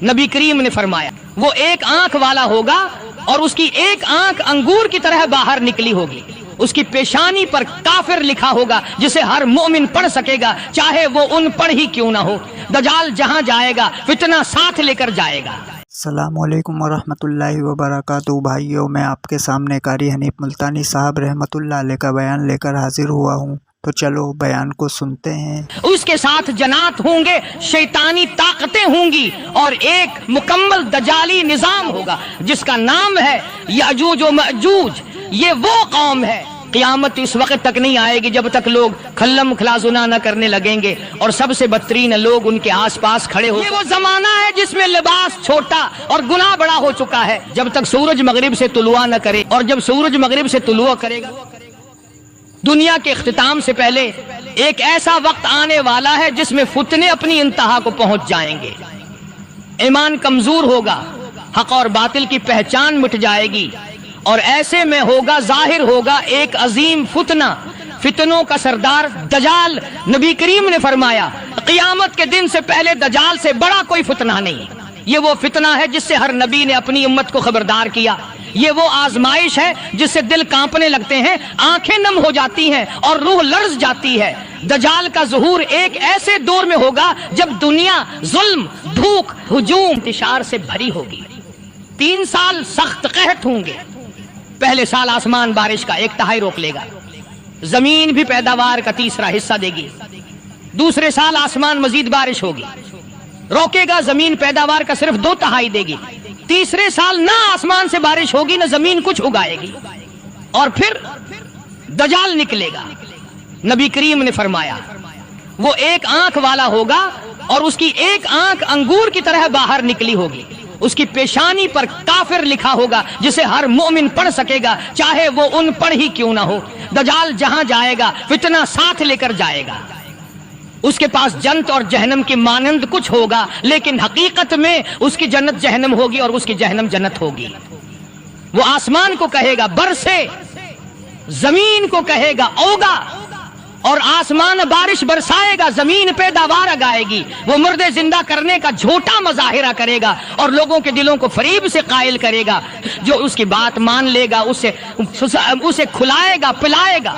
نبی کریم نے فرمایا وہ ایک آنکھ والا ہوگا اور اس کی ایک آنکھ انگور کی طرح باہر نکلی ہوگی، اس کی پیشانی پر کافر لکھا ہوگا جسے ہر مومن پڑھ سکے گا چاہے وہ ان پڑھ ہی کیوں نہ ہو۔ دجال جہاں جائے گا فتنہ ساتھ لے کر جائے گا۔ السلام علیکم ورحمۃ اللہ وبرکاتہ۔ بھائیوں، میں آپ کے سامنے قاری حنیف ملتانی صاحب رحمۃ اللہ علیہ کا بیان لے کر حاضر ہوا ہوں، تو چلو بیان کو سنتے ہیں۔ اس کے ساتھ جنات ہوں گے، شیطانی طاقتیں ہوں گی، اور ایک مکمل دجالی نظام ہوگا جس کا نام ہے یاجوج و ماجوج۔ یہ وہ قوم ہے، قیامت اس وقت تک نہیں آئے گی جب تک لوگ کھلم کھلازنا نہ کرنے لگیں گے اور سب سے بدترین لوگ ان کے آس پاس کھڑے ہو۔ یہ وہ زمانہ ہے جس میں لباس چھوٹا اور گناہ بڑا ہو چکا ہے، جب تک سورج مغرب سے طلوع نہ کرے، اور جب سورج مغرب سے طلوع کرے گا۔ دنیا کے اختتام سے پہلے ایک ایسا وقت آنے والا ہے جس میں فتنے اپنی انتہا کو پہنچ جائیں گے، ایمان کمزور ہوگا، حق اور باطل کی پہچان مٹ جائے گی، اور ایسے میں ہوگا، ظاہر ہوگا ایک عظیم فتنہ، فتنوں کا سردار دجال۔ نبی کریم نے فرمایا قیامت کے دن سے پہلے دجال سے بڑا کوئی فتنہ نہیں۔ یہ وہ فتنہ ہے جس سے ہر نبی نے اپنی امت کو خبردار کیا۔ یہ وہ آزمائش ہے جس سے دل کانپنے لگتے ہیں، آنکھیں نم ہو جاتی ہیں اور روح لرز جاتی ہے۔ دجال کا ظہور ایک ایسے دور میں ہوگا جب دنیا ظلم، بھوک، ہجوم، انتشار سے بھری ہوگی۔ 3 سال سخت قحط ہوں گے۔ پہلے سال آسمان بارش کا 1/3 روک لے گا، زمین بھی پیداوار کا 1/3 حصہ دے گی۔ دوسرے سال آسمان مزید بارش ہوگی، روکے گا، زمین پیداوار کا صرف 2/3 دے گی۔ تیسرے سال نہ آسمان سے بارش ہوگی نہ زمین کچھ اگائے گی، اور پھر دجال نکلے گا۔ نبی کریم نے فرمایا وہ ایک آنکھ والا ہوگا اور اس کی ایک آنکھ انگور کی طرح باہر نکلی ہوگی، اس کی پیشانی پر کافر لکھا ہوگا جسے ہر مومن پڑھ سکے گا چاہے وہ ان پڑھ ہی کیوں نہ ہو۔ دجال جہاں جائے گا فتنہ ساتھ لے کر جائے گا۔ اس کے پاس جنت اور جہنم کی مانند کچھ ہوگا، لیکن حقیقت میں اس کی جنت جہنم ہوگی اور اس کی جہنم جنت ہوگی۔ وہ آسمان کو کہے گا برسے، زمین کو کہے گا اوگا، اور آسمان بارش برسائے گا، زمین پیداوار اگائے گی۔ وہ مردے زندہ کرنے کا جھوٹا مظاہرہ کرے گا اور لوگوں کے دلوں کو فریب سے قائل کرے گا۔ جو اس کی بات مان لے گا اسے کھلائے گا، پلائے گا،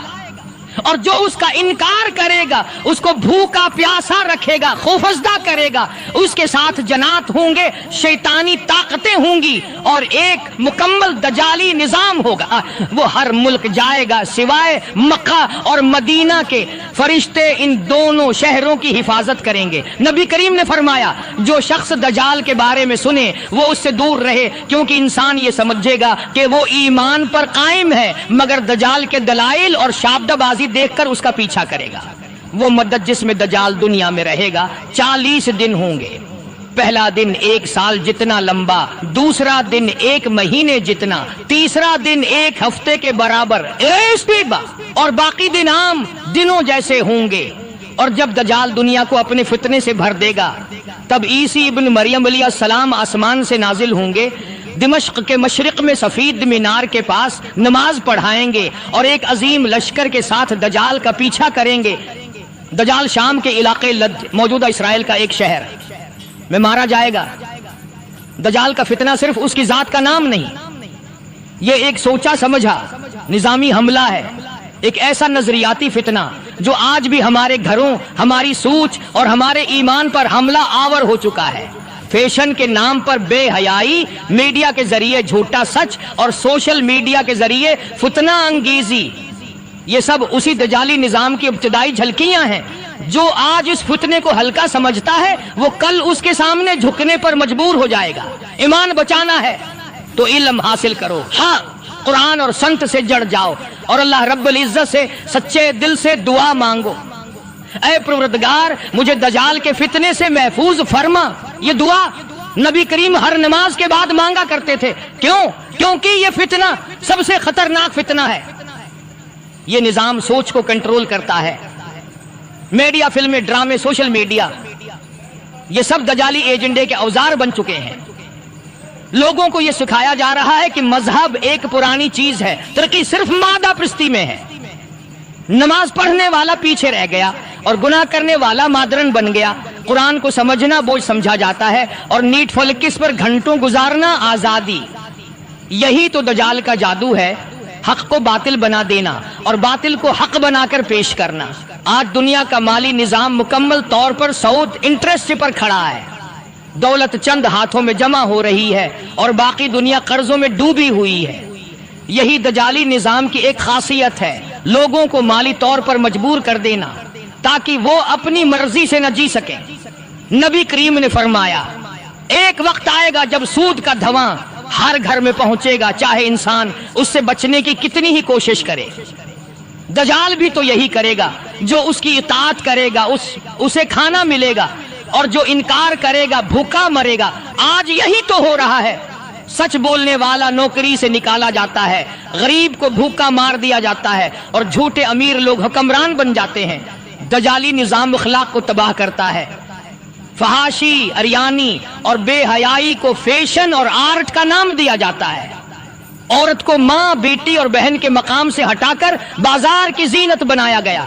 اور جو اس کا انکار کرے گا اس کو بھوکا پیاسا رکھے گا، خوفزدہ کرے گا۔ اس کے ساتھ جنات ہوں گے، شیطانی طاقتیں ہوں گی، اور ایک مکمل دجالی نظام ہوگا۔ وہ ہر ملک جائے گا سوائے مکہ اور مدینہ کے۔ فرشتے ان دونوں شہروں کی حفاظت کریں گے۔ نبی کریم نے فرمایا جو شخص دجال کے بارے میں سنے وہ اس سے دور رہے، کیونکہ انسان یہ سمجھے گا کہ وہ ایمان پر قائم ہے، مگر دجال کے دلائل اور شابدہ بازی دیکھ کر اس کا پیچھا کرے گا۔ وہ مدت جس میں دجال دنیا میں رہے گا 40 دن ہوں گے۔ پہلا دن 1 سال جتنا لمبا، دوسرا دن 1 مہینے جتنا، تیسرا دن 1 ہفتے کے برابر، اور باقی دن عام دنوں جیسے ہوں گے۔ اور جب دجال دنیا کو اپنے فتنے سے بھر دے گا تب عیسی ابن مریم علیہ السلام آسمان سے نازل ہوں گے، دمشق کے مشرق میں سفید مینار کے پاس نماز پڑھائیں گے، اور ایک عظیم لشکر کے ساتھ دجال کا پیچھا کریں گے۔ دجال شام کے علاقے لد، موجودہ اسرائیل کا ایک شہر میں مارا جائے گا۔ دجال کا فتنہ صرف اس کی ذات کا نام نہیں، یہ ایک سوچا سمجھا نظامی حملہ ہے، ایک ایسا نظریاتی فتنہ جو آج بھی ہمارے گھروں، ہماری سوچ اور ہمارے ایمان پر حملہ آور ہو چکا ہے۔ فیشن کے نام پر بے حیائی، میڈیا کے ذریعے جھوٹا سچ، اور سوشل میڈیا کے ذریعے فتنہ انگیزی، یہ سب اسی دجالی نظام کی ابتدائی جھلکیاں ہیں۔ جو آج اس فتنے کو ہلکا سمجھتا ہے وہ کل اس کے سامنے جھکنے پر مجبور ہو جائے گا۔ ایمان بچانا ہے تو علم حاصل کرو، ہاں قرآن اور سنت سے جڑ جاؤ، اور اللہ رب العزت سے سچے دل سے دعا مانگو، اے پروردگار مجھے دجال کے فتنے سے محفوظ فرما۔ یہ دعا نبی کریم ہر نماز کے بعد مانگا کرتے تھے۔ کیوں؟ کیونکہ یہ فتنہ سب سے خطرناک فتنہ ہے۔ یہ نظام سوچ کو کنٹرول کرتا ہے۔ میڈیا، فلمیں، ڈرامے، سوشل میڈیا، یہ سب دجالی ایجنڈے کے اوزار بن چکے ہیں۔ لوگوں کو یہ سکھایا جا رہا ہے کہ مذہب ایک پرانی چیز ہے، ترقی صرف مادہ پرستی میں ہے۔ نماز پڑھنے والا پیچھے رہ گیا اور گناہ کرنے والا مادرن بن گیا۔ قرآن کو سمجھنا بوجھ سمجھا جاتا ہے اور نیٹ فلکس پر گھنٹوں گزارنا آزادی. یہی تو دجال کا جادو ہے، حق کو باطل بنا دینا اور باطل کو حق بنا کر پیش کرنا. آج دنیا کا مالی نظام مکمل طور پر سعود انٹرسٹ پر کھڑا ہے. دولت چند ہاتھوں میں جمع ہو رہی ہے اور باقی دنیا قرضوں میں ڈوبی ہوئی ہے. یہی دجالی نظام کی ایک خاصیت ہے، لوگوں کو مالی طور پر مجبور کر دینا تاکہ وہ اپنی مرضی سے نہ جی سکیں. نبی کریم نے فرمایا ایک وقت آئے گا جب سود کا دھواں ہر گھر میں پہنچے گا، چاہے انسان اس سے بچنے کی کتنی ہی کوشش کرے. دجال بھی تو یہی کرے گا، جو اس کی اطاعت کرے گا اسے کھانا ملے گا اور جو انکار کرے گا بھوکا مرے گا. آج یہی تو ہو رہا ہے. سچ بولنے والا نوکری سے نکالا جاتا ہے، غریب کو بھوکا مار دیا جاتا ہے اور جھوٹے امیر لوگ حکمران بن جاتے ہیں. دجالی نظام اخلاق کو تباہ کرتا ہے. فحاشی، اریانی اور بے حیائی کو فیشن اور آرٹ کا نام دیا جاتا ہے. عورت کو ماں، بیٹی اور بہن کے مقام سے ہٹا کر بازار کی زینت بنایا گیا.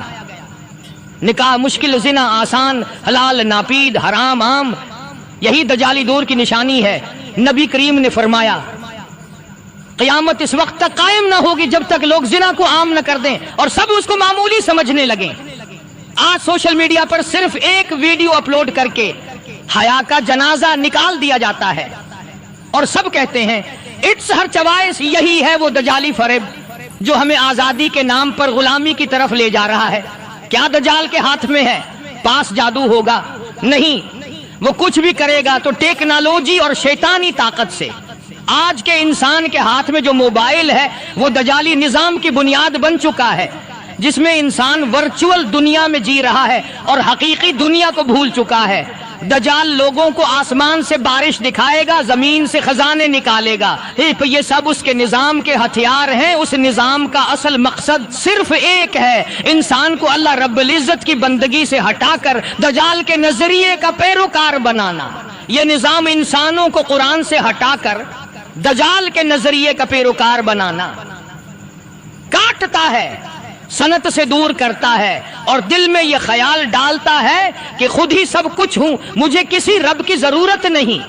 نکاح مشکل، زنا آسان، حلال ناپید، حرام عام. یہی دجالی دور کی نشانی ہے. نبی کریم نے فرمایا قیامت اس وقت تک قائم نہ ہوگی جب تک لوگ زنا کو عام نہ کر دیں اور سب اس کو معمولی سمجھنے لگیں. آج سوشل میڈیا پر صرف ایک ویڈیو اپلوڈ کر کے حیا کا جنازہ نکال دیا جاتا ہے اور سب کہتے ہیں اٹس ہر چوائس. یہی ہے وہ دجالی فریب جو ہمیں آزادی کے نام پر غلامی کی طرف لے جا رہا ہے. کیا دجال کے ہاتھ میں ہے پاس جادو ہوگا؟ نہیں، وہ کچھ بھی کرے گا تو ٹیکنالوجی اور شیطانی طاقت سے. آج کے انسان کے ہاتھ میں جو موبائل ہے وہ دجالی نظام کی بنیاد بن چکا ہے، جس میں انسان ورچوئل دنیا میں جی رہا ہے اور حقیقی دنیا کو بھول چکا ہے. دجال لوگوں کو آسمان سے بارش دکھائے گا، زمین سے خزانے نکالے گا. یہ سب اس کے نظام کے ہتھیار ہیں. اس نظام کا اصل مقصد صرف ایک ہے، انسان کو اللہ رب العزت کی بندگی سے ہٹا کر دجال کے نظریے کا پیروکار بنانا. یہ نظام انسانوں کو قرآن سے ہٹا کر دجال کے نظریے کا پیروکار بنانا. کاٹتا ہے، سنت سے دور کرتا ہے اور دل میں یہ خیال ڈالتا ہے کہ خود ہی سب کچھ ہوں، مجھے کسی رب کی ضرورت نہیں.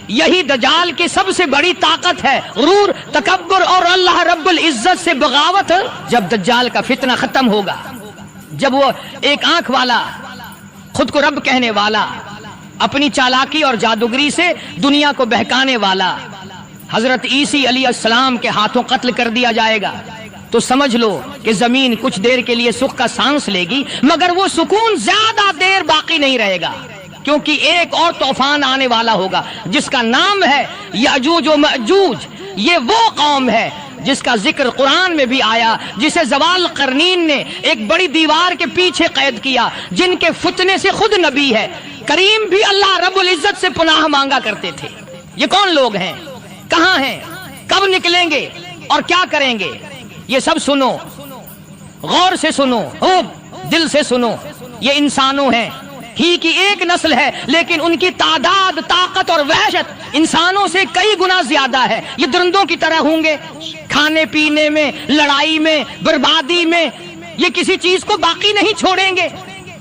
یہی دجال کی سب سے بڑی طاقت ہے، غرور، تکبر اور اللہ رب العزت سے بغاوت. جب دجال کا فتنہ ختم ہوگا، جب وہ ایک آنکھ والا، خود کو رب کہنے والا، اپنی چالاکی اور جادوگری سے دنیا کو بہکانے والا حضرت عیسی علیہ السلام کے ہاتھوں قتل کر دیا جائے گا، تو سمجھ لو کہ زمین کچھ دیر کے لیے سکھ کا سانس لے گی، مگر وہ سکون زیادہ دیر باقی نہیں رہے گا، کیونکہ ایک اور طوفان آنے والا ہوگا جس کا نام ہے یاجوج و ماجوج. یہ وہ قوم ہے جس کا ذکر قرآن میں بھی آیا، جسے زوال قرنین نے ایک بڑی دیوار کے پیچھے قید کیا، جن کے فتنے سے خود نبی ہے کریم بھی اللہ رب العزت سے پناہ مانگا کرتے تھے. یہ کون لوگ ہیں؟ کہاں ہیں؟ کب نکلیں گے اور کیا کریں گے؟ یہ سب سنو، غور سے سنو، دل سے سنو. یہ انسانوں ہیں ہی کی ایک نسل ہے، لیکن ان کی تعداد، طاقت اور وحشت انسانوں سے کئی گنا زیادہ ہے. یہ درندوں کی طرح ہوں گے، کھانے پینے میں، لڑائی میں، بربادی میں، یہ کسی چیز کو باقی نہیں چھوڑیں گے.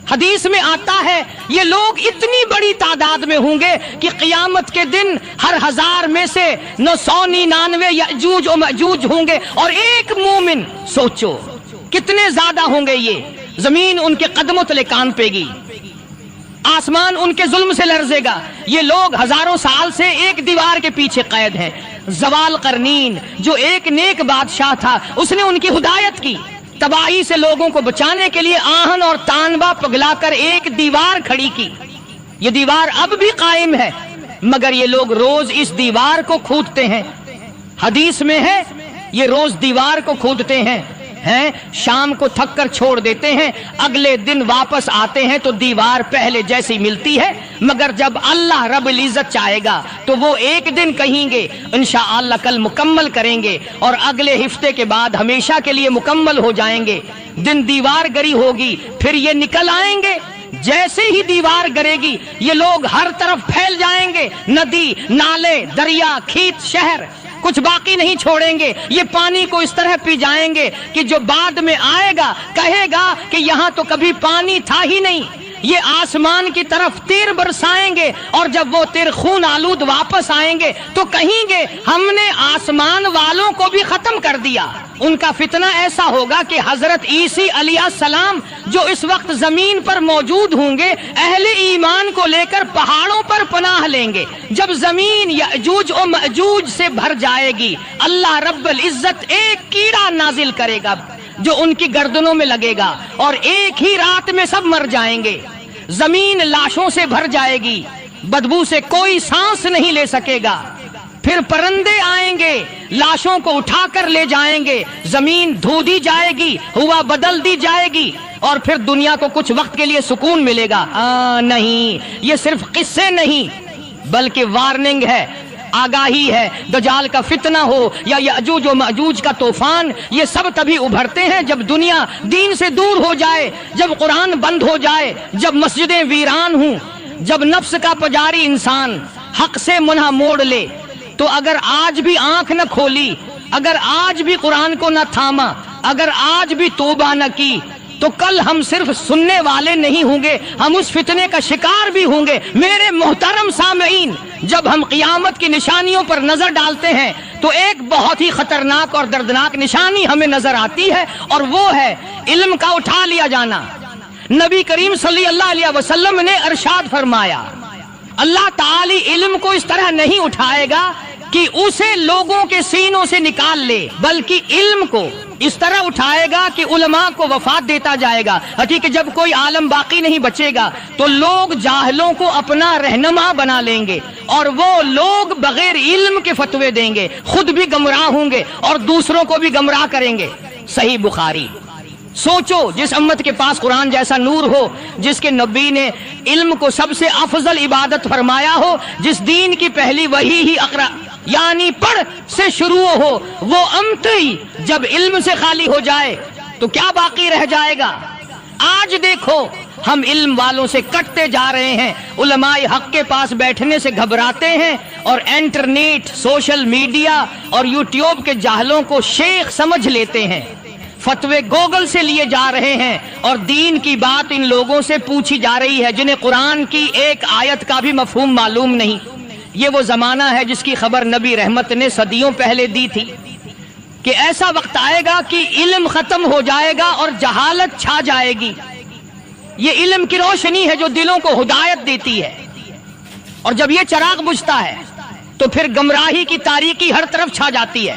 حدیث میں آتا ہے یہ لوگ اتنی بڑی تعداد میں ہوں گے کہ قیامت کے دن ہر 1000 میں سے 999 یاجوج و ماجوج ہوں گے اور ایک مومن. سوچو کتنے زیادہ ہوں گے. یہ زمین ان کے قدموں تلے کانپے گی، آسمان ان کے ظلم سے لرزے گا. یہ لوگ ہزاروں سال سے ایک دیوار کے پیچھے قید ہیں. زوال قرنین جو ایک نیک بادشاہ تھا، اس نے ان کی ہدایت کی، تباہی سے لوگوں کو بچانے کے لیے آہن اور تانبا پگلا کر ایک دیوار کھڑی کی. یہ دیوار اب بھی قائم ہے، مگر یہ لوگ روز اس دیوار کو کھودتے ہیں. حدیث میں ہے یہ روز دیوار کو کھودتے ہیں، شام کو تھک کر چھوڑ دیتے ہیں، اگلے دن واپس آتے ہیں تو دیوار پہلے جیسی ملتی ہے. مگر جب اللہ رب العزت چاہے گا تو وہ ایک دن کہیں گے انشاءاللہ کل مکمل کریں گے، اور اگلے ہفتے کے بعد ہمیشہ کے لیے مکمل ہو جائیں گے. دن دیوار گری ہوگی، پھر یہ نکل آئیں گے. جیسے ہی دیوار گرے گی یہ لوگ ہر طرف پھیل جائیں گے. ندی، نالے، دریا، کھیت، شہر کچھ باقی نہیں چھوڑیں گے. یہ پانی کو اس طرح پی جائیں گے کہ جو بعد میں آئے گا کہے گا کہ یہاں تو کبھی پانی تھا ہی نہیں. یہ آسمان کی طرف تیر برسائیں گے اور جب وہ تیر خون آلود واپس آئیں گے تو کہیں گے ہم نے آسمان والوں کو بھی ختم کر دیا۔ ان کا فتنہ ایسا ہوگا کہ حضرت عیسی علیہ السلام جو اس وقت زمین پر موجود ہوں گے اہل ایمان کو لے کر پہاڑوں پر پناہ لیں گے۔ جب زمین یأجوج و مأجوج سے بھر جائے گی اللہ رب العزت ایک کیڑا نازل کرے گا جو ان کی گردنوں میں لگے گا اور ایک ہی رات میں سب مر جائیں گے۔ زمین لاشوں سے بھر جائے گی، بدبو سے کوئی سانس نہیں لے سکے گا۔ پھر پرندے آئیں گے، لاشوں کو اٹھا کر لے جائیں گے، زمین دھو دی جائے گی، ہوا بدل دی جائے گی اور پھر دنیا کو کچھ وقت کے لیے سکون ملے گا۔ نہیں، یہ صرف قصے نہیں بلکہ وارننگ ہے، آگاہی ہے۔ دجال کا فتنہ ہو یا یأجوج و مأجوج کا طوفان، یہ سب تبھی ابھرتے ہیں جب دنیا دین سے دور ہو جائے، جب قرآن بند ہو جائے، جب مسجدیں ویران ہوں، جب نفس کا پجاری انسان حق سے منہ موڑ لے۔ تو اگر آج بھی آنکھ نہ کھولی، اگر آج بھی قرآن کو نہ تھاما، اگر آج بھی توبہ نہ کی تو کل ہم صرف سننے والے نہیں ہوں گے، ہم اس فتنے کا شکار بھی ہوں گے۔ میرے محترم سامعین، جب ہم قیامت کی نشانیوں پر نظر ڈالتے ہیں تو ایک بہت ہی خطرناک اور دردناک نشانی ہمیں نظر آتی ہے اور وہ ہے علم کا اٹھا لیا جانا۔ نبی کریم صلی اللہ علیہ وسلم نے ارشاد فرمایا، اللہ تعالی علم کو اس طرح نہیں اٹھائے گا کہ اسے لوگوں کے سینوں سے نکال لے، بلکہ علم کو اس طرح اٹھائے گا کہ علماء کو وفات دیتا جائے گا۔ حقیقت جب کوئی عالم باقی نہیں بچے گا تو لوگ جاہلوں کو اپنا رہنما بنا لیں گے اور وہ لوگ بغیر علم کے فتوے دیں گے، خود بھی گمراہ ہوں گے اور دوسروں کو بھی گمراہ کریں گے۔ صحیح بخاری۔ سوچو جس امت کے پاس قرآن جیسا نور ہو، جس کے نبی نے علم کو سب سے افضل عبادت فرمایا ہو، جس دین کی پہلی وحی ہی اقرا یعنی پڑھ سے شروع ہو، وہ امتی جب علم سے خالی ہو جائے تو کیا باقی رہ جائے گا؟ آج دیکھو ہم علم والوں سے کٹتے جا رہے ہیں، علماء حق کے پاس بیٹھنے سے گھبراتے ہیں اور انٹرنیٹ، سوشل میڈیا اور یوٹیوب کے جاہلوں کو شیخ سمجھ لیتے ہیں، فتوے گوگل سے لیے جا رہے ہیں اور دین کی بات ان لوگوں سے پوچھی جا رہی ہے جنہیں قرآن کی ایک آیت کا بھی مفہوم معلوم نہیں۔ یہ وہ زمانہ ہے جس کی خبر نبی رحمت نے صدیوں پہلے دی تھی کہ ایسا وقت آئے گا کہ علم ختم ہو جائے گا اور جہالت چھا جائے گی۔ یہ علم کی روشنی ہے جو دلوں کو ہدایت دیتی ہے، اور جب یہ چراغ بجھتا ہے تو پھر گمراہی کی تاریکی ہر طرف چھا جاتی ہے۔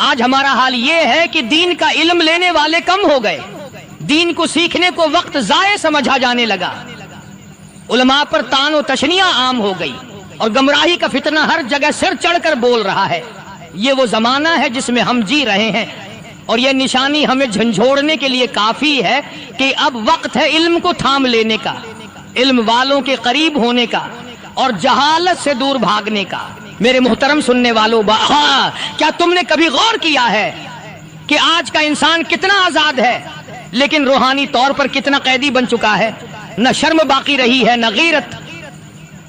آج ہمارا حال یہ ہے کہ دین کا علم لینے والے کم ہو گئے، دین کو سیکھنے کو وقت ضائع سمجھا جانے لگا، علماء پر طعن و تشنیع عام ہو گئی اور گمراہی کا فتنہ ہر جگہ سر چڑھ کر بول رہا ہے۔ یہ وہ زمانہ ہے جس میں ہم جی رہے ہیں اور یہ نشانی ہمیں جھنجھوڑنے کے لیے کافی ہے کہ اب وقت ہے علم کو تھام لینے کا، علم والوں کے قریب ہونے کا اور جہالت سے دور بھاگنے کا۔ میرے محترم سننے والوں، کیا تم نے کبھی غور کیا ہے کہ آج کا انسان کتنا آزاد ہے لیکن روحانی طور پر کتنا قیدی بن چکا ہے؟ نہ شرم باقی رہی ہے، نہ غیرت۔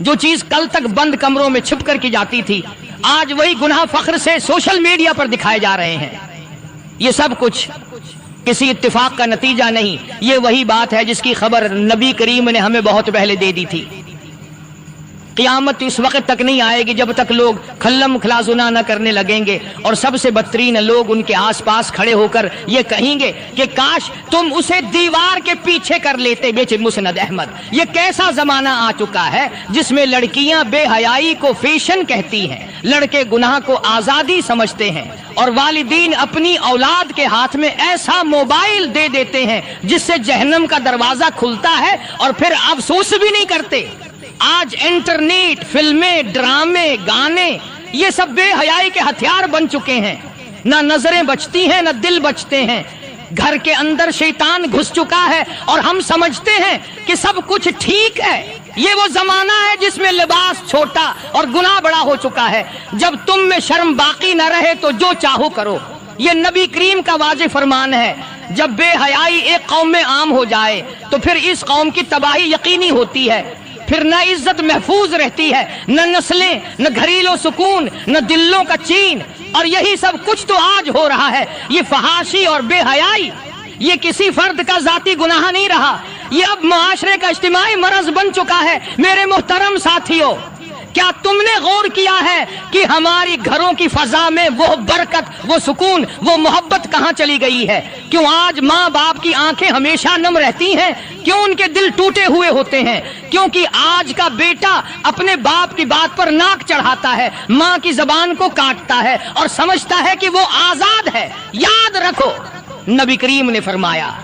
جو چیز کل تک بند کمروں میں چھپ کر کی جاتی تھی آج وہی گناہ فخر سے سوشل میڈیا پر دکھائے جا رہے ہیں۔ یہ سب کچھ کسی اتفاق کا نتیجہ نہیں، یہ وہی بات ہے جس کی خبر نبی کریم نے ہمیں بہت پہلے دے دی تھی۔ قیامت اس وقت تک نہیں آئے گی جب تک لوگ کھلم کھلا زنا نہ کرنے لگیں گے اور سب سے بدترین لوگ ان کے آس پاس کھڑے ہو کر یہ کہیں گے کہ کاش تم اسے دیوار کے پیچھے کر لیتے۔ بیچ مسند احمد۔ یہ کیسا زمانہ آ چکا ہے جس میں لڑکیاں بے حیائی کو فیشن کہتی ہیں، لڑکے گناہ کو آزادی سمجھتے ہیں اور والدین اپنی اولاد کے ہاتھ میں ایسا موبائل دے دیتے ہیں جس سے جہنم کا دروازہ کھلتا ہے اور پھر افسوس بھی نہیں کرتے۔ آج انٹرنیٹ، فلمیں، ڈرامے، گانے یہ سب بے حیائی کے ہتھیار بن چکے ہیں۔ نہ نظریں بچتی ہیں، نہ دل بچتے ہیں۔ گھر کے اندر شیطان گھس چکا ہے اور ہم سمجھتے ہیں کہ سب کچھ ٹھیک ہے۔ یہ وہ زمانہ ہے جس میں لباس چھوٹا اور گناہ بڑا ہو چکا ہے۔ جب تم میں شرم باقی نہ رہے تو جو چاہو کرو، یہ نبی کریم کا واضح فرمان ہے۔ جب بے حیائی ایک قوم میں عام ہو جائے تو پھر اس قوم کی تباہی یقینی ہوتی ہے، پھر نہ عزت محفوظ رہتی ہے، نہ نسلیں، نہ گھریلو سکون، نہ دلوں کا چین۔ اور یہی سب کچھ تو آج ہو رہا ہے۔ یہ فحاشی اور بے حیائی یہ کسی فرد کا ذاتی گناہ نہیں رہا، ये अब मुआशरे का इज्तिमाई मरज बन चुका है। मेरे मोहतरम साथियों, क्या तुमने गौर किया है कि हमारी घरों की फजा में वो बरकत, वो सुकून, वो मोहब्बत कहाँ चली गई है? क्यों आज माँ बाप की आंखें हमेशा नम रहती हैं? क्यों उनके दिल टूटे हुए होते हैं? क्योंकि आज का बेटा अपने बाप की बात पर नाक चढ़ाता है, माँ की जबान को काटता है और समझता है कि वो आजाद है। याद रखो, नबी करीम ने फरमाया,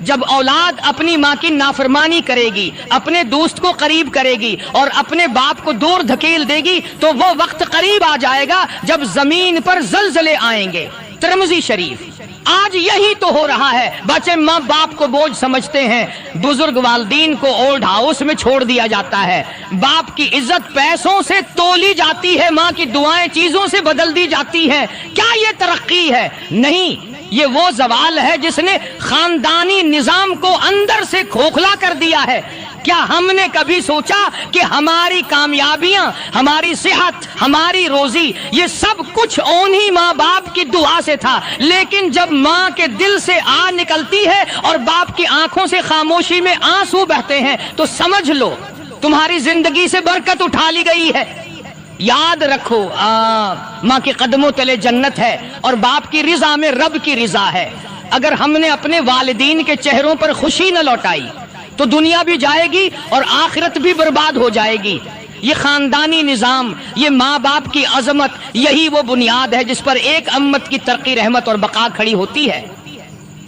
जब औलाद अपनी माँ की नाफरमानी करेगी, अपने दोस्त को करीब करेगी और अपने बाप को दूर धकेल देगी, तो वो वक्त करीब आ जाएगा जब जमीन पर जलजले आएंगे। तिरमिज़ी शरीफ। आज यही तो हो रहा है। बच्चे माँ बाप को बोझ समझते हैं, बुजुर्ग वालदीन को ओल्ड हाउस में छोड़ दिया जाता है, बाप की इज्जत पैसों से तोली जाती है, माँ की दुआएं चीजों से बदल दी जाती हैं। क्या ये तरक्की है? नहीं, ये वो जवाल है जिसने खानदानी निजाम को अंदर से खोखला कर दिया है। क्या हमने कभी सोचा कि हमारी कामयाबियां, हमारी सेहत, हमारी रोजी, ये सब कुछ उन्हीं माँ बाप की दुआ से था? लेकिन जब माँ के दिल से आ निकलती है और बाप की आंखों से खामोशी में आंसू बहते हैं, तो समझ लो तुम्हारी जिंदगी से बरकत उठा ली गई है। याद रखो, माँ के कदमों तले जन्नत है और बाप की रिजा में रब की रिजा है। अगर हमने अपने वालिदीन के चेहरों पर खुशी न लौटाई तो दुनिया भी जाएगी और आखिरत भी बर्बाद हो जाएगी। ये खानदानी निजाम, ये माँ बाप की अजमत, यही वो बुनियाद है जिस पर एक अम्मत की तरक्की, रहमत और बका खड़ी होती है।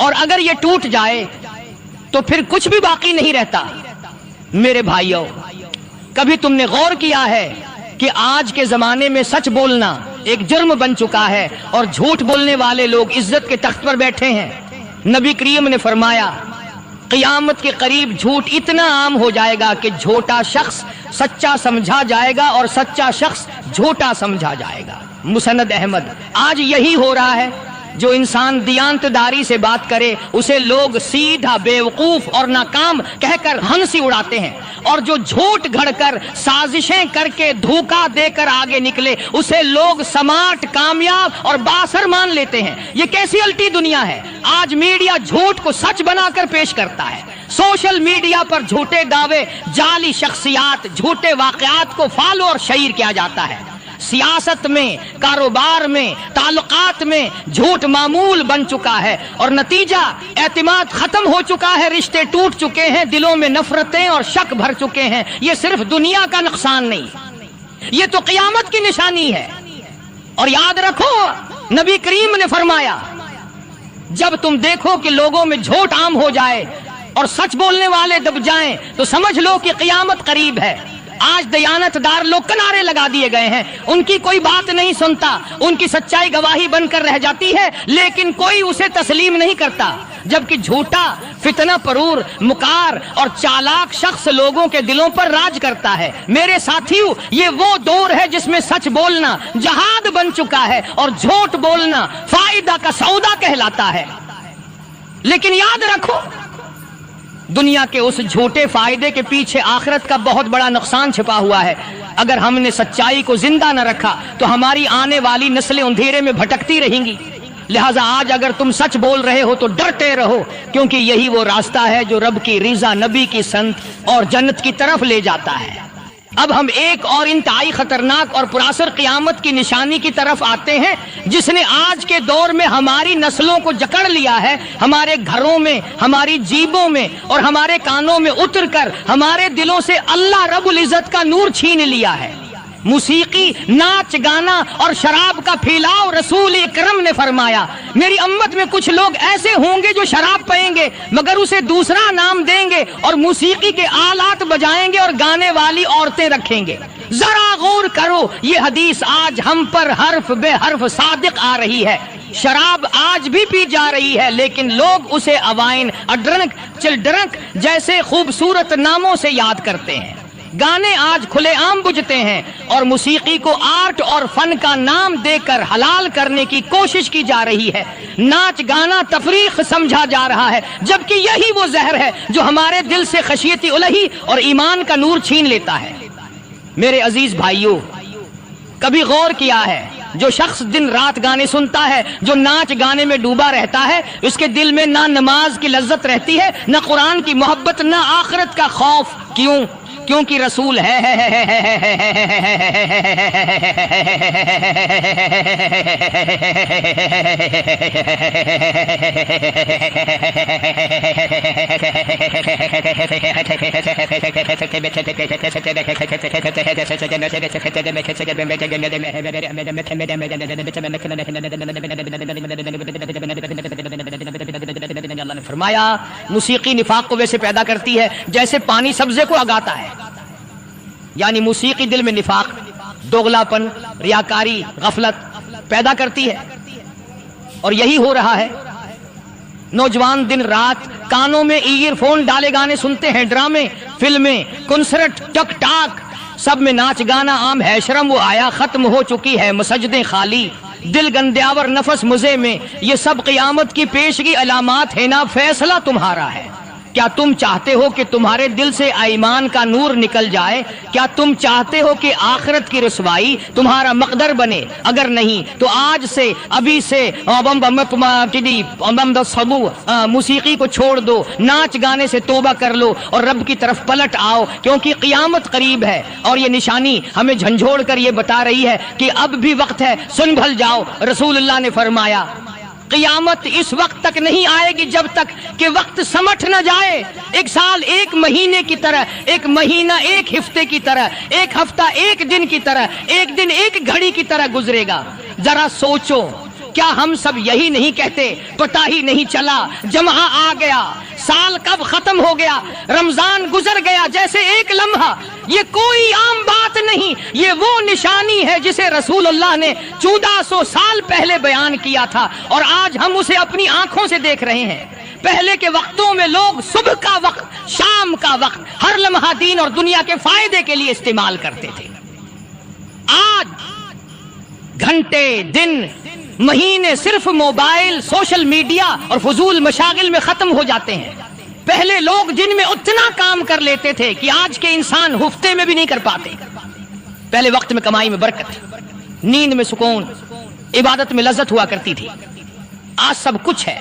और अगर ये टूट जाए तो फिर कुछ भी बाकी नहीं रहता। मेरे भाइयों, कभी तुमने गौर किया है कि आज के जमाने में सच बोलना एक जुर्म बन चुका है और झूठ बोलने वाले लोग इज्जत के तख्त पर बैठे हैं? नबी करीम ने फरमाया, क़यामत के करीब झूठ इतना आम हो जाएगा कि झूठा शख्स सच्चा समझा जाएगा और सच्चा शख्स झूठा समझा जाएगा। मुसनद अहमद। आज यही हो रहा है। जो इंसान दियानतदारी से बात करे उसे लोग सीधा बेवकूफ और नाकाम कहकर हंसी उड़ाते हैं, और जो झूठ घड़कर, साजिशें करके, धोखा देकर आगे निकले उसे लोग स्मार्ट, कामयाब और बासर मान लेते हैं। ये कैसी अल्टी दुनिया है? आज मीडिया झूठ को सच बनाकर पेश करता है। सोशल मीडिया पर झूठे दावे, जाली शख्सियात, झूठे वाकयात को फॉलो और शेयर किया जाता है। सियासत में, कारोबार में, ताल्लुकात में झूठ मामूल बन चुका है और नतीजा एतमाद खत्म हो चुका है, रिश्ते टूट चुके हैं, दिलों में नफरतें और शक भर चुके हैं। ये सिर्फ दुनिया का नुकसान नहीं, ये तो क़यामत की निशानी है। और याद रखो, नबी करीम ने फरमाया, जब तुम देखो कि लोगों में झूठ आम हो जाए और सच बोलने वाले दब जाएं, तो समझ लो कि क़यामत करीब है। आज दयानतदार लोग किनारे लगा दिए गए हैं, उनकी कोई बात नहीं सुनता, उनकी सच्चाई गवाही बनकर रह जाती है, लेकिन कोई उसे तस्लीम नहीं करता। जबकि झूठा, फितना परूर, मुकार और चालाक शख्स लोगों के दिलों पर राज करता है। मेरे साथियों, ये वो दौर है जिसमें सच बोलना जहाद बन चुका है और झूठ बोलना फायदा का सौदा कहलाता है। लेकिन याद रखो, दुनिया के उस झूठे फायदे के पीछे आखिरत का बहुत बड़ा नुकसान छिपा हुआ है। अगर हमने सच्चाई को जिंदा न रखा तो हमारी आने वाली नस्लें अंधेरे में भटकती रहेंगी। लिहाजा आज अगर तुम सच बोल रहे हो तो डरते रहो, क्योंकि यही वो रास्ता है जो रब की रिजा, नबी की संत और जन्नत की तरफ ले जाता है। अब हम एक और इंतहाई खतरनाक और पुरासर क़यामत की निशानी की तरफ आते हैं, जिसने आज के दौर में हमारी नस्लों को जकड़ लिया है। हमारे घरों में, हमारी जीबों में और हमारे कानों में उतरकर हमारे दिलों से अल्लाह रब्बुल इज्जत का नूर छीन लिया है। मूसीकी, नाच गाना और शराब का फैलाव। रसूल अकरम ने फरमाया, मेरी उम्मत में कुछ लोग ऐसे होंगे जो शराब पिएंगे मगर उसे दूसरा नाम देंगे और मूसीकी के आलात बजाएंगे और गाने वाली औरतें रखेंगे। जरा गौर करो, ये हदीस आज हम पर हर्फ बे हर्फ सादिक आ रही है। शराब आज भी पी जा रही है, लेकिन लोग उसे अवाइन, अड्रंक, चिल्ड्रंक जैसे खूबसूरत नामों से याद करते हैं। गाने आज खुलेआम बुझते हैं और मूसीकी को आर्ट और फन का नाम देकर हलाल करने की कोशिश की जा रही है। नाच गाना तफरीक समझा जा रहा है, जबकि यही वो जहर है जो हमारे दिल से खशियत उलही और ईमान का नूर छीन लेता है। मेरे अजीज भाइयों, कभी गौर किया है جو شخص دن رات گانے سنتا ہے، جو ناچ گانے میں ڈوبا رہتا ہے، اس کے دل میں نہ نماز کی لذت رہتی ہے، نہ قرآن کی محبت، نہ آخرت کا خوف۔ کیوں؟ کیونکہ رسول ہے اللہ نے فرمایا موسیقی نفاق کو ویسے پیدا کرتی ہے جیسے پانی سبزے کو اگاتا ہے، یعنی موسیقی دل میں نفاق، دوغلاپن، ریاکاری، غفلت پیدا کرتی ہے، اور یہی ہو رہا ہے۔ نوجوان دن رات کانوں میں ایئر فون ڈالے گانے سنتے ہیں، ڈرامے، فلمیں، کنسرٹ، ٹک ٹاک، سب میں ناچ گانا عام ہے۔ شرم و حیا ختم ہو چکی ہے، مسجدیں خالی، دل گندیاور، نفس مزے میں۔ یہ سب قیامت کی پیشگی علامات ہیں نا، فیصلہ تمہارا ہے۔ کیا تم چاہتے ہو کہ تمہارے دل سے ایمان کا نور نکل جائے؟ کیا تم چاہتے ہو کہ آخرت کی رسوائی تمہارا مقدر بنے؟ اگر نہیں تو آج سے، ابھی سے موسیقی کو چھوڑ دو، ناچ گانے سے توبہ کر لو اور رب کی طرف پلٹ آؤ، کیونکہ قیامت قریب ہے۔ اور یہ نشانی ہمیں جھنجھوڑ کر یہ بتا رہی ہے کہ اب بھی وقت ہے، سن بھل جاؤ۔ رسول اللہ نے فرمایا قیامت اس وقت تک نہیں آئے گی جب تک کہ وقت سمٹ نہ جائے۔ ایک سال ایک مہینے کی طرح، ایک مہینہ ایک ہفتے کی طرح، ایک ہفتہ ایک دن کی طرح، ایک دن ایک گھڑی کی طرح گزرے گا۔ ذرا سوچو، کیا ہم سب یہی نہیں کہتے پتہ ہی نہیں چلا جمعہ آ گیا، سال کب ختم ہو گیا، رمضان گزر گیا جیسے ایک لمحہ؟ یہ کوئی عام بات نہیں، یہ وہ نشانی ہے جسے رسول اللہ نے 1400 سال پہلے بیان کیا تھا، اور آج ہم اسے اپنی آنکھوں سے دیکھ رہے ہیں۔ پہلے کے وقتوں میں لوگ صبح کا وقت، شام کا وقت، ہر لمحہ دین اور دنیا کے فائدے کے لیے استعمال کرتے تھے۔ آج گھنٹے، دن، مہینے صرف موبائل، سوشل میڈیا اور فضول مشاغل میں ختم ہو جاتے ہیں۔ پہلے لوگ دن میں اتنا کام کر لیتے تھے کہ آج کے انسان ہفتے میں بھی نہیں کر پاتے۔ پہلے وقت میں کمائی میں برکت، نیند میں سکون، عبادت میں لذت ہوا کرتی تھی۔ آج سب کچھ ہے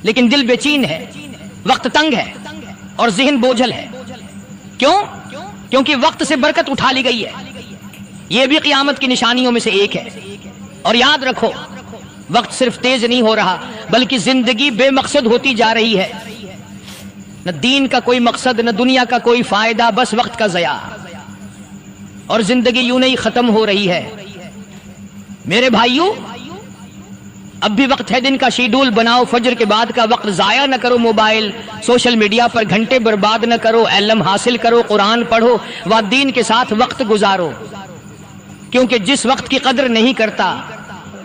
لیکن دل بے چین ہے، وقت تنگ ہے اور ذہن بوجھل ہے۔ کیوں؟ کیونکہ وقت سے برکت اٹھا لی گئی ہے۔ یہ بھی قیامت کی نشانیوں میں سے ایک ہے۔ اور یاد رکھو، وقت صرف تیز نہیں ہو رہا بلکہ زندگی بے مقصد ہوتی جا رہی ہے۔ نہ دین کا کوئی مقصد، نہ دنیا کا کوئی فائدہ، بس وقت کا ضیاع، اور زندگی یوں نہیں ختم ہو رہی ہے۔ میرے بھائیوں، اب بھی وقت ہے، دن کا شیڈول بناؤ، فجر کے بعد کا وقت ضائع نہ کرو، موبائل، سوشل میڈیا پر گھنٹے برباد نہ کرو، علم حاصل کرو، قرآن پڑھو و دین کے ساتھ وقت گزارو، کیونکہ جس وقت کی قدر نہیں کرتا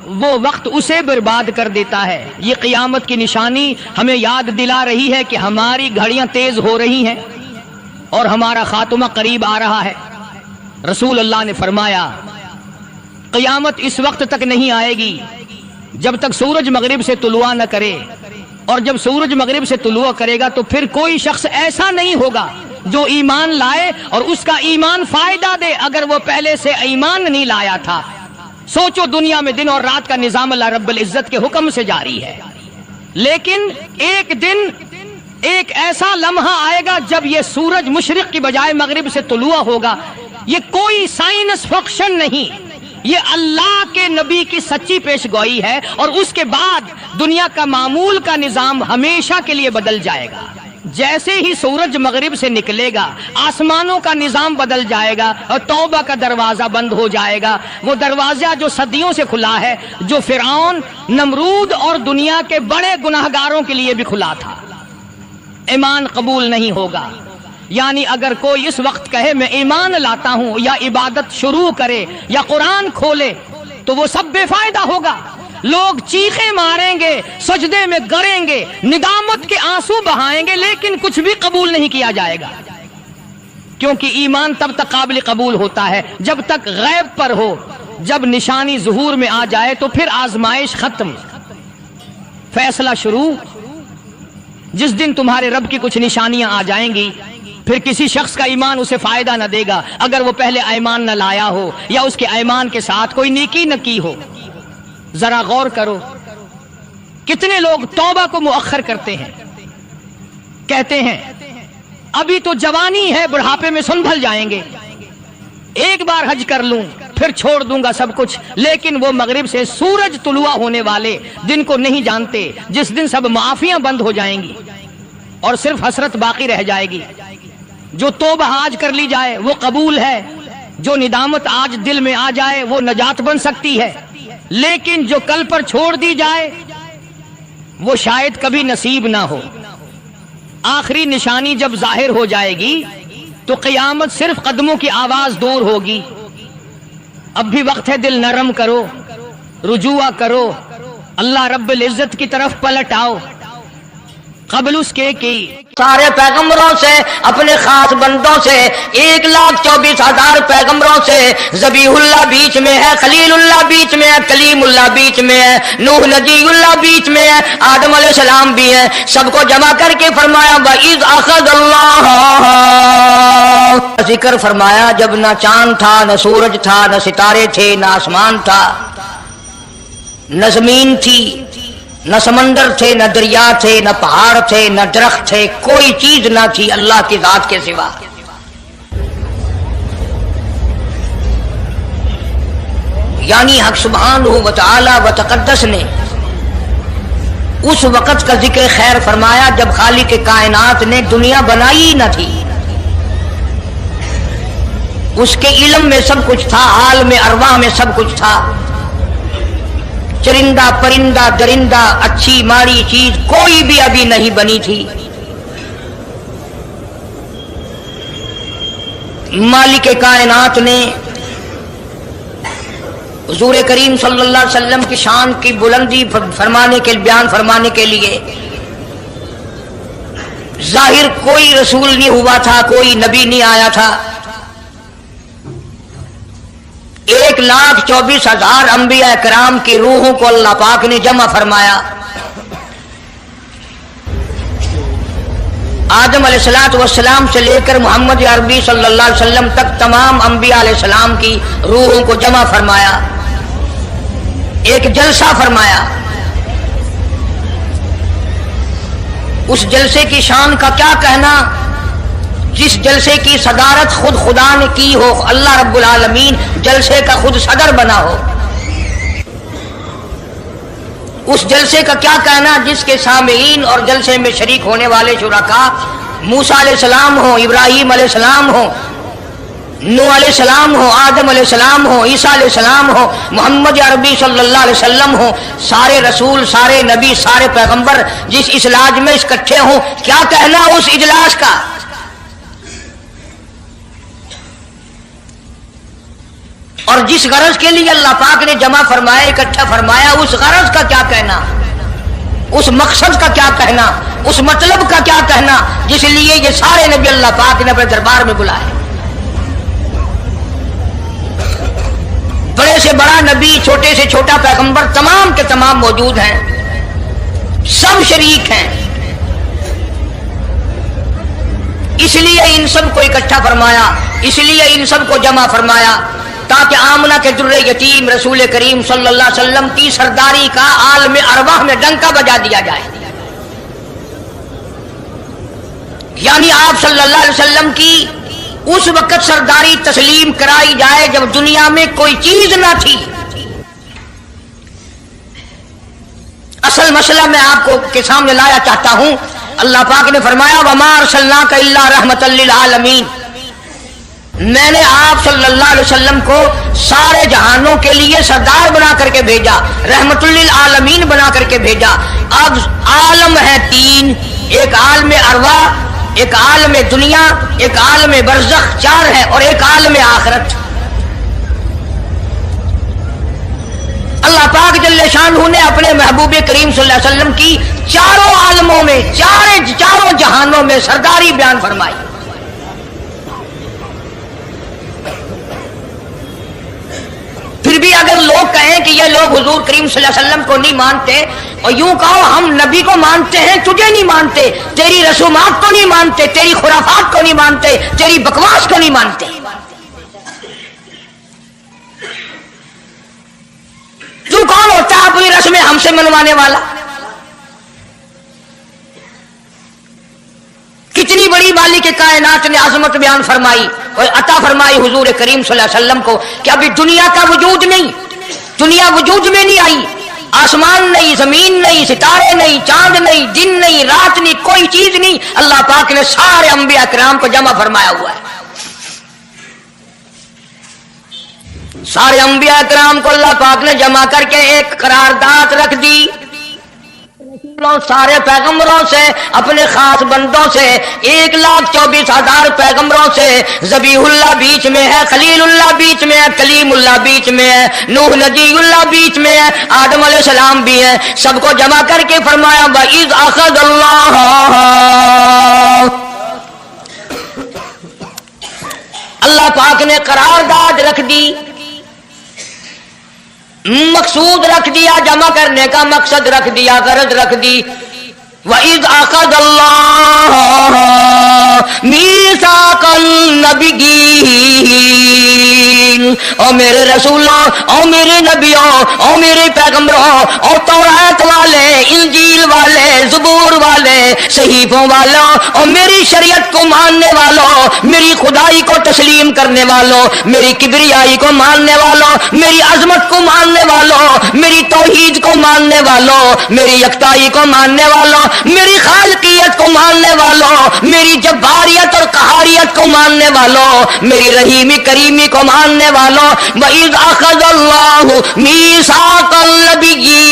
وہ وقت اسے برباد کر دیتا ہے۔ یہ قیامت کی نشانی ہمیں یاد دلا رہی ہے کہ ہماری گھڑیاں تیز ہو رہی ہیں اور ہمارا خاتمہ قریب آ رہا ہے۔ رسول اللہ نے فرمایا قیامت اس وقت تک نہیں آئے گی جب تک سورج مغرب سے طلوع نہ کرے، اور جب سورج مغرب سے طلوع کرے گا تو پھر کوئی شخص ایسا نہیں ہوگا جو ایمان لائے اور اس کا ایمان فائدہ دے اگر وہ پہلے سے ایمان نہیں لایا تھا۔ سوچو، دنیا میں دن اور رات کا نظام اللہ رب العزت کے حکم سے جاری ہے، لیکن ایک دن، ایک ایسا لمحہ آئے گا جب یہ سورج مشرق کی بجائے مغرب سے طلوع ہوگا۔ یہ کوئی سائنس فکشن نہیں، یہ اللہ کے نبی کی سچی پیش گوئی ہے، اور اس کے بعد دنیا کا معمول کا نظام ہمیشہ کے لیے بدل جائے گا۔ جیسے ہی سورج مغرب سے نکلے گا آسمانوں کا نظام بدل جائے گا اور توبہ کا دروازہ بند ہو جائے گا، وہ دروازہ جو صدیوں سے کھلا ہے، جو فرعون، نمرود اور دنیا کے بڑے گناہگاروں کے لیے بھی کھلا تھا۔ ایمان قبول نہیں ہوگا، یعنی اگر کوئی اس وقت کہے میں ایمان لاتا ہوں، یا عبادت شروع کرے یا قرآن کھولے، تو وہ سب بے فائدہ ہوگا۔ لوگ چیخیں ماریں گے، سجدے میں گریں گے، ندامت کے آنسو بہائیں گے، لیکن کچھ بھی قبول نہیں کیا جائے گا، کیونکہ ایمان تب تک قابل قبول ہوتا ہے جب تک غیب پر ہو۔ جب نشانی ظہور میں آ جائے تو پھر آزمائش ختم، فیصلہ شروع۔ جس دن تمہارے رب کی کچھ نشانیاں آ جائیں گی پھر کسی شخص کا ایمان اسے فائدہ نہ دے گا اگر وہ پہلے ایمان نہ لایا ہو یا اس کے ایمان کے ساتھ کوئی نیکی نہ کی ہو۔ ذرا غور کرو، کتنے لوگ توبہ کو مؤخر کرتے ہیں، کہتے ہیں ابھی تو جوانی ہے، بڑھاپے میں سنبھل جائیں گے، ایک بار حج کر لوں پھر چھوڑ دوں گا سب کچھ، لیکن وہ مغرب سے سورج طلوع ہونے والے دن کو نہیں جانتے جس دن سب معافیاں بند ہو جائیں گی اور صرف حسرت باقی رہ جائے گی۔ جو توبہ آج کر لی جائے وہ قبول ہے، جو ندامت آج دل میں آ جائے وہ نجات بن سکتی ہے، لیکن جو کل پر چھوڑ دی جائے وہ شاید کبھی نصیب نہ ہو۔ آخری نشانی جب ظاہر ہو جائے گی تو قیامت صرف قدموں کی آواز دور ہوگی۔ اب بھی وقت ہے، دل نرم کرو، رجوع کرو، اللہ رب العزت کی طرف پلٹ آؤ۔ قبل اس کے کی سارے پیغمبروں سے، اپنے خاص بندوں سے، 1,24,000 پیغمبروں سے، ذبیح اللہ بیچ میں ہے، خلیل اللہ بیچ میں ہے، کلیم اللہ بیچ میں ہے، نوح نجی اللہ بیچ میں ہے، آدم علیہ السلام بھی ہے، سب کو جمع کر کے فرمایا وَإِذْ أَخَذَ اللَّهُ، ذکر فرمایا جب نہ چاند تھا، نہ سورج تھا، نہ ستارے تھے، نہ آسمان تھا، نہ زمین تھی، نہ سمندر تھے، نہ دریا تھے، نہ پہاڑ تھے، نہ درخت تھے، کوئی چیز نہ تھی اللہ کی ذات کے سوا۔ یعنی حق سبحانہ و تعالی و تقدس نے اس وقت کا ذکر خیر فرمایا جب خالق کائنات نے دنیا بنائی ہی نہ تھی، اس کے علم میں سب کچھ تھا، عالم ارواح میں سب کچھ تھا، چرندہ پرندہ درندہ اچھی ماڑی چیز کوئی بھی ابھی نہیں بنی تھی۔ مالک کائنات نے حضور کریم صلی اللہ علیہ وسلم کی شان کی بلندی فرمانے کے بیان فرمانے کے لیے ظاہر کوئی رسول نہیں ہوا تھا، کوئی نبی نہیں آیا تھا، 1,24,000 انبیاء کرام کی روحوں کو اللہ پاک نے جمع فرمایا۔ آدم علیہ السلام سے لے کر محمد عربی صلی اللہ علیہ وسلم تک تمام انبیاء علیہ السلام کی روحوں کو جمع فرمایا، ایک جلسہ فرمایا۔ اس جلسے کی شان کا کیا کہنا، جس جلسے کی صدارت خود خدا نے کی ہو، اللہ رب العالمین جلسے کا خود صدر بنا ہو۔ اس جلسے کا کیا کہنا جس کے سامعین اور جلسے میں شریک ہونے والے شرکاء موسیٰ علیہ السلام ہو، ابراہیم علیہ السلام ہو، نوح علیہ السلام ہو، آدم علیہ السلام ہو، عیسیٰ علیہ السلام ہو، محمد عربی صلی اللہ علیہ وسلم ہو، سارے رسول، سارے نبی، سارے پیغمبر جس اجلاس میں اکٹھے ہوں، کیا کہنا اس اجلاس کا؟ اور جس غرض کے لیے اللہ پاک نے جمع فرمایا، اکٹھا فرمایا، اس غرض کا کیا کہنا، اس مقصد کا کیا کہنا، اس مطلب کا کیا کہنا جس لیے یہ سارے نبی اللہ پاک نے اپنے دربار میں بلائے۔ بڑے سے بڑا نبی، چھوٹے سے چھوٹا پیغمبر، تمام کے تمام موجود ہیں، سب شریک ہیں، اس لیے ان سب کو اکٹھا فرمایا، اس لیے ان سب کو جمع فرمایا تاکہ آمنہ کے در یتیم رسول کریم صلی اللہ علیہ وسلم کی سرداری کا عالم ارواح میں ڈنکا بجا دیا جائے۔ یعنی آپ صلی اللہ علیہ وسلم کی اس وقت سرداری تسلیم کرائی جائے جب دنیا میں کوئی چیز نہ تھی۔ اصل مسئلہ میں آپ کو کے سامنے لایا چاہتا ہوں، اللہ پاک نے فرمایا وَمَا أَرْسَلْنَاكَ إِلَّا رَحْمَةً لِّلْعَالَمِينَ، میں نے آپ صلی اللہ علیہ وسلم کو سارے جہانوں کے لیے سردار بنا کر کے بھیجا، رحمت للعالمین بنا کر کے بھیجا۔ اب عالم ہے تین، ایک عالم ارواح، ایک عالم دنیا، ایک عالم برزخ، چار ہے، اور ایک عالم آخرت۔ اللہ پاک جل شانہ نے اپنے محبوب کریم صلی اللہ علیہ وسلم کی چاروں عالموں میں، چاروں جہانوں میں سرداری بیان فرمائی۔ پھر بھی اگر لوگ کہیں کہ یہ لوگ حضور کریم صلی اللہ علیہ وسلم کو نہیں مانتے اور یوں کہو ہم نبی کو مانتے ہیں تجھے نہیں مانتے، تیری رسومات کو نہیں مانتے، تیری خرافات کو نہیں مانتے، تیری بکواس کو نہیں مانتے۔ تو کون ہوتا ہے اپنی رسمیں ہم سے منوانے والا؟ کتنی بڑی مالک کائنات نے عظمت بیان فرمائی اور عطا فرمائی حضور کریم صلی اللہ علیہ وسلم کو کہ ابھی دنیا کا وجود نہیں، دنیا وجود میں نہیں آئی، آسمان نہیں، زمین نہیں، ستارے نہیں، چاند نہیں، دن نہیں، رات نہیں، کوئی چیز نہیں، اللہ پاک نے سارے انبیاء کرام کو جمع فرمایا ہوا ہے۔ سارے انبیاء کرام کو اللہ پاک نے جمع کر کے ایک قرارداد رکھ دی، سارے پیغمبروں سے، اپنے خاص بندوں سے، 1,24,000 پیغمبروں سے، ذبیح اللہ بیچ میں ہے، خلیل اللہ بیچ میں ہے، کلیم اللہ بیچ میں ہے، نوح نجی اللہ بیچ میں ہے، آدم علیہ السلام بھی ہے، سب کو جمع کر کے فرمایا وَإِذْ أَخَذَ اللَّهُ، اللہ پاک نے قرارداد رکھ دی، مقصود رکھ دیا، جمع کرنے کا مقصد رکھ دیا، غرض رکھ دی۔ وَإِذْ أَخَذَ اللَّهُ مِيثَاقَ النَّبِيِّينَ، او میرے رسولوں، او میرے نبیوں، او میرے پیغمبروں، او تورات والے، انجیل والے، زبور والے، صحیفوں والوں، اور میری شریعت کو ماننے والوں، میری خدائی کو تسلیم کرنے والوں، میری کبریائی کو ماننے والوں، میری عظمت کو ماننے والوں، میری توحید کو ماننے والوں، میری یکتائی کو ماننے والوں، میری خالقیت کو ماننے والوں، میری جباریت اور قہاریت کو ماننے والوں، میری رحیمی کریمی کو ماننے والوں، وَإِذْ أَخَذَ اللَّهُ مِيثَاقَ النَّبِيِّينَ،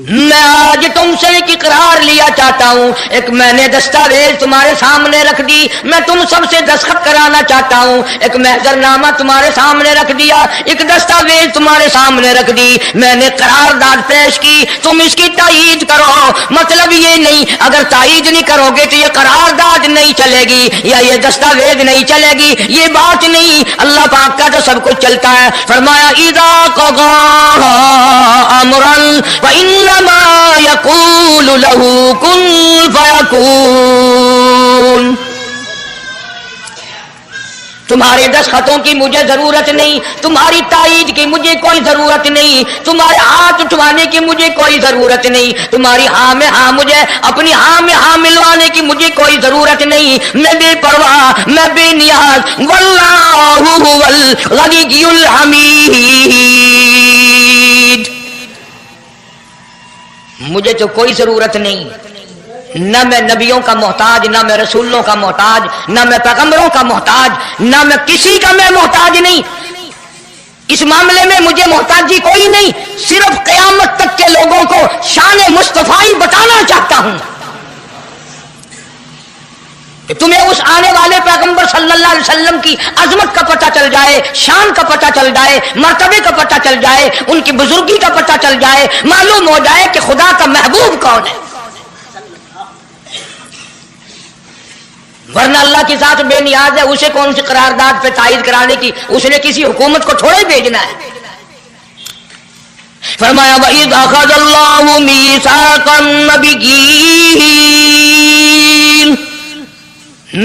میں آج تم سے ایک اقرار لیا چاہتا ہوں، ایک میں نے دستاویز تمہارے سامنے رکھ دی، میں تم سب سے دستخط کرانا چاہتا ہوں، ایک محضر نامہ تمہارے سامنے رکھ دیا، ایک دستاویز تمہارے سامنے رکھ دی، میں نے قرارداد پیش کی، تم اس کی تائید کرو۔ مطلب یہ نہیں اگر تائید نہیں کرو گے تو یہ قرارداد نہیں چلے گی یا یہ دستاویز نہیں چلے گی، یہ بات نہیں، اللہ پاک کا تو سب کچھ چلتا ہے۔ فرمایا اذا قضى امرا فانما يقول له كن فيكون، تمہارے دستخطوں کی مجھے ضرورت نہیں، تمہاری تائید کی مجھے کوئی ضرورت نہیں، تمہارے ہاتھ اٹھوانے کی مجھے کوئی ضرورت نہیں، تمہاری ہاں میں ہاں مجھے اپنی ہاں میں ہاں ملوانے کی مجھے کوئی ضرورت نہیں، میں بے پرواہ، میں بے نیاز، واللہ هو الغنی الحمید، مجھے تو کوئی ضرورت نہیں، نہ میں نبیوں کا محتاج، نہ میں رسولوں کا محتاج، نہ میں پیغمبروں کا محتاج، نہ میں کسی کا میں محتاج نہیں، اس معاملے میں مجھے محتاجی کوئی نہیں، صرف قیامت تک کے لوگوں کو شان مصطفی بتانا چاہتا ہوں کہ تمہیں اس آنے والے پیغمبر صلی اللہ علیہ وسلم کی عظمت کا پتہ چل جائے، شان کا پتہ چل جائے، مرتبے کا پتہ چل جائے، ان کی بزرگی کا پتہ چل جائے، معلوم ہو جائے کہ خدا کا محبوب کون ہے۔ ورنہ اللہ کی ذات بے نیاز ہے، اسے کون سی قرارداد پہ تائید کرانے کی، اس نے کسی حکومت کو تھوڑے بھیجنا ہے۔ فرمایا وَإِذْ أَخَذَ اللَّهُ مِيثَاقَ النَّبِيِّينَ،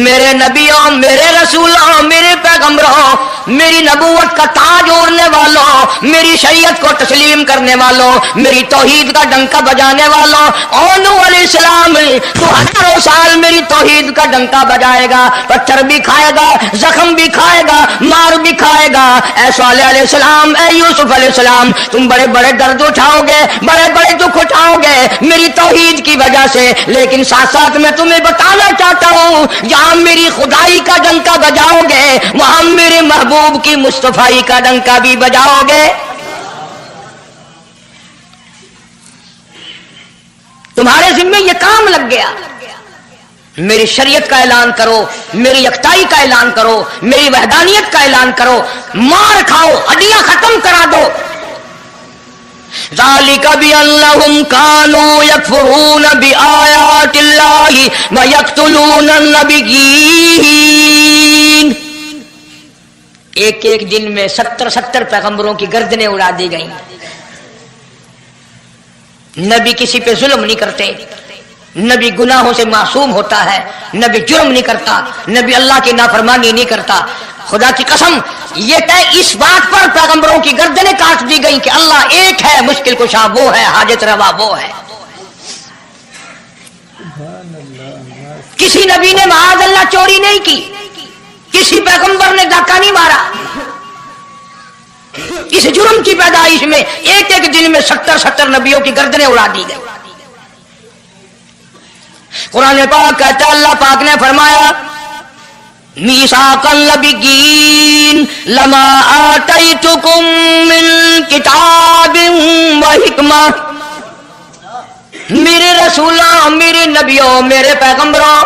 میرے نبیوں، میرے رسولوں، میرے پیغمبروں، میری نبوت کا تاج اوڑھنے والوں، میری شریعت کو تسلیم کرنے والوں، میری توحید کا ڈنکا بجانے والوں، اور نوح علیہ السلام تو ہزاروں سال میری توحید کا ڈنکا بجائے گا، پتھر بھی کھائے گا، زخم بھی کھائے گا، مار بھی کھائے گا، اے صالح علیہ السلام، اے یوسف علیہ السلام، تم بڑے بڑے درد اٹھاؤ گے، بڑے بڑے دکھ اٹھاؤ گے میری توحید کی وجہ سے، لیکن ساتھ ساتھ میں تمہیں بتانا چاہتا ہوں جہاں میری خدائی کا ڈنکا بجاؤ گے وہاں میرے محبوب کی مصطفی کا ڈنکا بھی بجاؤ گے۔ تمہارے ذمہ یہ کام لگ گیا، میری شریعت کا اعلان کرو، میری یکتائی کا اعلان کرو، میری وحدانیت کا اعلان کرو، مار کھاؤ، ہڈیاں ختم کرا دو۔ ذالک بأنہم کانوا یکفرون بآیات اللہ ویقتلون النبیین، एक एक दिन में 70 पैगंबरों की गर्दनें उड़ा दी गई। नबी किसी पे जुल्म नहीं करते, नबी गुनाहों से मासूम होता है, नबी जुर्म नहीं करता, नबी अल्लाह की नाफरमानी नहीं करता। खुदा की कसम ये तय इस बात पर पैगंबरों की गर्दनें काट दी गई कि अल्लाह एक है, मुश्किल कुशा वो है, हाजत रवा वो है। किसी नबी ने माअज़ अल्लाह चोरी नहीं की, किसी पैगंबर ने डाका नहीं मारा। इस जुर्म की पैदाइश में एक एक दिन में 70 नबियों की गर्दनें उड़ा दी गई। कुरान पाक कहता है, अल्लाह पाक ने फरमाया मीसाक़ल नबिय्यीन लमा आतैतुकुम मिन किताबिन व हिकमा, मेरे रसूलों, मेरे नबियों, मेरे पैगंबरों,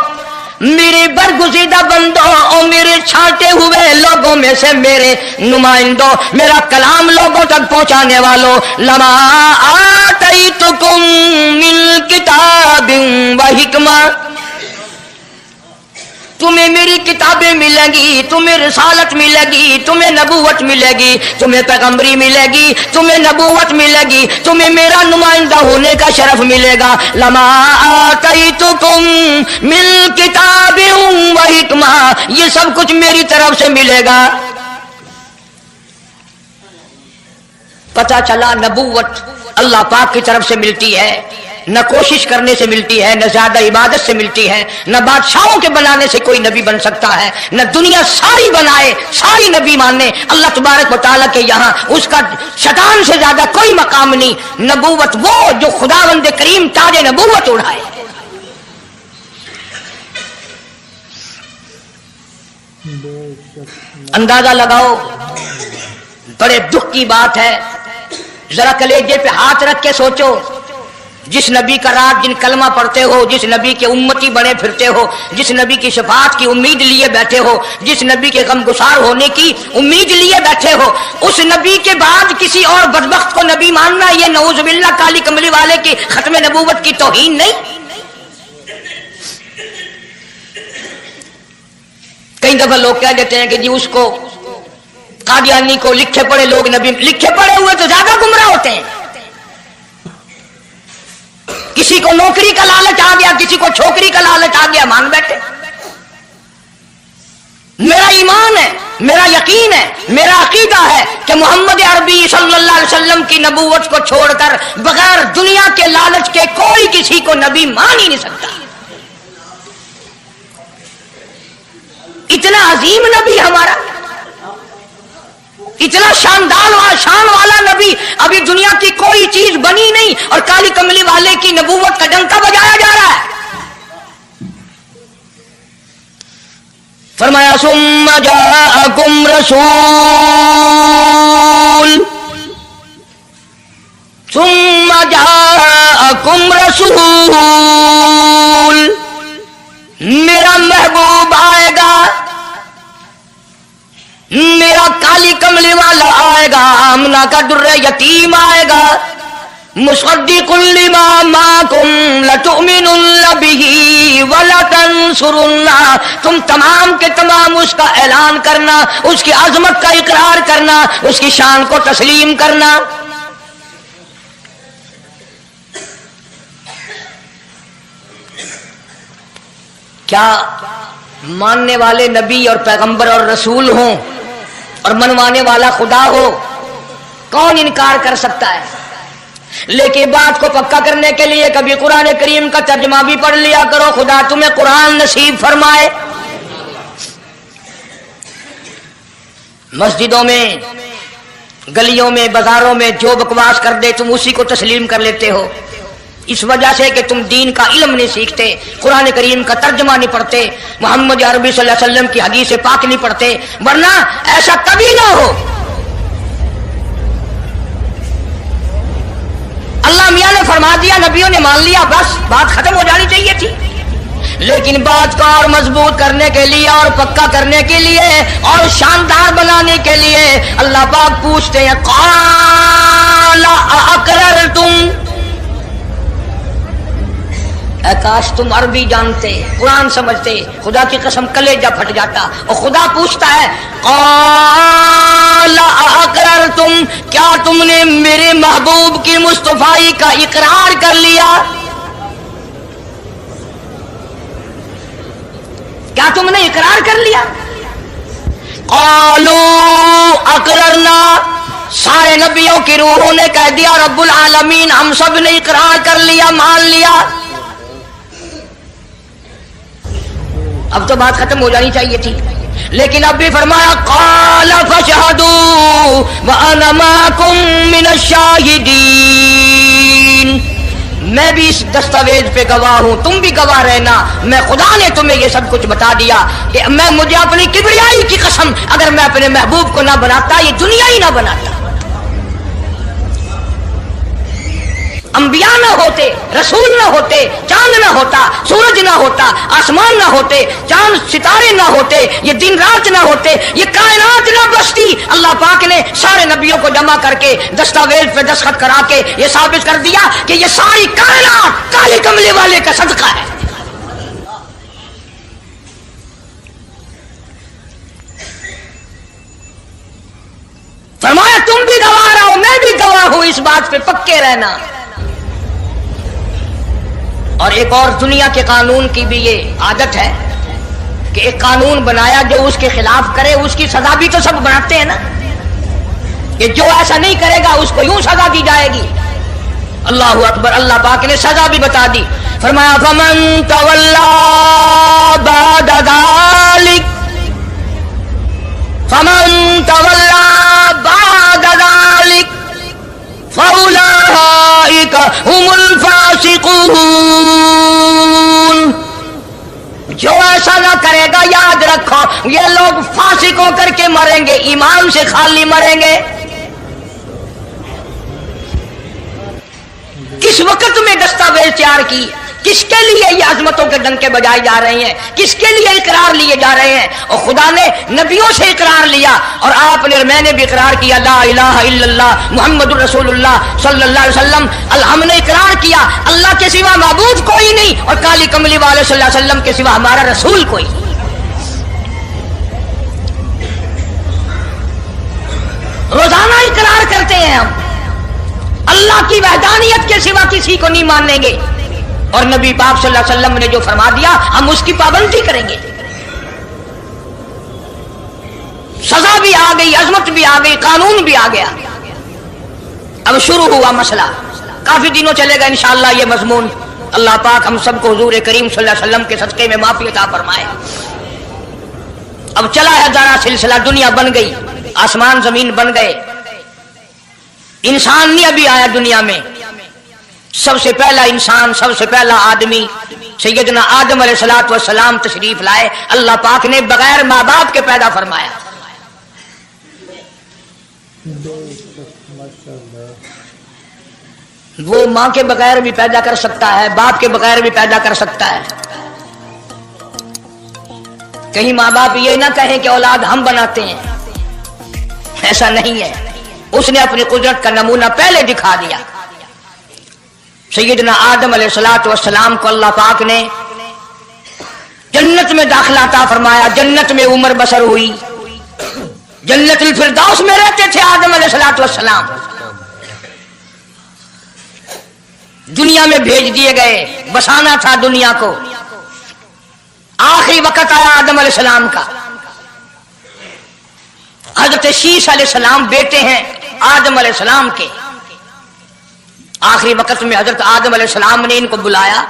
मेरे बरगुज़ीदा बंदों और मेरे छांटे हुए लोगों में से मेरे नुमाइंदों, मेरा कलाम लोगों तक पहुंचाने वालों, लमा आतैतुकुम मिन किताबिन व हिकमा, तुम्हें मेरी किताबें मिलेंगी, तुम्हें रिसालत मिलेगी, तुम्हें नबूवत मिलेगी, तुम्हें पैगंबरी मिलेगी, तुम्हें नबूवत मिलेगी, तुम्हें मेरा नुमाइंदा होने का शरफ मिलेगा। लमा आतैतुकुम मिन किताबिन व हिकमा, ये सब कुछ मेरी तरफ से मिलेगा। पता चला नबूवत अल्लाह पाक की तरफ से मिलती है, न कोशिश करने से मिलती है, न ज्यादा इबादत से मिलती है, न बादशाहों के बनाने से कोई नबी बन सकता है, न दुनिया सारी बनाए सारी नबी माने अल्लाह तबारक व तआला के यहाँ उसका शैतान से ज्यादा कोई मकाम नहीं। नबूवत वो जो खुदावंद करीम ताज नबूवत उड़ाए। अंदाजा लगाओ, बड़े दुख की बात है। जरा कलेजे पे हाथ रख के सोचो, जिस नबी का रात दिन कलमा पढ़ते हो, जिस नबी के उम्मती बने फिरते हो, जिस नबी की शफाअत की उम्मीद लिए बैठे हो, जिस नबी के गमगुसार होने की उम्मीद लिए बैठे हो, उस नबी के बाद किसी और बदबख्त को नबी मानना, ये नऊज़ बिल्लाह काली कमली वाले की खत्म नबूवत की तौहीन नहीं? कई दफा लोग कह देते हैं कि जी उसको कादियानी को लिखे पढ़े लोग नबी, लिखे पढ़े हुए तो ज्यादा गुमराह होते हैं। किसी को नौकरी का लालच आ गया, किसी को छोकरी का लालच आ गया, मान बैठे। मेरा ईमान है, मेरा यकीन है, मेरा अकीदा है कि मोहम्मद अरबी सल्लल्लाहु अलैहि वसल्लम की नबूवत को छोड़कर बगैर दुनिया के लालच के कोई किसी को नबी मान ही नहीं सकता। इतना अजीम नबी हमारा, इतना शानदार शान वाला नबी, अभी दुनिया की कोई चीज बनी नहीं और काली कमली वाले की नबूवत का डंका बजाया जा रहा है। फरमाया सुम्मा जाअकुम रसूल, सुम्मा जाअकुम रसूल, मेरा महबूब आएगा, मेरा काली कमली वाला आएगा, आमना का दुर्रे यतीम आएगा, मुसद्दिकुल लिमा माकुम लतुमिनुन बिही व लतंसुरुन्ना, तुम तमाम के तमाम उसका ऐलान करना, उसकी अजमत का इकरार करना, उसकी शान को तस्लीम करना। क्या मानने वाले नबी और पैगंबर और रसूल हों और मनवाने वाला खुदा हो, कौन इनकार कर सकता है? लेकिन बात को पक्का करने के लिए कभी कुरान करीम का तर्जुमा भी पढ़ लिया करो। खुदा तुम्हें कुरान नसीब फरमाए। मस्जिदों में, गलियों में, बाजारों में जो बकवास कर दे तुम उसी को तस्लीम कर लेते हो, इस वजह से कि तुम दीन का इल्म नहीं सीखते, कुरान करीम का तर्जुमा नहीं पढ़ते, मोहम्मद अरबी सल्लल्लाहु अलैहि वसल्लम की हदीस पाक नहीं पढ़ते। वरना ऐसा कभी ना हो। अल्लाह मियां ने फरमा दिया, नबियों ने मान लिया, बस बात खत्म हो जानी चाहिए थी। लेकिन बात को और मजबूत करने के लिए और पक्का करने के लिए और शानदार बनाने के लिए अल्लाह पाक पूछते हैं, क़ाल अअक़ररतुम, काश तुम अरबी जानते, कुरान समझते, खुदा की कसम कलेजा फट जाता। और खुदा पूछता है क़ाल अअक़ररतुम, क्या तुमने मेरे महबूब की मुस्तफाई का इकरार कर लिया? क्या तुमने इकरार कर लिया? क़ालू अक़ररना, सारे नबियों की रूहों ने कह दिया रब्बुल आलमीन हम सब ने इकरार कर लिया, मान लिया। अब तो बात खत्म हो जानी चाहिए थी, लेकिन अब भी फरमाया क़ाल फशहदू व अना माकुम मिनश शाहिदीन, मैं भी इस दस्तावेज पे गवाह हूं, तुम भी गवाह रहना। मैं खुदा ने तुम्हें ये सब कुछ बता दिया कि मैं मुझे अपनी किबरियाई की कसम, अगर मैं अपने महबूब को ना बनाता ये दुनिया ही ना बनाता। अंबिया ना होते, रसूल ना होते, चांद ना होता, सूरज ना होता, आसमान ना होते, चांद सितारे ना होते, ये दिन रात ना होते, ये कायनात ना बसती। अल्लाह पाक ने सारे नबियों को जमा करके दस्तावेज पे दस्तखत करा के ये साबित कर दिया कि ये सारी कायनात काले कमले वाले का सदका है। फरमाया तुम भी गवाह रहो, मैं भी गवाह हूं, इस बात पे पक्के रहना। और एक और दुनिया के कानून की भी ये आदत है कि एक कानून बनाया जो उसके खिलाफ करे उसकी सजा भी तो सब बनाते हैं ना, कि जो ऐसा नहीं करेगा उसको यूं सजा दी जाएगी। अल्लाह अकबर, अल्लाह पाक ने सजा भी बता दी। फरमाया फमन तवल्ला बाद ज़ालिक, फमन तवल्ला बाद ज़ालिक फउलाइका हुमुल फासिकून, जो ऐसा ना करेगा याद रखो ये लोग फासिक होकर के मरेंगे, ईमान से खाली मरेंगे। किस वक्त में दस्तावेज तैयार की, किसके लिए ये अजमतों के डंके बजाए जा रहे हैं, किसके लिए इकरार लिए जा रहे हैं? और खुदा ने नबियों से इकरार लिया और आपने मैंने भी इकरार किया ला इलाहा इल्लल्लाह मुहम्मदुर रसूलुल्लाह सल्लल्लाहु अलैहि वसल्लम। हमने इकरार किया अल्लाह के सिवा माबूद कोई नहीं और काली कमली वाले सल्लल्लाहु अलैहि वसल्लम के सिवा हमारा रसूल कोई। रोजाना इकरार करते हैं हम, अल्लाह की वहदानियत के सिवा किसी को नहीं मानेंगे और नबी पाक सल्लल्लाहु अलैहि वसल्लम ने जो फरमा दिया हम उसकी पाबंदी करेंगे। सजा भी आ गई, अजमत भी आ गई, कानून भी आ गया। अब शुरू हुआ मसला, काफी दिनों चलेगा इंशाअल्लाह ये मजमून। अल्लाह पाक हम सबको हुजूर करीम सल्लल्लाहु अलैहि वसल्लम के सदके में माफी अता फरमाए। अब चला है जाना सिलसिला, दुनिया बन गई, आसमान जमीन बन गए, इंसान नहीं अभी आया दुनिया में। सबसे पहला इंसान, सबसे पहला आदमी सैयदना आदम अलैहिस्सलातु वस्सलाम तशरीफ लाए। अल्लाह पाक ने बगैर माँ बाप के पैदा फरमाया। वो माँ के बगैर भी पैदा कर सकता है, बाप के बगैर भी पैदा कर सकता है। कहीं माँ बाप ये ना कहें कि औलाद हम बनाते हैं, ऐसा नहीं है। उसने अपनी कुदरत का नमूना पहले दिखा दिया। सैयदना आदम अलैहिस्सलातु वस्सलाम को अल्लाह पाक ने जन्नत में दाखिला अता फरमाया, जन्नत में उम्र बसर हुई, जन्नतुल फिरदौस में रहते थे आदम अलैहिस्सलातु वस्सलाम। दुनिया में भेज दिए गए, बसाना था दुनिया को। आखिरी वक्त आया आदम अलैहिस्सलाम का। हजरत शीश अलैहिस्सलाम बेटे हैं आदम अलैहिस्सलाम के। आखिरी वक्त में हजरत आदम अलैहिस्सलाम ने इनको बुलाया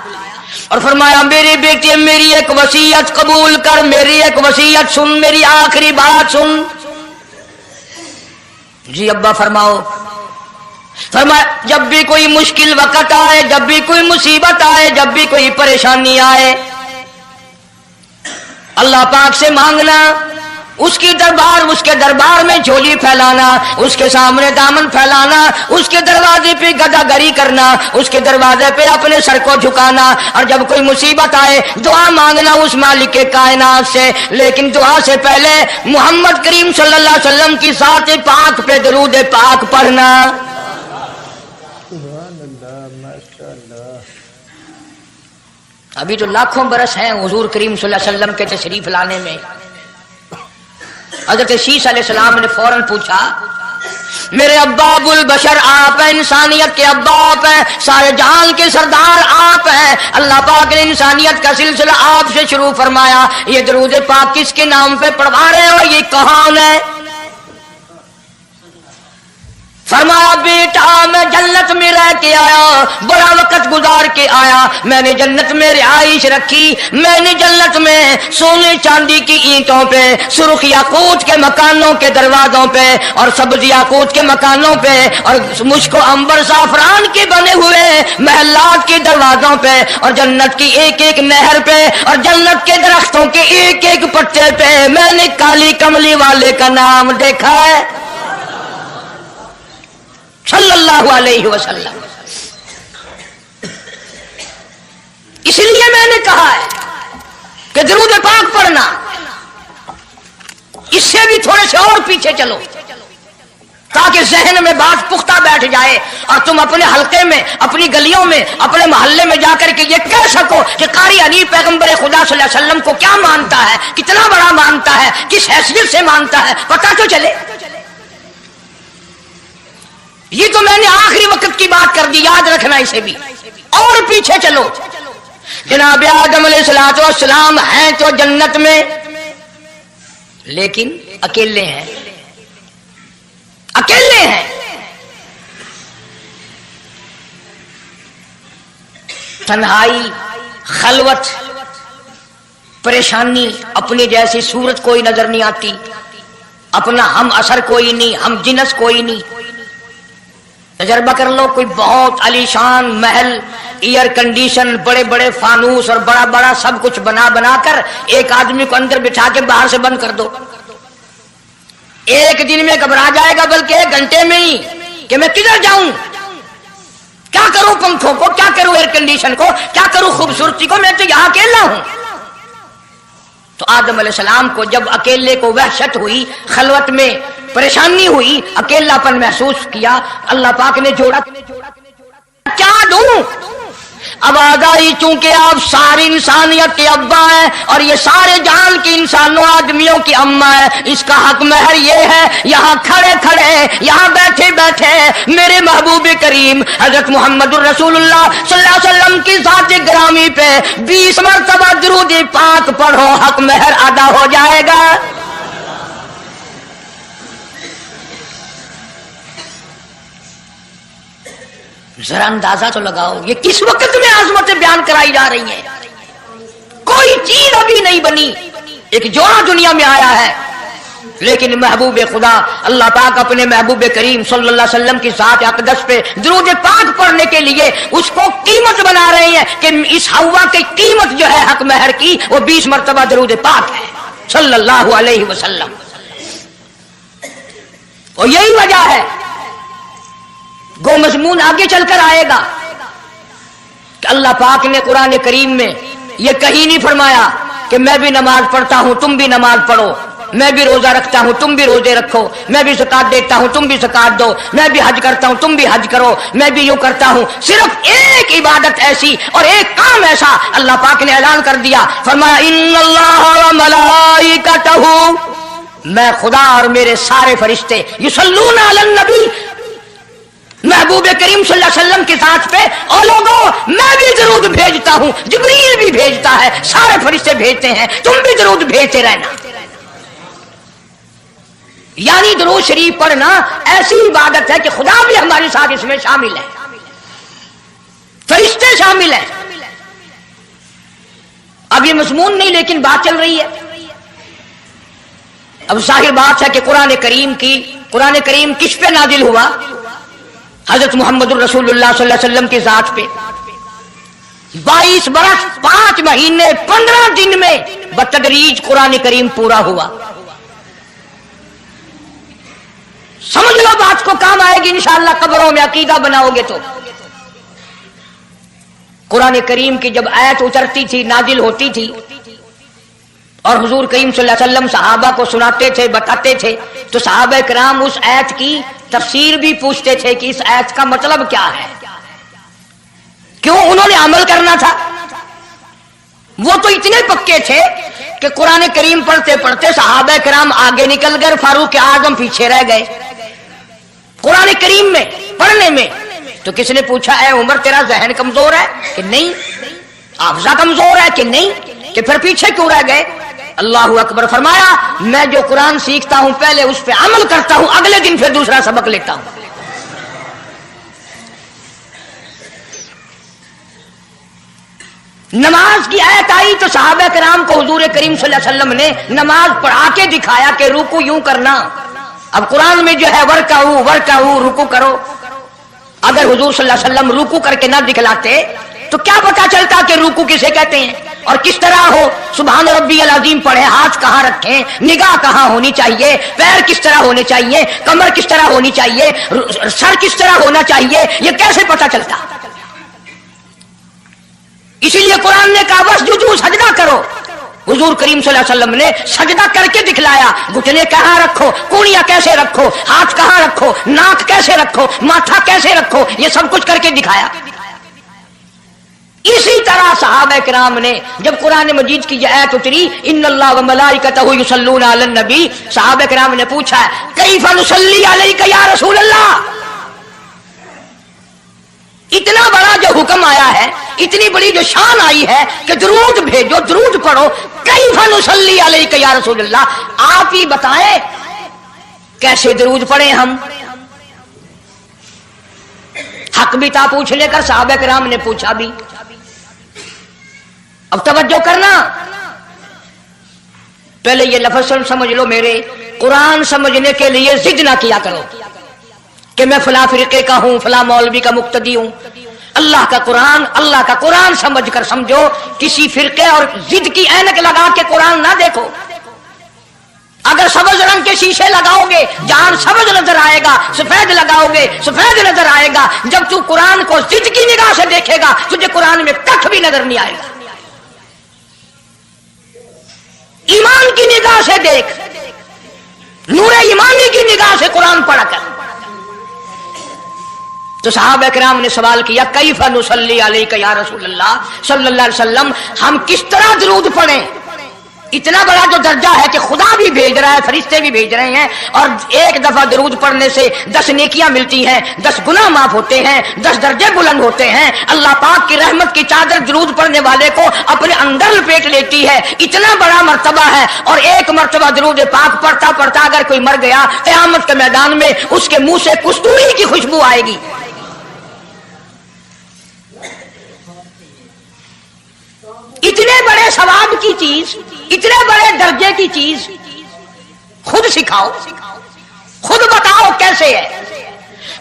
और फरमाया मेरे बेटे मेरी एक वसीयत कबूल कर, मेरी एक वसीयत सुन, मेरी आखिरी बात सुन। जी अब्बा फरमाओ। फरमाया जब भी कोई मुश्किल वक्त आए, जब भी कोई मुसीबत आए, जब भी कोई परेशानी आए, अल्लाह पाक से मांगना, उसके दरबार में झोली फैलाना, उसके सामने दामन फैलाना, उसके दरवाजे पे गदागरी करना, उसके दरवाजे पे अपने सर को झुकाना। और जब कोई मुसीबत आए दुआ मांगना उस मालिक के कायनात से, लेकिन दुआ से पहले मोहम्मद करीम सल्लल्लाहु अलैहि वसल्लम की साथ पाक पे दरूद पाक पढ़ना। अभी तो लाखों बरस हैं हुजूर करीम सल्लल्लाहु अलैहि वसल्लम के तशरीफ लाने में। हजरत शीश अलैहिस्सलाम ने फौरन पूछा, मेरे अब्बा अबुल बशर आप हैं, इंसानियत के अब्बा आप हैं, सारे जहान के सरदार आप हैं। अल्लाह पाक ने इंसानियत का सिलसिला आपसे शुरू फरमाया। ये दरूद पाक किसके नाम पे पढ़वा रहे हो, ये कौन है? फरमाया, बेटा मैं जन्नत में रह के आया, बड़ा वक्त गुजार के आया, मैंने जन्नत में रिहाइश रखी, मैंने जन्नत में सोने चांदी की ईंटों पे, सुर्ख याकूत के मकानों के दरवाजों पे और सब्ज याकूत के मकानों पे और मुश्को अंबर साफरान के बने हुए महलात के दरवाजों पे और जन्नत की एक एक नहर पे और जन्नत के दरख्तों के एक एक पत्ते पे मैंने काली कमली वाले का नाम देखा है सल्लल्लाहु अलैहि वसल्लम। इसलिए मैंने कहा है कि दरूद पाक पढ़ना, इससे भी थोड़े से और पीछे चलो ताकि जहन में बात पुख्ता बैठ जाए और तुम अपने हलके में, अपनी गलियों में, अपने मोहल्ले में जाकर के ये कह सको कि कारी हनीफ पैगंबर खुदा सल्लल्लाहु अलैहि वसल्लम को क्या मानता है, कितना बड़ा मानता है, किस हैसियत से मानता है, पता तो चले। ये तो मैंने आखिरी वक्त की बात कर दी, याद रखना इसे भी। और पीछे चलो, जनाब आदम अलैहिस्सलाम हैं तो जन्नत में, लेकिन अकेले हैं, अकेले हैं। तन्हाई, खलवत, परेशानी, अपनी जैसी सूरत कोई नजर नहीं आती, अपना हम असर कोई नहीं, हम जिनस कोई नहीं। तजर्बा कर लो, कोई बहुत आलीशान महल, एयर कंडीशन, बड़े बड़े फानूस और बड़ा बड़ा सब कुछ बना बना कर एक आदमी को अंदर बिठा के बाहर से बंद कर दो, एक दिन में घबरा जाएगा, बल्कि एक घंटे में ही कि मैं किधर जाऊं, क्या करूं पंखों को, क्या करूं एयर कंडीशन को, क्या करूं खूबसूरती को, मैं तो यहां अकेला हूं। तो आदम अलैहिस्सलाम को जब अकेले को वहशत हुई, खलवत में परेशानी हुई, अकेलापन महसूस किया, अल्लाह पाक ने जोड़ा, क्या दूं? अब आ गई, चूंकि आप सारी इंसानियत के अब्बा हैं और ये सारे जहान के इंसानों आदमियों की अम्मा है, इसका हक महर ये है, यहाँ खड़े खड़े, यहाँ बैठे बैठे मेरे महबूब करीम हजरत मोहम्मदुर रसूलुल्लाह सल्लल्लाहु अलैहि वसल्लम की ज़ात ग्रामी पे 20 मरतबा दुरूद पाक पढ़ो, हक महर अदा हो जाएगा। जरा अंदाजा तो लगाओ, ये किस वक्त में आजमतें बयान कराई जा रही हैं। कोई चीज अभी नहीं बनी, एक जोड़ा दुनिया में आया है, लेकिन महबूब खुदा अल्लाह पाक अपने महबूब करीम सल्लल्लाहु अलैहि वसल्लम की ज़ात अक़दस पे दुरूद पाक पढ़ने के लिए उसको कीमत बना रहे हैं कि इस हवा की कीमत जो है हक महर की, वो 20 मरतबा दुरूद पाक है सल्लल्लाहु अलैहि वसल्लम। और यही वजह है, गो मजमून आगे चलकर आएगा कि अल्लाह पाक ने कुरान करीम में यह कहीं नहीं फरमाया कि मैं भी नमाज पढ़ता हूं तुम भी नमाज पढ़ो, मैं भी रोजा रखता हूं तुम भी रोजे रखो, मैं भी ज़कात देता हूं तुम भी ज़कात दो, मैं भी हज करता हूं तुम भी हज करो, मैं भी यूं करता हूं। सिर्फ एक इबादत ऐसी और एक काम ऐसा अल्लाह पाक ने ऐलान कर दिया, फरमाया इन्नल्लाह व मलाइकतहू, मैं खुदा और मेरे सारे फरिश्ते युसल्लूना अलन नबी, महबूब करीम सल्लल्लाहु अलैहि वसल्लम के साथ पे, और लोगों मैं भी दरूद भेजता हूं, जिब्रील भी भेजता है, सारे फरिश्ते भेजते हैं, तुम भी दरूद भेजते रहना। यानी दरूद शरीफ पढ़ना ऐसी इबादत है कि खुदा भी हमारे साथ इसमें शामिल है, फरिश्ते शामिल है। अब ये मजमून नहीं, लेकिन बात चल रही है। अब जाहिर बात है कि कुरान करीम किस पे नाजिल हुआ? हजरत मोहम्मदुर रसूलुल्लाह सल्लल्लाहु अलैहि वसल्लम की जात पे 22 बरस 5 महीने 15 दिन में बतदरीज कुरान करीम पूरा हुआ। समझ लो बात को, काम आएगी इंशाअल्लाह, कब्रों में अकीदा बनाओगे तो। कुरान करीम की जब आयत उतरती थी, नाजिल होती थी, और हुजूर करीम सल्लल्लाहु अलैहि वसल्लम सहाबा को सुनाते थे, बताते थे, तो सहाबा किराम उस आयत की तफसीर भी पूछते थे कि इस आयत का मतलब क्या है, क्यों उन्होंने अमल करना था। वो तो इतने पक्के थे कि कुरान करीम पढ़ते पढ़ते सहाबा किराम आगे निकल गए, फारूक आजम पीछे रह गए कुरान करीम में पढ़ने में। तो किसने पूछा, ऐ उमर तेरा जहन कमजोर है कि नहीं, हाफजा कमजोर है कि नहीं, कि फिर पीछे क्यों रह गए? अल्लाह अकबर फरमाया, मैं जो कुरान सीखता हूं पहले उस पर अमल करता हूं, अगले दिन फिर दूसरा सबक लेता हूं। नमाज की आयत आई तो सहाबा किराम को हुजूर करीम सल्लल्लाहु अलैहि वसल्लम ने नमाज पढ़ा के दिखाया कि रुकू यूं करना। अब कुरान में जो है वर्काऊ रुकू करो, अगर हुजूर सल्लल्लाहु अलैहि वसल्लम रुकू करके ना दिखलाते तो क्या पता चलता कि रुकू किसे कहते हैं और किस तरह हो। सुभान रब्बियल अज़ीम पढ़े, हाथ कहां रखें, निगाह कहां होनी चाहिए, पैर किस तरह होने चाहिए, कमर किस तरह होनी चाहिए, सर किस तरह होना चाहिए, ये कैसे पता चलता? इसीलिए कुरान ने कहा वस्जुदू, सजदा करो। हुजूर करीम सल्लल्लाहु अलैहि वसल्लम ने सजदा करके दिखलाया, घुटने कहां रखो, कूड़ियां कैसे रखो, हाथ कहां रखो, नाक कैसे रखो, माथा कैसे रखो, ये सब कुछ करके दिखाया। इसी तरह सहाबा किराम ने जब कुरान मजीद की यह आयत उतरी, इन्नल्लाह व मलाइकतहु युसल्लूना अलन नबी, सहाबा किराम ने पूछा कैफ़ नुसल्ली अलैका या रसूल अल्लाह। इतना बड़ा जो हुक्म आया है, इतनी बड़ी जो शान आई है कि दरूद भेजो, दरूद पढ़ो, कैफ़ नुसल्ली अलैका या रसूल अल्लाह, आप ही बताएं कैसे दरूद पढ़े हम। हक भी था पूछने का, सहाबा किराम ने पूछा भी। अब तवज्जो करना, पहले ये लफ्ज़ समझ लो मेरे, कुरान समझने के लिए जिद ना किया करो कि मैं फला फिरके का हूं, फला मौलवी का मुक्तदी हूं। अल्लाह का कुरान समझ कर समझो, किसी फिरके और जिद की ऐनक लगा के कुरान ना देखो। अगर सब्ज रंग के शीशे लगाओगे जहां सब्ज नजर आएगा, सफेद लगाओगे सफेद नजर आएगा। जब तू कुरान को जिद की निगाह से देखेगा तुझे कुरान में कख भी नजर नहीं आएगा। ईमान की निगाह से देख, नूरे ईमानी की निगाह से कुरान पढ़ कर। तो सहाबा किराम ने सवाल किया कैफ़ नुसल्ली अलैका या रसूल अल्लाह सल्लल्लाहु अलैहि वसल्लम, हम किस तरह दरूद पढ़ें। इतना बड़ा जो दर्जा है कि खुदा भी भेज रहा है, फरिश्ते भी भेज रहे हैं, और एक दफा दरूद पढ़ने से 10 नेकियां मिलती हैं, 10 गुनाह माफ होते हैं, 10 दर्जे बुलंद होते हैं। अल्लाह पाक की रहमत की चादर दरूद पढ़ने वाले को अपने अंदर लपेट लेती है। इतना बड़ा मर्तबा है, और एक मर्तबा दरूद पाक पढ़ता पढ़ता अगर कोई मर गया क़यामत के मैदान में उसके मुंह से कस्तूरी की खुशबू आएगी। इतने बड़े सवाब की चीज, इतने बड़े दर्जे की चीज खुद सिखाओ, खुद बताओ कैसे है।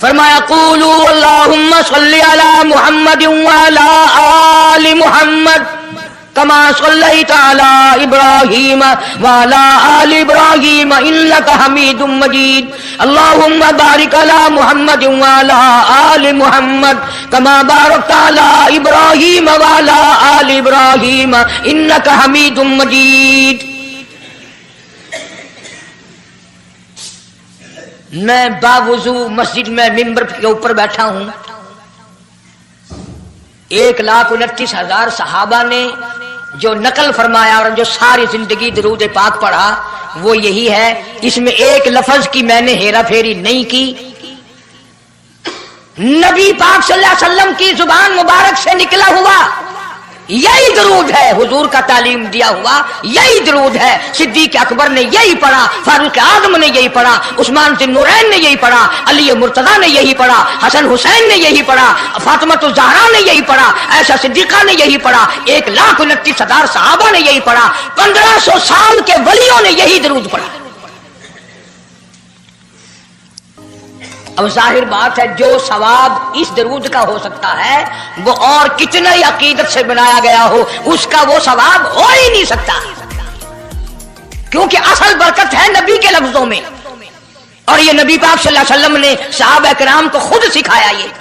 फरमाया क़ूलू अल्लाहुम्मा सल्ली अला मुहम्मद व अला आलि मुहम्मद कमा सल्लैता अला इब्राहीम व अला आलि इब्राहीम इन्नका हमीदुम मजीद। अल्लाहुम्मा बारिक अला मुहम्मद व अला आलि मुहम्मद कमा बारकता अला इब्राहीम व अला आलि इब्राहीम इन्नका हमीदुम मजीद। मैं बावुजू मस्जिद में मिंबर के ऊपर बैठा हूं, 1,29,000 सहाबा ने जो नकल फरमाया और जो सारी जिंदगी दरूद पाक पढ़ा वो यही है। इसमें एक लफ्ज की मैंने हेरा फेरी नहीं की। नबी पाक सल्लल्लाहु अलैहि वसल्लम की जुबान मुबारक से निकला हुआ यही दरूद है, हुजूर का तालीम दिया हुआ यही दरूद है। सिद्दीक अकबर ने यही पढ़ा, फारूक आजम ने यही पढ़ा, उस्मान ज़ुन्नूरैन ने यही पढ़ा, अली मुर्तज़ा ने यही पढ़ा, हसन हुसैन ने यही पढ़ा, फातिमा ज़हरा ने यही पढ़ा, आयशा सिद्दीक़ा ने यही पढ़ा, 1,29,000 सहाबा ने यही पढ़ा, 1500 साल के वलियों ने यही दरूद पढ़ा। अब जाहिर बात है जो सवाब इस दरूद का हो सकता है वो और कितने ही अकीदत से बनाया गया हो उसका वो सवाब हो ही नहीं सकता, क्योंकि असल बरकत है नबी के लफ्जों में, और ये नबी पाक सल्लल्लाहु अलैहि वसल्लम ने सहाबा किराम को खुद सिखाया। ये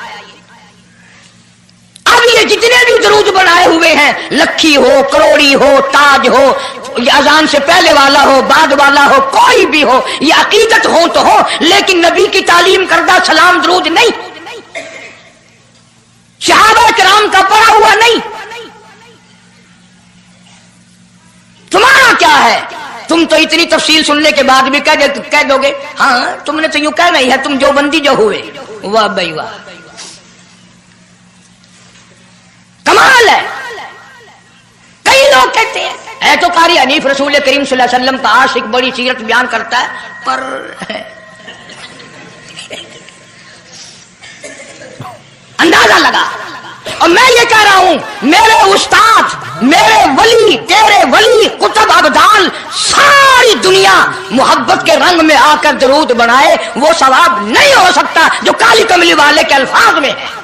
अब ये जितने भी दरूद बनाए हुए हैं, लखी हो, करोड़ी हो, ताज हो, अजान से पहले वाला हो, बाद वाला हो, कोई भी हो, ये अकीदत हो तो हो, लेकिन नबी की तालीम करदा सलाम दरूद नहीं, सहाबा किराम का पढ़ा हुआ नहीं। क्या है? तुम तो इतनी तफसील सुनने के बाद भी कह दोगे हाँ तुमने तो यूं कह नहीं है, तुम जो बंदी जो हुए। वाह भाई वाह, कमाल है। कई लोग कहते हैं है तो कारी हनीफ रसूल करीम सल्लल्लाहु अलैहि वसल्लम का आशिक, बड़ी सीरत बयान करता है, पर अंदाजा लगा। और मैं ये कह रहा हूं मेरे उस्ताद, मेरे वली, तेरे वली, कुतुब अब्दाल, सारी दुनिया मोहब्बत के रंग में आकर दरूद बनाए, वो सवाब नहीं हो सकता जो काली कमली वाले के अल्फाज में है।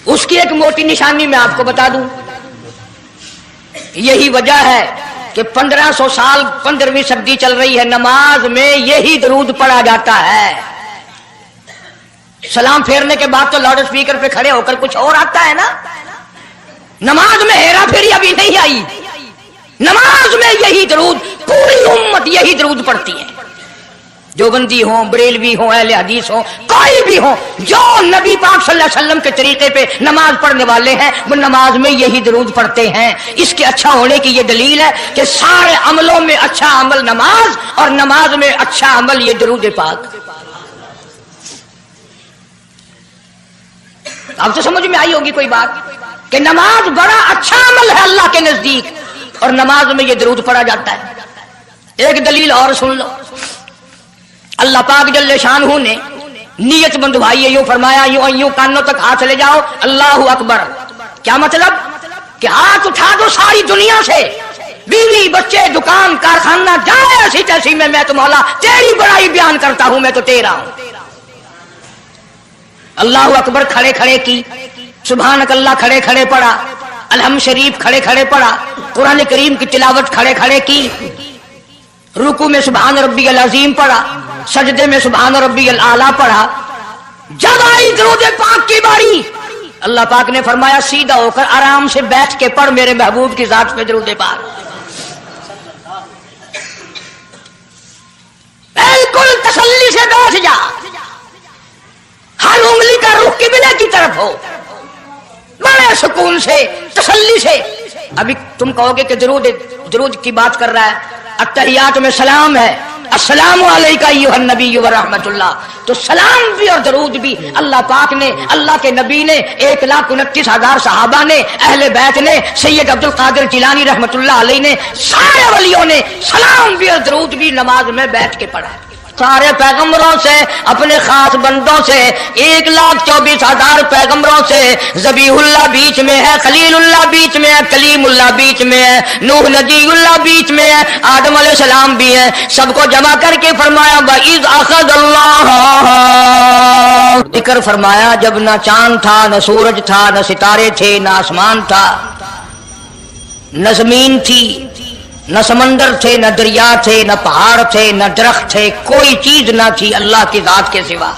उसकी एक मोटी निशानी मैं आपको बता दूं, यही वजह है कि 1500 साल 15वीं सदी चल रही है, नमाज में यही दरूद पढ़ा जाता है। सलाम फेरने के बाद तो लाउड स्पीकर पे खड़े होकर कुछ और आता है ना। नमाज में हेरा फेरी अभी नहीं आई, नमाज में यही दरूद, पूरी उम्मत यही दरूद पढ़ती है। जो बंदी हो, बरेलवी हो, अहले हदीस हो, कोई भी हो, जो नबी पाक सल्लल्लाहु अलैहि वसल्लम के तरीके पे नमाज पढ़ने वाले हैं वो नमाज में यही दरूद पढ़ते हैं। इसके अच्छा होने की ये दलील है कि सारे अमलों में अच्छा अमल नमाज, और नमाज में अच्छा अमल ये दरूद पाक। अब तो समझ में आई होगी कोई बात कि नमाज बड़ा अच्छा अमल है अल्लाह के नजदीक, और नमाज में ये दरूद पढ़ा जाता है। एक दलील और सुन लो, अल्लाह पाक जल्ले शानहू ने नियत बंधवाई यूं फरमाया, यूं कानों तक हाथ ले जाओ, अल्लाहु अकबर। क्या मतलब कि हाथ उठा दो सारी दुनिया से, बीवी बच्चे दुकान कारखाना जाए ऐसी तैसी में, मैं तो मौला तेरी बड़ाई बयान करता हूं, मैं तो तेरा हूं। अल्लाहु अकबर खड़े खड़े की, सुभानक अल्लाह खड़े खड़े पढ़ा, अलहम शरीफ खड़े खड़े पढ़ा, कुरान करीम की तिलावत खड़े खड़े की, रुकू में सुभान रब्बियल अजीम पढ़ा, सजदे में सुभान रब्बियल आला पढ़ा। जब आई दरूद पाक की बारी, अल्लाह पाक ने फरमाया सीधा होकर आराम से बैठ के पढ़ मेरे महबूब की जात पे दरूद पाक। बिल्कुल तसल्ली से बैठ जा, हर उंगली का रुख किबले की तरफ हो, बड़े सुकून से, तसल्ली से। अभी तुम कहोगे कि दरूद की बात कर रहा है, अत्तहियात में सलाम है, अस्सलामु अलैका अय्युहन नबी व रहमतुल्लाह, तो सलाम भी और दरूद भी अल्लाह पाक ने, अल्लाह के नबी ने, 1,29,000 सहाबा ने, अहले बैत ने, सैयद अब्दुल कादिर जिलानी रहमतुल्लाह अलैह ने, सारे वलियों ने सलाम भी और दरूद भी नमाज में बैठ के पढ़ा। सारे पैगंबरों से, अपने खास बंदों से, 1,24,000 पैगंबरों से, ज़बीहुल्लाह बीच में है, खलीलुल्लाह बीच में है, कलीमुल्लाह बीच में है, नूह नजीउल्लाह बीच में है, आदम अलैहिस्सलाम भी है। सबको जमा करके फरमाया वइज़ अख़ज़ल्लाह, जिक्र फरमाया जब ना चांद था, न सूरज था, न सितारे थे, न आसमान था, न जमीन थी, न समंदर थे, न दरिया थे, न पहाड़ थे, न दरख्त थे, कोई चीज ना थी अल्लाह की जात के सिवा।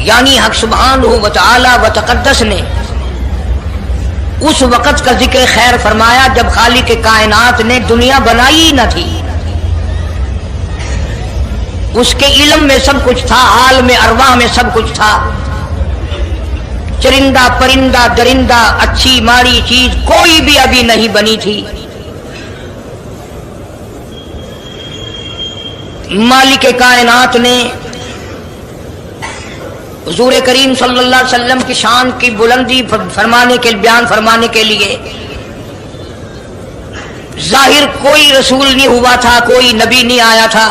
यानी हक सुब्हानहू व तआला व तक़द्दस ने उस वक़्त का जिक्र खैर फरमाया जब खालिक के कायनात ने दुनिया बनाई न थी। उसके इल्म में सब कुछ था, हाल में अरवाह में सब कुछ था। चरिंदा परिंदा दरिंदा, अच्छी माड़ी चीज कोई भी अभी नहीं बनी थी। मालिक कायनात ने हुजूर करीम सल्लल्लाहु अलैहि वसल्लम की शान की बुलंदी फरमाने के बयान फरमाने के लिए जाहिर कोई रसूल नहीं हुआ था, कोई नबी नहीं आया था।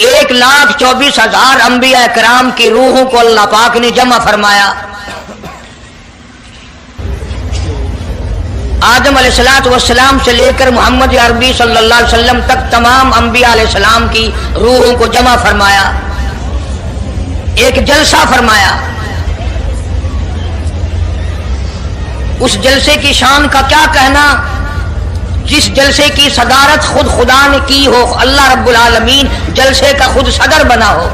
1,24,000 अंबिया कराम की रूहों को अल्लाह पाक ने जमा फरमाया। आदम अलैहिस्सलाम से लेकर मोहम्मद अरबी सल्लल्लाहु अलैहि वसल्लम तक तमाम अंबिया अलैहिस्सलाम की रूहों को जमा फरमाया, एक जलसा फरमाया। उस जलसे की शान का क्या कहना, जिस जलसे की सदारत खुद खुदा ने की हो, अल्लाह रब्बुल आलमीन जलसे का खुद सदर बना हो।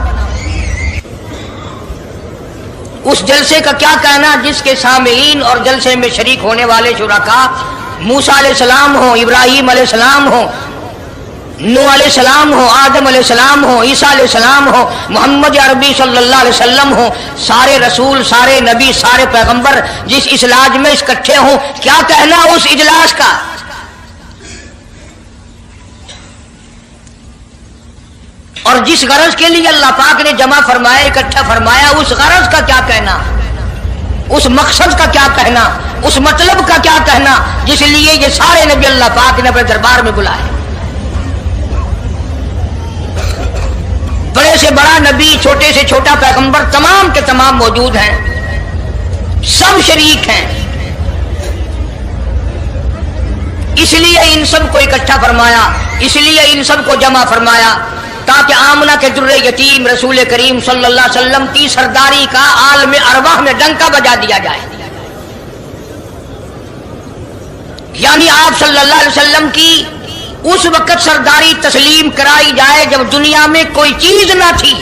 उस जलसे का क्या कहना जिसके सामीन और जलसे में शरीक होने वाले शुरका मूसा अलैहिस्सलाम हो, इब्राहीम अलैहिस्सलाम हो, नूह अलैहिस्सलाम हो, आदम अलैहिस्सलाम हो, ईसा अलैहिस्सलाम हो, मोहम्मद अरबी सल्लल्लाहु अलैहि वसल्लम हो, सारे रसूल, सारे नबी, सारे पैगंबर जिस इजलास में इकट्ठे हों, क्या कहना उस इजलास का। और जिस गरज के लिए अल्लाह पाक ने जमा फरमाया, इकट्ठा फरमाया, उस गरज का क्या कहना, उस मकसद का क्या कहना, उस मतलब का क्या कहना जिस लिए ये सारे नबी अल्लाह पाक ने अपने दरबार में बुलाए। बड़े से बड़ा नबी, छोटे से छोटा पैगंबर, तमाम के तमाम मौजूद हैं, सब शरीक हैं। इसलिए इन सब को इकट्ठा फरमाया, इसलिए इन सब को जमा फरमाया, ताकि आमना के दुर्रे यतीम रसूल करीम सल्लल्लाहु अलैहि वसल्लम की सरदारी का आलम अरवाह में डंका बजा दिया जाए। यानी आप सल्लल्लाहु अलैहि वसल्लम की उस वक्त सरदारी तस्लीम कराई जाए जब दुनिया में कोई चीज ना थी।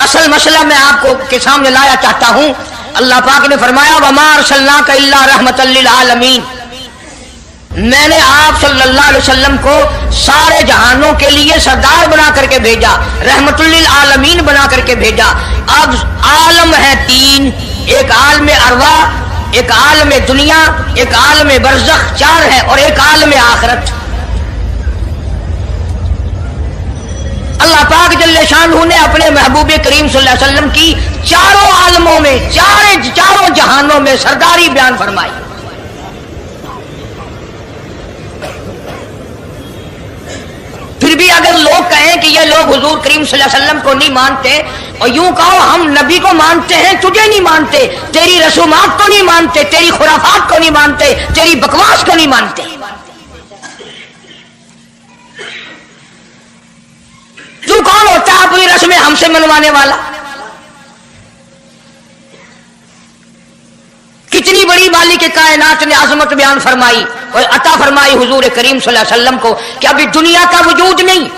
असल मसला मैं आपको के सामने लाया चाहता हूं। अल्लाह पाक ने फरमाया वमा अरसलनाका इल्ला रहमतल लिल आलमीन, मैंने आप सल्लल्लाहु अलैहि वसल्लम को सारे जहानों के लिए सरदार बना करके भेजा, रहमतुल लिल आलमीन बना करके भेजा। अब आलम है तीन, एक आलम अरवा, एक आलम दुनिया, एक आलम बरज़ख, चार है, और एक आलम आखिरत। अल्लाह पाक जल्ले शानहू ने अपने महबूब करीम सल्लल्लाहु अलैहि वसल्लम की चारों आलमों में, चारों जहानों में सरदारी बयान फरमाई। फिर भी अगर लोग कहें कि ये लोग हुजूर करीम सल्लल्लाहु अलैहि वसल्लम को नहीं मानते, और यूं कहो हम नबी को मानते हैं, तुझे नहीं मानते, तेरी रसूमात को नहीं मानते, तेरी खुराफात को नहीं मानते, तेरी बकवास को नहीं मानते। तू कौन होता है अपनी रस्में हमसे मनवाने वाला? कितनी बड़ी मालिक के कायनात ने अजमत बयान फरमाई और अता फरमाई हुजूर करीम सल्लल्लाहु अलैहि वसल्लम को कि अभी दुनिया का वजूद नहीं,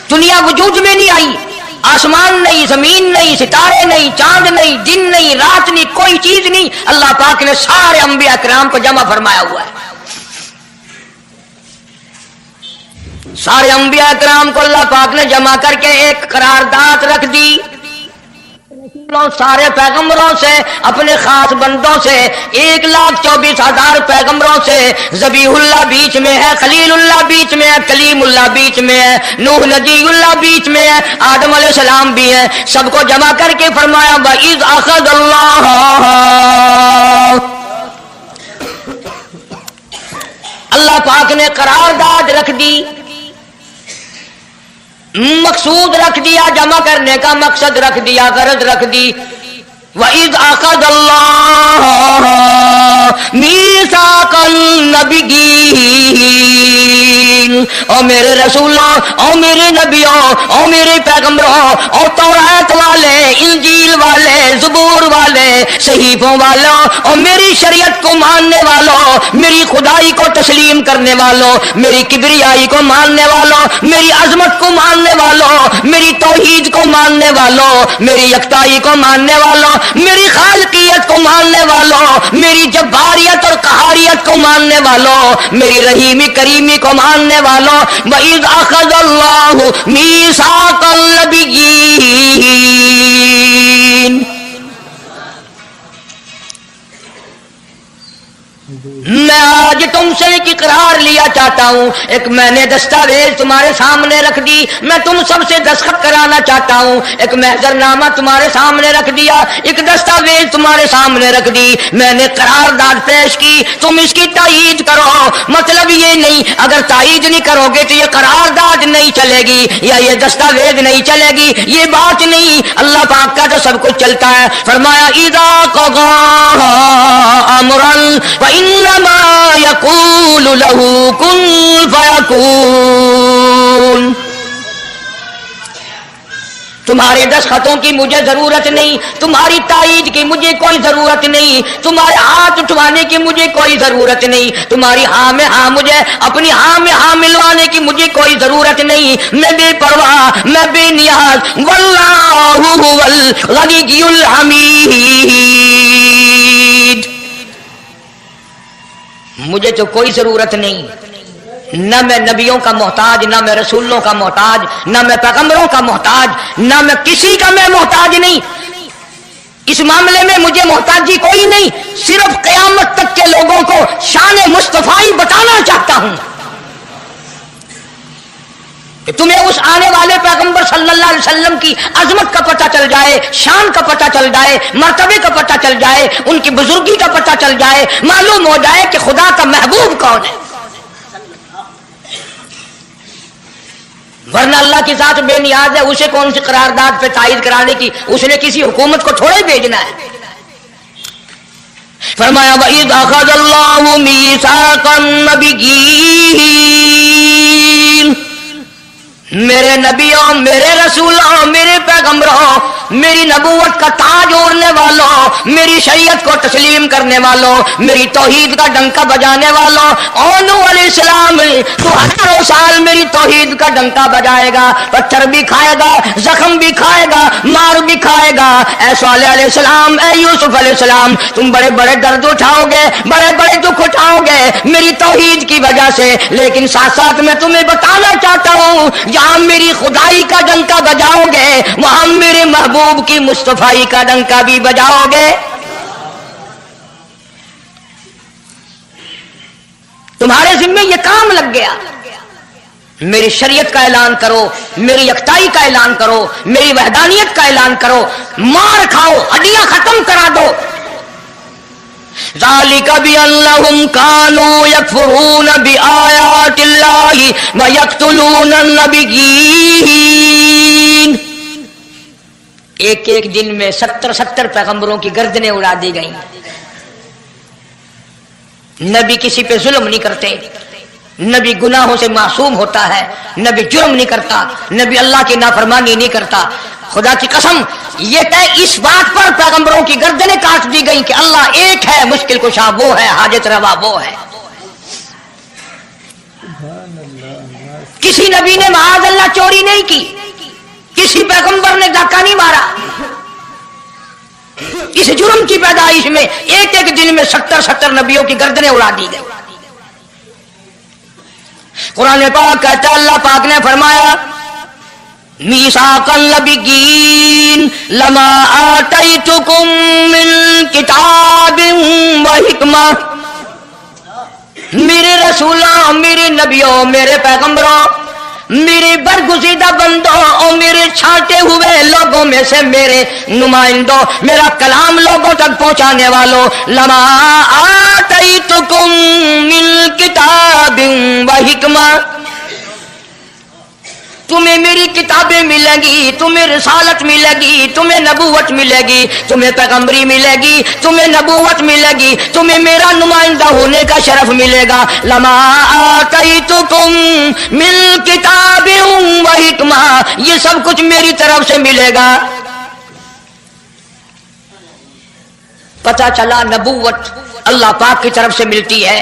दुनिया वजूद में नहीं आई, आसमान नहीं, जमीन नहीं, सितारे नहीं, चांद नहीं, दिन नहीं, रात नहीं, कोई चीज नहीं। अल्लाह पाक ने सारे अंबिया किराम को जमा फरमाया हुआ है। सारे अंबिया किराम को अल्लाह पाक ने जमा करके एक करारदाद रख दी। सारे पैगंबरों से, अपने खास बंदों से, 1,24,000 पैगंबरों से, ज़बीहुल्लाह बीच में है, खलीलुल्लाह बीच में है, कलीमुल्लाह बीच में है, नूह नजीउल्लाह बीच में है, आदम अलैहिस्सलाम भी है। सबको जमा करके फरमाया वइज़ अख़ज़ल्लाह, अल्लाह पाक ने करारदाद रख दी, मकसूद रख दिया, जमा करने का मकसद रख दिया, गरज रख दी। वइज़ अख़ज़ल्लाह मीसाक़ल नबिय्यीन, और मेरे रसूलों, और मेरे नबियों, और मेरे पैगंबरों, और तौरात वाले, इंजील वाले, ज़बूर वाले, सहीफों वालों, और मेरी शरीयत को मानने वालों, मेरी खुदाई को तस्लीम करने वालों, मेरी किबरियाई को मानने वालों, मेरी अजमत को मानने वालों, मेरी तौहीद को मानने वालों, मेरी यकताई को मानने वालों, मेरी खालिकियत को मानने वालों, मेरी जब्बारियत और कहारियत को मानने वालों, मेरी रहीमी करीमी को मानने वालों, वइज़ अख़ज़ल्लाहु मीसाक़ल नबिय्यीन, मैं आज तुमसे एक इकरार लिया चाहता हूं, एक मैंने दस्तावेज तुम्हारे सामने रख दी, मैं तुम सबसे दस्तखत कराना चाहता हूं, एक महजरनामा तुम्हारे सामने रख दिया, एक दस्तावेज तुम्हारे सामने रख दी, मैंने करारदाद पेश की, तुम इसकी तायीद करो। मतलब ये नहीं, अगर तायीद नहीं करोगे तो ये करारदाद नहीं चलेगी या ये दस्तावेज नहीं चलेगी, ये बात नहीं। अल्लाह पाक का तो सब कुछ चलता है। फरमाया इज़ा क़ज़ा अमरन व इन्नमा यक़ूलु लहू कुन फयकून। तुम्हारे दस्तखतों की मुझे जरूरत नहीं, तुम्हारी तायीद की मुझे कोई जरूरत नहीं, तुम्हारे हाथ उठवाने की मुझे कोई जरूरत नहीं, तुम्हारी हाँ में हाँ, मुझे अपनी हाँ में हाँ मिलवाने की मुझे कोई जरूरत नहीं। मैं बेपरवाह, मैं बेनियाज, वल्लाहु हुवल गनियुल हमीद, मुझे तो कोई जरूरत नहीं। نہ میں نبیوں کا محتاج، نہ میں رسولوں کا محتاج، نہ میں پیغمبروں کا محتاج، نہ میں کسی کا میں محتاج نہیں، اس معاملے میں مجھے محتاجی کوئی نہیں، صرف قیامت تک کے لوگوں کو شان مصطفی بتانا چاہتا ہوں کہ تمہیں اس آنے والے پیغمبر صلی اللہ علیہ وسلم کی عظمت کا پتہ چل جائے، شان کا پتہ چل جائے، مرتبے کا پتہ چل جائے، ان کی بزرگی کا پتہ چل جائے، معلوم ہو جائے کہ خدا کا محبوب کون ہے۔ ورنہ اللہ کی ذات بے نیاز ہے، اسے کون سی قرارداد پہ تائید کرانے کی، اس نے کسی حکومت کو تھوڑے بھیجنا ہے۔ فرمایا وَإِذْ أَخَذَ اللَّهُ مِيثَاقَ النَّبِيِّينَ، میرے نبیوں، میرے رسولوں، میرے پیغمبروں، میری نبوت کا تاج اوڑھنے والوں، میری شریعت کو تسلیم کرنے والوں، میری توحید کا ڈنکا بجانے والوں، نوح علیہ السلام تو ہزاروں سال میری توحید کا ڈنکا بجائے گا، پتھر بھی کھائے گا، زخم بھی کھائے گا، مار بھی کھائے گا۔ اے صالح علیہ السلام، اے یوسف علیہ السلام، تم بڑے بڑے درد اٹھاؤ گے، بڑے بڑے دکھ اٹھاؤ گے میری توحید کی وجہ سے، لیکن ساتھ ساتھ میں تمہیں بتانا چاہتا ہوں جہاں میری خدائی کا ڈنکا بجاؤ گے وہاں میرے محبوب کی مصطفی کا ڈنکا بھی بجاؤ گے۔ تمہارے ذمہ یہ کام لگ گیا، میری شریعت کا اعلان کرو، میری یکتائی کا اعلان کرو، میری وحدانیت کا اعلان کرو، مار کھاؤ، ہڈیاں ختم کرا دو۔ ذالک بأنہم کانوا یکفرون بآیات اللہ ویقتلون النبیین۔ ایک ایک دن میں 70 پیغمبروں کی گردنیں اڑا دی گئیں۔ نبی کسی پہ ظلم نہیں کرتے، نبی گناہوں سے معصوم ہوتا ہے، نبی جرم نہیں کرتا، نبی اللہ کی نافرمانی نہیں کرتا۔ خدا کی قسم یہ طے اس بات پر پیغمبروں کی گردنیں کاٹ دی گئیں کہ اللہ ایک ہے، مشکل کشا وہ ہے، حاجت روا وہ ہے۔ کسی نبی نے معاذ اللہ چوری نہیں کی، کسی پیغمبر نے ڈاکہ نہیں مارا۔ اس جرم کی پیدائش میں ایک ایک دن میں 70 نبیوں کی گردنیں اڑا دی گئی۔ قرآن پاک کہتا ہے، اللہ پاک نے فرمایا میثاق النبیین لما آتیتکم من کتاب و حکمہ، میرے رسولوں، میرے نبیوں، میرے پیغمبروں، میرے برگزیدہ بندوں اور میرے چھانٹے ہوئے لوگوں میں سے میرے نمائندوں، میرا کلام لوگوں تک پہنچانے والوں، لما آتیتکم من کتاب و حکمہ، تمہیں میری کتابیں ملیں گی، تمہیں رسالت ملے گی، تمہیں نبوت ملے گی، تمہیں پیغمبری ملے گی، تمہیں نبوت ملے گی، تمہیں میرا نمائندہ ہونے کا شرف ملے گا۔ لما آتیتکم من کتاب و حکمہ، یہ سب کچھ میری طرف سے ملے گا۔ پتہ چلا نبوت اللہ پاک کی طرف سے ملتی ہے،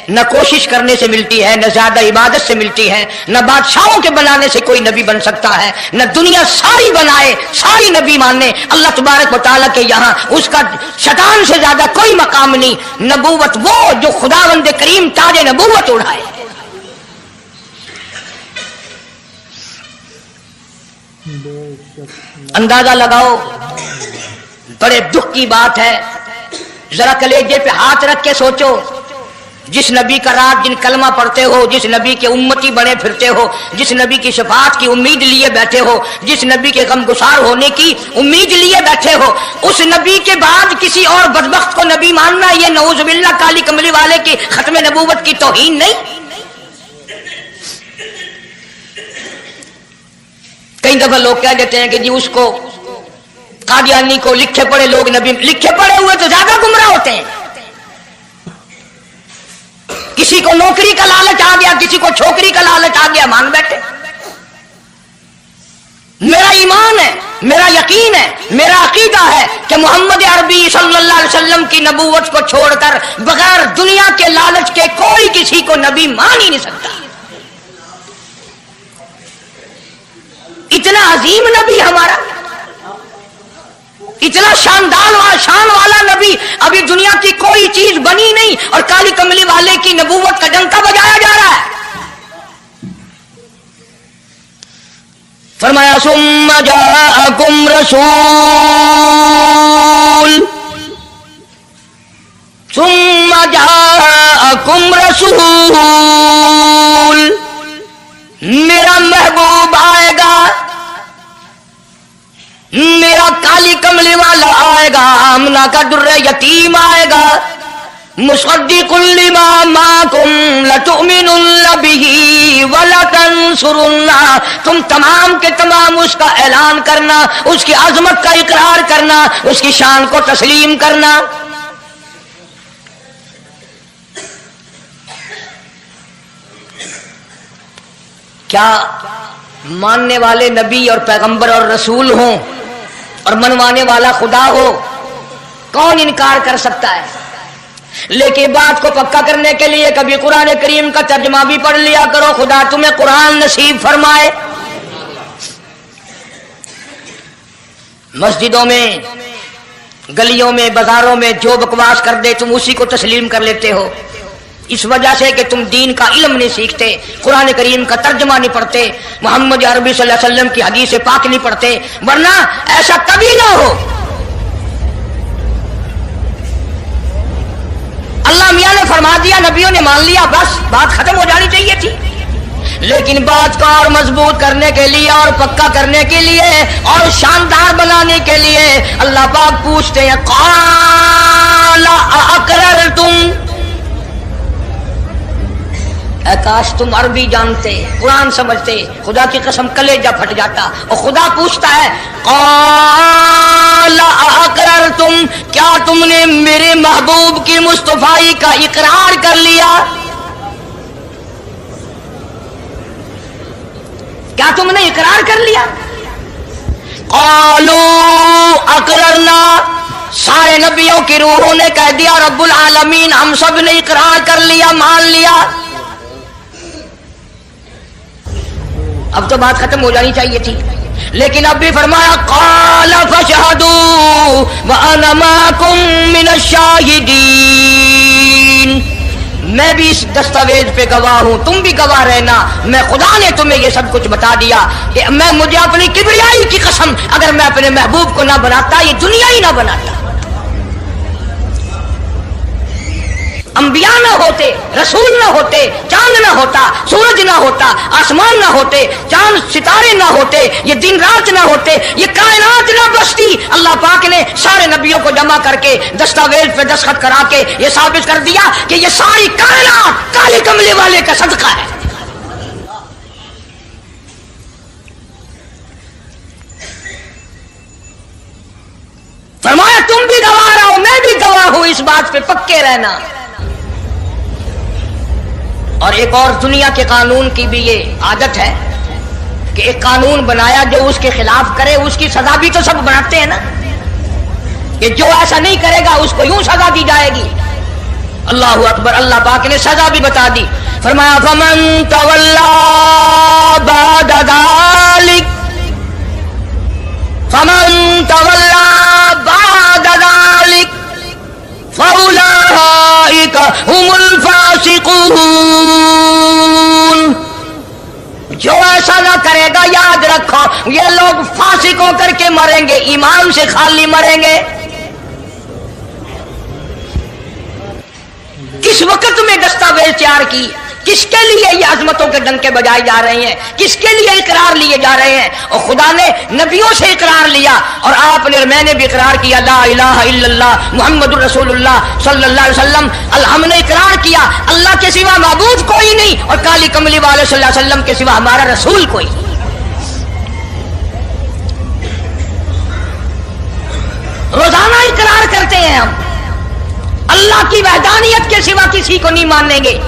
نہ کوشش کرنے سے ملتی ہے، نہ زیادہ عبادت سے ملتی ہے، نہ بادشاہوں کے بنانے سے کوئی نبی بن سکتا ہے، نہ دنیا ساری بنائے ساری نبی مانے اللہ تبارک و تعالیٰ کے یہاں اس کا شیطان سے زیادہ کوئی مقام نہیں۔ نبوت وہ جو خداوند کریم تاج نبوت اڑھائے۔ اندازہ لگاؤ، بڑے دکھ کی بات ہے، ذرا کلیجے پہ ہاتھ رکھ کے سوچو، جس نبی کا رات دن کلمہ پڑھتے ہو، جس نبی کے امتی بنے پھرتے ہو، جس نبی کی شفاعت کی امید لیے بیٹھے ہو، جس نبی کے غمگسار ہونے کی امید لیے بیٹھے ہو، اس نبی کے بعد کسی اور بدبخت کو نبی ماننا یہ نعوذ باللہ کالی کملی والے کی ختم نبوت کی توہین نہیں؟ کئی دفعہ لوگ کہہ دیتے ہیں کہ جی اس کو قادیانی کو لکھے پڑھے لوگ نبی، لکھے پڑھے ہوئے تو زیادہ گمراہ ہوتے ہیں۔ کسی کو نوکری کا لالچ آ گیا، کسی کو چھوکری کا لالچ آ گیا، مان بیٹھے۔ میرا ایمان ہے، میرا یقین ہے، میرا عقیدہ ہے کہ محمد عربی صلی اللہ علیہ وسلم کی نبوت کو چھوڑ کر بغیر دنیا کے لالچ کے کوئی کسی کو نبی مان ہی نہیں سکتا۔ اتنا عظیم نبی ہمارا، اتنا شاندار شان والا نبی، ابھی دنیا کی کوئی چیز بنی نہیں اور کالی کملی والے کی نبوت کا ڈنکا بجایا جا رہا ہے۔ फरमाया सुम्मा जाअकुम रसूल, सुम्मा जाअकुम रसूल, मेरा महबूब आएगा, मेरा काली कमली वाला आएगा, आमना का दुर्रे यतीम आएगा, मुसद्दिकुल लिमा माकुम लतुमिनुन बिही वलतंसुरुन्ना, तुम तमाम के तमाम उसका ऐलान करना, उसकी अजमत का इकरार करना, उसकी शान को तस्लीम करना। क्या मानने वाले नबी और पैगंबर और रसूल हों और मनवाने वाला खुदा हो, कौन इनकार कर सकता है? लेकिन बात को पक्का करने के लिए कभी कुरान करीम का तर्जुमा भी पढ़ लिया करो, खुदा तुम्हें कुरान नसीब फरमाए। मस्जिदों में, गलियों में, बाजारों में जो बकवास कर दे तुम उसी को तस्लीम कर लेते हो, इस वजह से कि तुम दीन का इल्म नहीं सीखते, कुरान करीम का तर्जुमा नहीं पढ़ते, मोहम्मद अरबी सल्लल्लाहु अलैहि वसल्लम की हदीस पाक नहीं पढ़ते। वरना ऐसा कभी ना हो। अल्लाह मियां ने फरमा दिया, नबियों ने मान लिया, बस बात खत्म हो जानी चाहिए थी। लेकिन बात को और मजबूत करने के लिए और पक्का करने के लिए और शानदार बनाने के लिए अल्लाह पाक पूछते हैं, क़ाला अअक़ररतुम, काश तुम अरबी जानते, कुरान समझते, खुदा की कसम कलेजा फट जाता। और खुदा पूछता है, क़ाला अअक़ररतुम, क्या तुमने मेरे महबूब की मुस्तफाई का इकरार कर लिया? क्या तुमने इकरार कर लिया? क़ालू अक़ररना, सारे नबियों की रूहों ने कह दिया, रब्बुल आलमीन हम सब ने इकरार कर लिया, मान लिया। अब तो बात खत्म हो जानी चाहिए थी, लेकिन अब भी फरमाया, क़ाल फशहदू व अना माकुम मिनश शाहिदीन, मैं भी इस दस्तावेज पे गवाह हूं, तुम भी गवाह रहना। मैं खुदा ने तुम्हें ये सब कुछ बता दिया कि मैं, मुझे अपनी किबरियाई की कसम, अगर मैं अपने महबूब को ना बनाता ये दुनिया ही ना बनाता। अंबिया ना होते, रसूल ना होते, चांद ना होता, सूरज ना होता, आसमान ना होते, चांद सितारे ना होते, ये दिन रात ना होते, ये कायनात ना बसती। अल्लाह पाक ने सारे नबियों को जमा करके दस्तावेज पे दस्तखत करा के ये साबित कर दिया कि ये सारी कायनात काले कमले वाले का सदका है। फरमाया तुम भी गवाह रहो, मैं भी गवाह हूं, इस बात पे पक्के रहना। और एक और दुनिया के कानून की भी ये आदत है कि एक कानून बनाया, जो उसके खिलाफ करे उसकी सजा भी तो सब बनाते हैं ना, कि जो ऐसा नहीं करेगा उसको यूं सजा दी जाएगी। अल्लाह अकबर, अल्लाह पाक ने सजा भी बता दी। फरमाया फमन तवल्ला बाद ज़ालिक, फमन तवल्ला बाद ज़ालिक फउलाइका हुमुल फासिकून, जो ऐसा ना करेगा याद रखो ये लोग फासिक होकर के मरेंगे, ईमान से खाली मरेंगे। किस वक्त में दस्तावेज तैयार की, किसके लिए ये अजमतों के डंके बजाए जा रहे हैं, किसके लिए इकरार लिए जा रहे हैं? और खुदा ने नबियों से इकरार लिया और आपने और मैंने भी इकरार किया, ला इलाहा इल्लल्लाह मुहम्मदुर रसूलुल्लाह सल्लल्लाहु अलैहि वसल्लम। हमने इकरार किया अल्लाह के सिवा माबूद कोई नहीं और काली कमली वाले सल्लल्लाहु अलैहि वसल्लम के सिवा हमारा रसूल कोई। रोजाना इकरार करते हैं हम, अल्लाह की वहदानियत के सिवा किसी को नहीं मानेंगे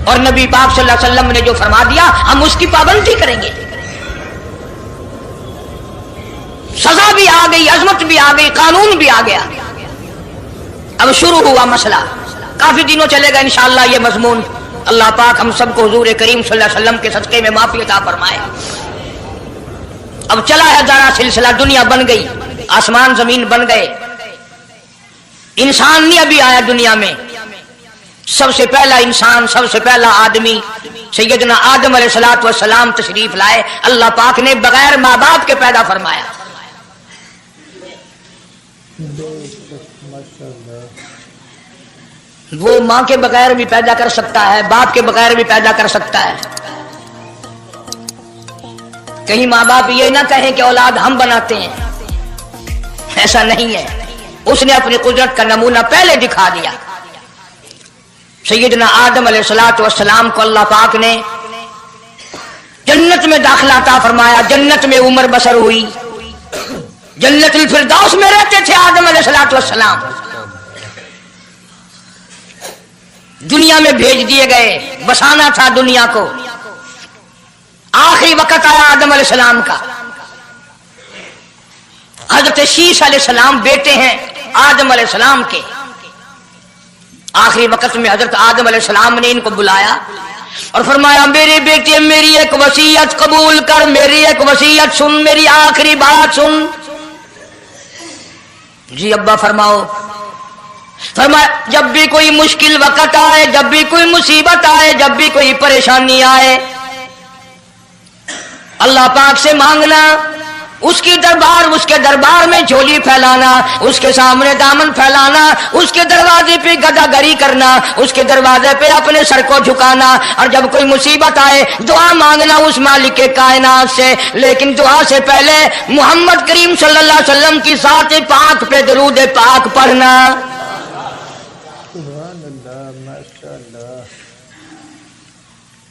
और नबी पाक सल्लल्लाहु अलैहि वसल्लम ने जो फरमा दिया हम उसकी पाबंदी करेंगे। सजा भी आ गई, अजमत भी आ गई, कानून भी आ गया। अब शुरू हुआ मसला, काफी दिनों चलेगा इंशाअल्लाह ये मजमून। अल्लाह पाक हम सबको हुजूर करीम सल्लल्लाहु अलैहि वसल्लम के सदके में माफी अता फरमाए। अब चला है जारा सिलसिला, दुनिया बन गई, आसमान जमीन बन गए, इंसान नहीं अभी आया दुनिया में। सबसे पहला इंसान, सबसे पहला आदमी सैयदना आदम अलैहिस्सलातु वस्सलाम तशरीफ लाए। अल्लाह पाक ने बगैर माँ बाप के पैदा फरमाया। वो माँ के बगैर भी पैदा कर सकता है, बाप के बगैर भी पैदा कर सकता है। कहीं माँ बाप ये ना कहें कि औलाद हम बनाते हैं, ऐसा नहीं है। उसने अपनी कुदरत का नमूना पहले दिखा दिया। सैयदना आदम अलैहिस्सलातु वस्सलाम को अल्लाह पाक ने जन्नत में दाखिला अता फरमाया, जन्नत में उम्र बसर हुई, जन्नतुल फिरदौस में रहते थे आदम अलैहिस्सलातु वस्सलाम। दुनिया में भेज दिए गए, बसाना था दुनिया को। आखिरी वक्त आया आदम अलैहिस्सलाम का। हजरत शीश अलैहिस्सलाम बेटे हैं आदम अलैहिस्सलाम के। आखिरी वक्त में हजरत आदम अलैहिस्सलाम ने इनको बुलाया और फरमाया, मेरे बेटे मेरी एक वसीयत कबूल कर, मेरी एक वसीयत सुन, मेरी आखिरी बात सुन। जी अब्बा फरमाओ। फरमाया, जब भी कोई मुश्किल वक्त आए, जब भी कोई मुसीबत आए, जब भी कोई परेशानी आए, अल्लाह पाक से मांगना, उसके दरबार में झोली फैलाना, उसके सामने दामन फैलाना, उसके दरवाजे पे गदागरी करना, उसके दरवाजे पे अपने सर को झुकाना, और जब कोई मुसीबत आए दुआ मांगना उस मालिक के कायनात से। लेकिन दुआ से पहले मोहम्मद करीम सल्लल्लाहु अलैहि वसल्लम की ज़ात पाक पे दरूद पाक पढ़ना।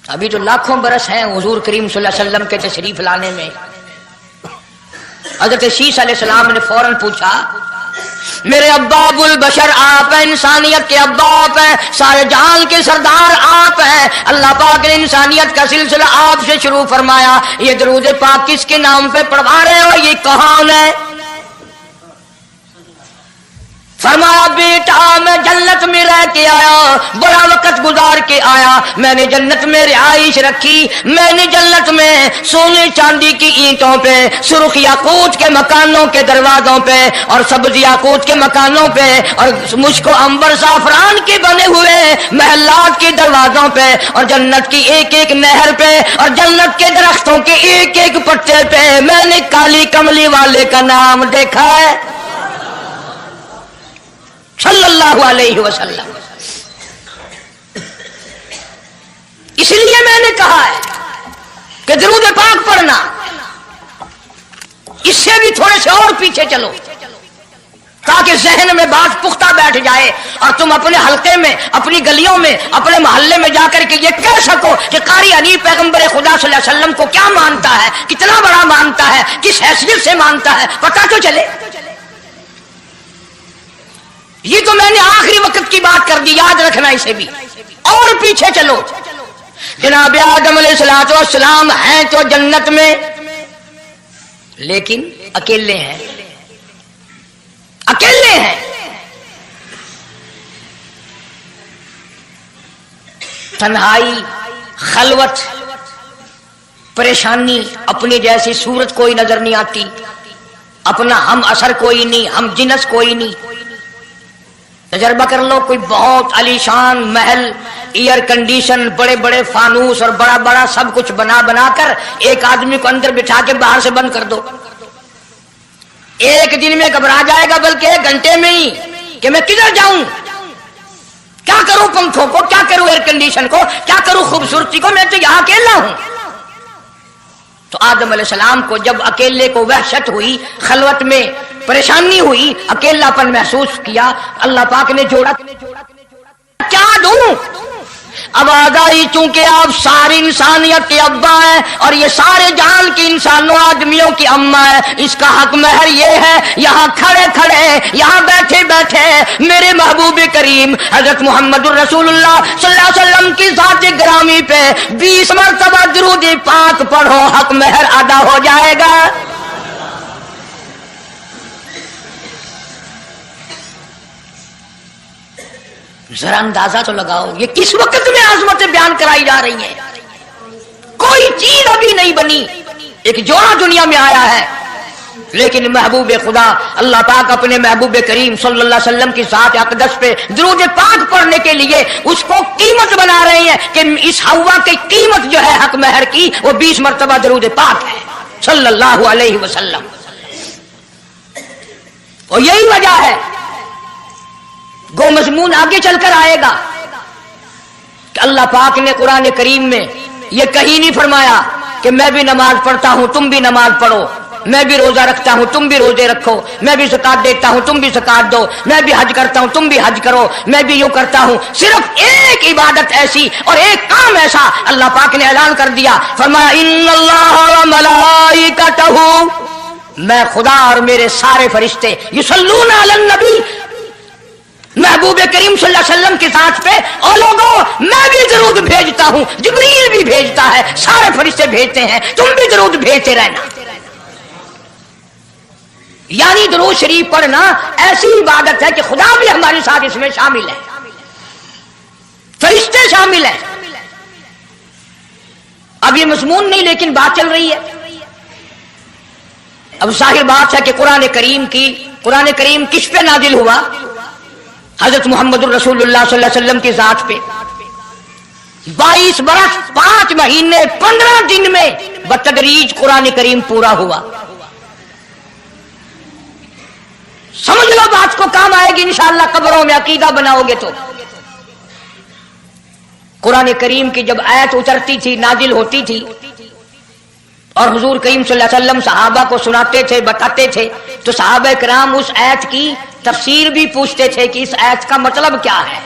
अभी तो लाखों बरस हैं हुजूर करीम सल्लल्लाहु अलैहि वसल्लम के तशरीफ लाने में। हजरत शीश अलैहिस्सलाम ने फौरन पूछा, मेरे अब्बा अबुल बशर आप हैं, इंसानियत के अब्बा आप हैं, सारे जहान के सरदार आप हैं। अल्लाह पाक ने इंसानियत का सिलसिला आपसे शुरू फरमाया। ये दरूद पाक किसके नाम पे पढ़वा रहे हो, ये कौन है? फरमाया, बेटा मैं जन्नत में रह के आया, बड़ा वक्त गुजार के आया, मैंने जन्नत में रिहाइश रखी, मैंने जन्नत में सोने चांदी की ईंटों पे, सुर्ख याकूत के मकानों के दरवाजों पे, और सब्ज याकूत के मकानों पे, और मुश्को अंबर साफरान के बने हुए महलात के दरवाजों पे, और जन्नत की एक एक नहर पे, और जन्नत के दरख्तों के एक एक पत्ते पे मैंने काली कमली वाले का नाम देखा है, सल्लल्लाहु अलैहि वसल्लम। इसलिए मैंने कहा है कि दरूद पाक पढ़ना। इससे भी थोड़े से और पीछे चलो ताकि जहन में बात पुख्ता बैठ जाए और तुम अपने हल्के में, अपनी गलियों में, अपने मोहल्ले में जाकर के ये कह सको कि कारी हनीफ पैगंबर खुदा सल्लल्लाहु अलैहि वसल्लम को क्या मानता है, कितना बड़ा मानता है, किस हैसियत से मानता है, पता तो चले। ये तो मैंने आखिरी वक्त की बात कर दी, याद रखना इसे भी। और पीछे चलो, जनाब आदम अलैहिस्सलातु वस्सलाम हैं तो जन्नत में, लेकिन अकेले हैं, अकेले हैं। तन्हाई, खलवत, परेशानी, अपनी जैसी सूरत कोई नजर नहीं आती, अपना हम असर कोई नहीं, हम जिनस कोई नहीं। तजर्बा कर लो, कोई बहुत आलीशान महल, एयर कंडीशन, बड़े बड़े फानूस और बड़ा बड़ा सब कुछ बना बना कर एक आदमी को अंदर बिठा के बाहर से बंद कर दो, एक दिन में घबरा जाएगा, बल्कि एक घंटे में ही कि मैं किधर जाऊं, क्या करूं पंखों को, क्या करूं एयर कंडीशन को, क्या करूं खूबसूरती को, मैं तो यहां अकेला हूं। तो आदम अलैहिस्सलाम को जब अकेले को वहशत हुई, खलवत में परेशानी हुई, अकेलापन महसूस किया, अल्लाह पाक ने जोड़ा, क्या दूं? आवाज आई, चूंकि आप सारी इंसानियत के अब्बा हैं और ये सारे जहान के इंसानों आदमियों की अम्मा है, इसका हक महर ये है, यहाँ खड़े खड़े, यहाँ बैठे बैठे मेरे महबूब करीम हजरत मोहम्मदुर रसूलुल्लाह सल्लल्लाहु अलैहि वसल्लम की ज़ात ग्रामी पे 20 मरतबा दुरूद पाक पढ़ो, हक महर अदा हो जाएगा। जरा अंदाजा तो लगाओ, ये किस वक्त में आजमतें बयान कराई जा रही हैं। कोई चीज अभी नहीं बनी, एक जोड़ा दुनिया में आया है, لیکن محبوب خدا اللہ پاک اپنے محبوب کریم صلی اللہ علیہ وسلم کی ذات اقدس پہ درود پاک پڑھنے کے لیے اس کو قیمت بنا رہے ہیں کہ اس ہوا کی قیمت جو ہے حق مہر کی وہ 20 مرتبہ درود پاک ہے صلی اللہ علیہ وسلم. اور یہی وجہ ہے گو مضمون آگے چل کر آئے گا کہ اللہ پاک نے قرآن کریم میں یہ کہیں نہیں فرمایا کہ میں بھی نماز پڑھتا ہوں تم بھی نماز پڑھو، میں بھی روزہ رکھتا ہوں تم بھی روزے رکھو، میں بھی زکات دیتا ہوں تم بھی زکات دو، میں بھی حج کرتا ہوں تم بھی حج کرو، میں بھی یوں کرتا ہوں. صرف ایک عبادت ایسی اور ایک کام ایسا اللہ پاک نے اعلان کر دیا، فرمایا ان اللہ و ملائکتہ، میں خدا اور میرے سارے فرشتے یصلون علی النبی، محبوب کریم صلی اللہ علیہ وسلم کی ذات پہ اور لوگوں میں بھی درود بھیجتا ہوں، جبریل بھی بھیجتا ہے، سارے فرشتے بھیجتے ہیں، تم بھی درود بھیجتے رہنا. یعنی درود شریف پڑھنا ایسی عبادت ہے کہ خدا بھی ہمارے ساتھ اس میں شامل ہے، فرشتے شامل ہیں. اب یہ مضمون نہیں لیکن بات چل رہی ہے. اب ظاہر بات ہے کہ قرآن کریم کس پہ نازل ہوا؟ حضرت محمد الرسول اللہ صلی اللہ علیہ وسلم کی ذات پہ. 22 برس 5 مہینے 15 دن میں بتدریج قرآن کریم پورا ہوا. سمجھ لو بات کو کام آئے گی انشاءاللہ قبروں میں عقیدہ بناؤ گے تو. قرآن کریم کی جب آیت اترتی تھی نازل ہوتی تھی اور حضور کریم صلی اللہ علیہ وسلم صحابہ کو سناتے تھے بتاتے تھے تو صحابہ کرام اس آیت کی تفسیر بھی پوچھتے تھے کہ اس آیت کا مطلب کیا ہے،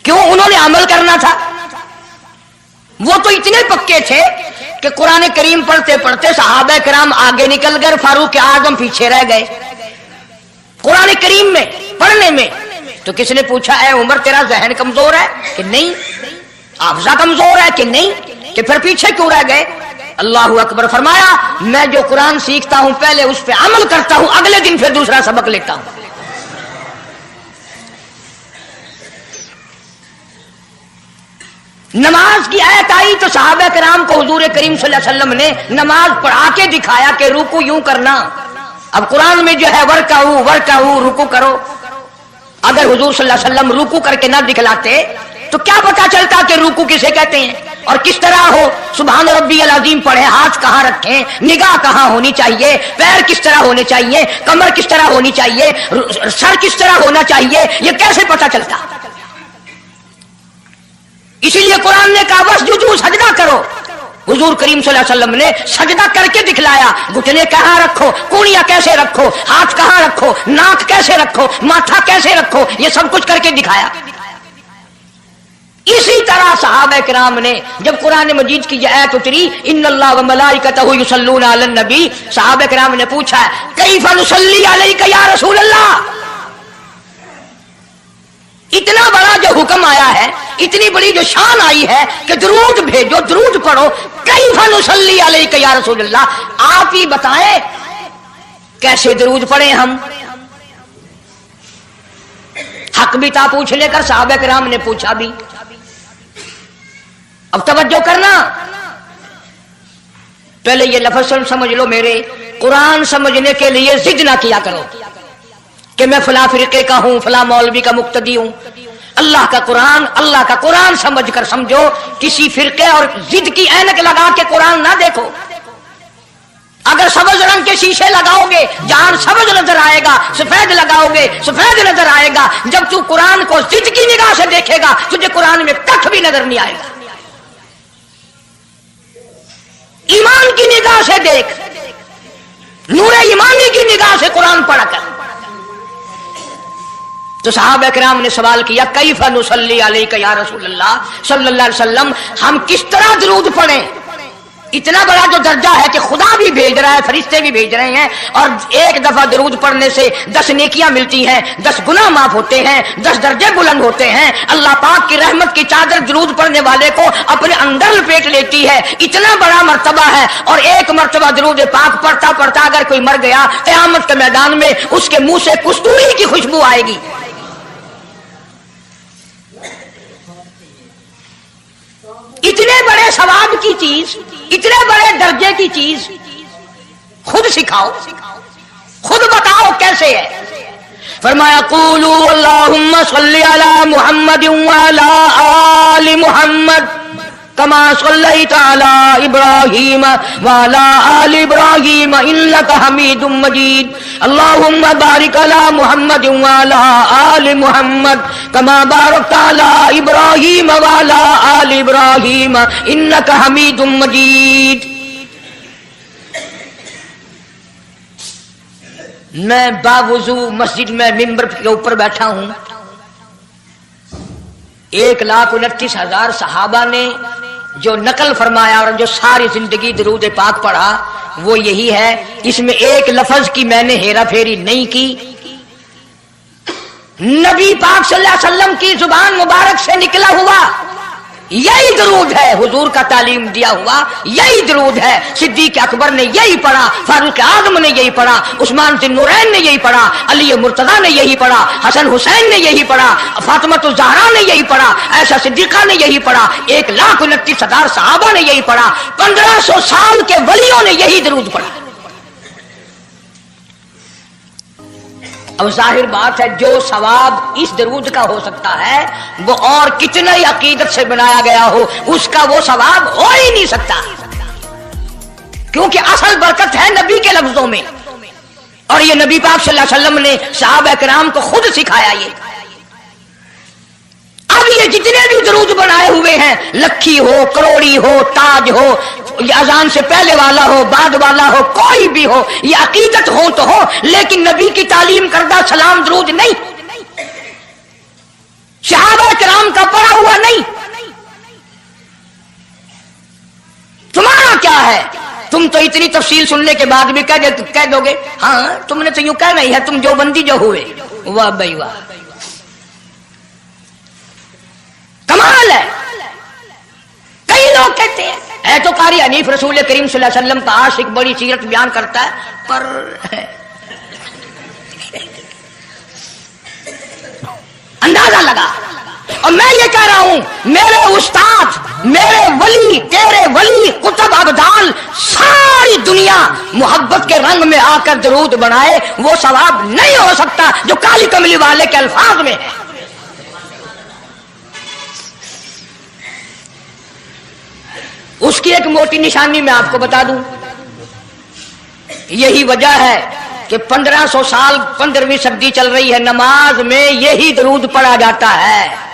کیوں انہوں نے عمل کرنا تھا. وہ تو اتنے پکے تھے کہ قرآن کریم پڑھتے پڑھتے صحابہ کرام آگے نکل گئے، فاروق اعظم پیچھے رہ گئے. قرآن کریم میں پڑھنے میں تو کس نے پوچھا اے عمر تیرا ذہن کمزور ہے کہ نہیں، حافظہ کمزور ہے کہ نہیں، کہ پھر پیچھے کیوں رہ گئے؟ اللہ اکبر. فرمایا میں جو قرآن سیکھتا ہوں پہلے اس پہ عمل کرتا ہوں، اگلے دن پھر دوسرا سبق لیتا ہوں. نماز کی آیت آئی تو صحابہ کرام کو حضور کریم صلی اللہ علیہ وسلم نے نماز پڑھا کے دکھایا کہ رکوع یوں کرنا. اب قرآن میں جو ہے ورکعوا رکوع کرو، اگر حضور صلی اللہ علیہ وسلم رکوع کر کے نہ دکھلاتے تو کیا پتا چلتا کہ رکوع کسے کہتے ہیں اور کس طرح ہو. سبحان ربی العظیم پڑھیں، ہاتھ کہاں رکھیں، نگاہ کہاں ہونی چاہیے، پیر کس طرح ہونے چاہیے، کمر کس طرح ہونی چاہیے، سر کس طرح ہونا چاہیے، یہ کیسے پتا چلتا؟ اسی لیے قرآن نے کہا واسجدوا سجدہ کرو. حضور کریم صلی اللہ علیہ وسلم نے سجدہ کر کے دکھلایا، گھٹنے کہاں رکھو، کونیاں کیسے رکھو، ہاتھ کہاں رکھو، ناک کیسے رکھو، ماتھا کیسے رکھو، یہ سب کچھ کر کے دکھایا. اسی طرح صحابہ کرام نے جب قرآن مجید کی یہ آیت اتری ان اللہ و ملائکتہ یصلون علی النبی، صحابہ کرام نے پوچھا کیف نصلی علیک یا رسول اللہ. اتنا بڑا جو حکم آیا ہے، اتنی بڑی جو شان آئی ہے کہ درود بھیجو، درود پڑھو، کیف نصلی علیک یا رسول اللہ، آپ ہی بتائیں کیسے درود پڑھیں ہم. حق بھی تھا پوچھنے کا، صحابہ کرام نے پوچھا بھی. اب توجہ کرنا، پہلے یہ لفظ سمجھ لو میرے، قرآن سمجھنے کے لیے ضد نہ کیا کرو کہ میں فلاں فرقے کا ہوں، فلاں مولوی کا مقتدی ہوں. اللہ کا قرآن سمجھ کر سمجھو. کسی فرقے اور ضد کی اینک لگا کے قرآن نہ دیکھو. اگر سبز رنگ کے شیشے لگاؤ گے جہاں سبز نظر آئے گا، سفید لگاؤ گے سفید نظر آئے گا. جب تو قرآن کو ضد کی نگاہ سے دیکھے گا تجھے قرآن میں کچھ بھی نظر نہیں آئے گا. ایمان کی نگاہ سے دیکھ، نور ایمانی کی نگاہ سے قرآن پڑھ کر. تو صحابہ کرام نے سوال کیا کیف نصلی علیک یا رسول اللہ صلی اللہ علیہ وسلم، ہم کس طرح درود پڑھیں. اتنا بڑا جو درجہ ہے کہ خدا بھی بھیج رہا ہے، فرشتے بھی بھیج رہے ہیں، اور ایک دفعہ درود پڑھنے سے 10 نیکیاں ملتی ہیں، 10 گناہ معاف ہوتے ہیں، 10 درجے بلند ہوتے ہیں. اللہ پاک کی رحمت کی چادر درود پڑھنے والے کو اپنے اندر لپیٹ لیتی ہے. اتنا بڑا مرتبہ ہے. اور ایک مرتبہ درود پاک پڑھتا پڑھتا اگر کوئی مر گیا قیامت کے میدان میں اس کے منہ سے کستوری کی خوشبو آئے گی. اتنے بڑے ثواب کی چیز، اتنے بڑے درجے کی چیز खुद सिखाओ, खुद बताओ कैसे है। फरमाया क़ूलू अल्लाहुम्मा सल्लि अला मुहम्मद व अला आलि मुहम्मद कमा सल्लैता अला इब्राहीम व अला आलि इब्राहीम इन्नका हमीदुम मजीद। अल्लाहुम्मा बारिक अला मुहम्मद व अला आलि मुहम्मद कमा बारकता अला इब्राहीम व अला आलि इब्राहीम इन्नका हमीदुम मजीद। मैं बावुजू मस्जिद में मिंबर के ऊपर बैठा हूं, 1,29,000 सहाबा ने जो नकल फरमाया और जो सारी जिंदगी दरूद पाक पढ़ा वो यही है। इसमें एक लफ्ज की मैंने हेरा फेरी नहीं की। नबी पाक सल्लल्लाहु अलैहि वसल्लम की जुबान मुबारक से निकला हुआ यही दरूद है, हुजूर का तालीम दिया हुआ यही दरूद है। सिद्दीक अकबर ने यही पढ़ा, फारूक आजम ने यही पढ़ा, उस्मान ज़ुन्नुरैन ने यही पढ़ा, अली मुर्तज़ा ने यही पढ़ा, हसन हुसैन ने यही पढ़ा, फातिमा ज़हरा ने यही पढ़ा, ऐसा सिद्दीक़ा ने यही पढ़ा, 1,29,000 सहाबा ने यही पढ़ा, 1500 साल के वलियों ने यही दरूद पढ़ा। अब जाहिर बात है जो सवाब इस दरूद का हो सकता है वो और कितना ही अकीदत से बनाया गया हो उसका वो सवाब हो ही नहीं सकता, क्योंकि असल बरकत है नबी के लफ्जों में। और ये नबी पाक सल्लल्लाहु अलैहि वसल्लम ने सहाबा किराम को खुद सिखाया ये। अब ये जितने भी दरूद बनाए हुए हैं, लखी हो, करोड़ी हो, ताज हो, अजान से पहले वाला हो, बाद वाला हो, कोई भी हो, ये अकीदत हो तो हो, लेकिन नबी की तालीम करदा सलाम दरूद नहीं, सहाबा किराम का पढ़ा हुआ नहीं। तुम्हारा क्या है? तुम तो इतनी तफसील सुनने के बाद भी कह दोगे हाँ तुमने तो यूं कहना ही है, तुम जो बंदी जो हुए। वाह भाई वाह, कमाल है। कई लोग कहते हैं ऐ तो कारी हनीफ रसूल करीम सल्लल्लाहु अलैहि वसल्लम का आशिक बड़ी सीरत बयान करता है, पर अंदाजा लगा। और मैं ये कह रहा हूं मेरे उस्ताद, मेरे वली, तेरे वली, कुतुब अब्दाल, सारी दुनिया मोहब्बत के रंग में आकर दरूद बनाए, वो सवाब नहीं हो सकता जो काली कमली वाले के अल्फाज में है। उसकी एक मोटी निशानी मैं आपको बता दूं, यही वजह है कि 1500 साल 15वीं सदी चल रही है, नमाज में यही दरूद पढ़ा जाता है।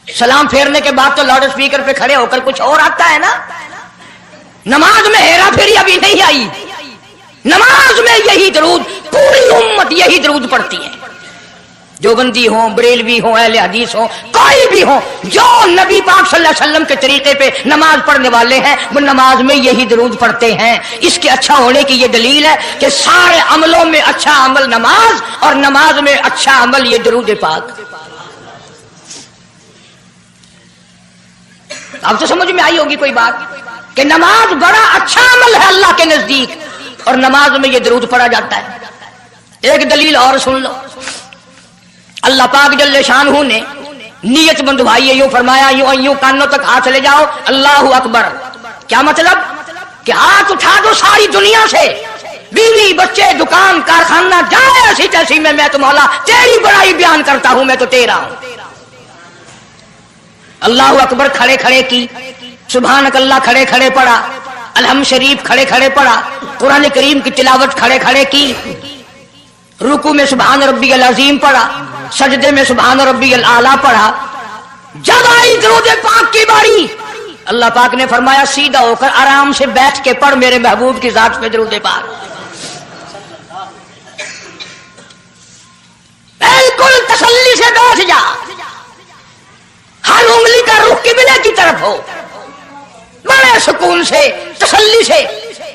सलाम फेरने के बाद तो लाउड स्पीकर पे खड़े होकर कुछ और आता है ना। नमाज में हेरा फेरी अभी नहीं आई, नमाज में यही दरूद, पूरी उम्मत यही दरूद पढ़ती है। जो बंदी हो, बरेलवी हो, अहले हदीस हो, कोई भी हो, जो नबी पाक सल्लल्लाहु अलैहि वसल्लम के तरीके पे नमाज पढ़ने वाले हैं वो नमाज में यही दरूद पढ़ते हैं। इसके अच्छा होने की ये दलील है कि सारे अमलों में अच्छा अमल नमाज और नमाज में अच्छा अमल ये दरूद पाक। अब तो समझ में आई होगी कोई बात कि नमाज बड़ा अच्छा अमल है अल्लाह के नजदीक और नमाज में ये दरूद पढ़ा जाता है। एक दलील और सुन लो, अल्लाह पाक जल्ले शानहू ने नियत बंधवाई है, यूं फरमाया यूं कानों तक हाथ ले जाओ, अल्लाहू अकबर। क्या मतलब कि हाथ उठा दो सारी दुनिया से, बीवी बच्चे दुकान कारखाना जाए ऐसी तैसी में, मैं तो मौला तेरी बड़ाई बयान करता हूं, मैं तो तेरा हूं। अल्लाहू अकबर खड़े खड़े की, सुभानक अल्लाह खड़े खड़े पढ़ा, अलहम शरीफ खड़े खड़े पढ़ा, कुरान करीम की तिलावत खड़े खड़े की, रुकू में सुभान रब्बियल अजीम पढ़ा, सजदे में सुभान रब्बियल आला पढ़ा। जब आई दरूद पाक की बारी, अल्लाह पाक ने फरमाया सीधा होकर आराम से बैठ के पढ़ मेरे महबूब की जात पे दरूद पाक। बिल्कुल तसल्ली से बैठ जा, हर उंगली का रुख किबले की तरफ हो, बड़े सुकून से तसल्ली से।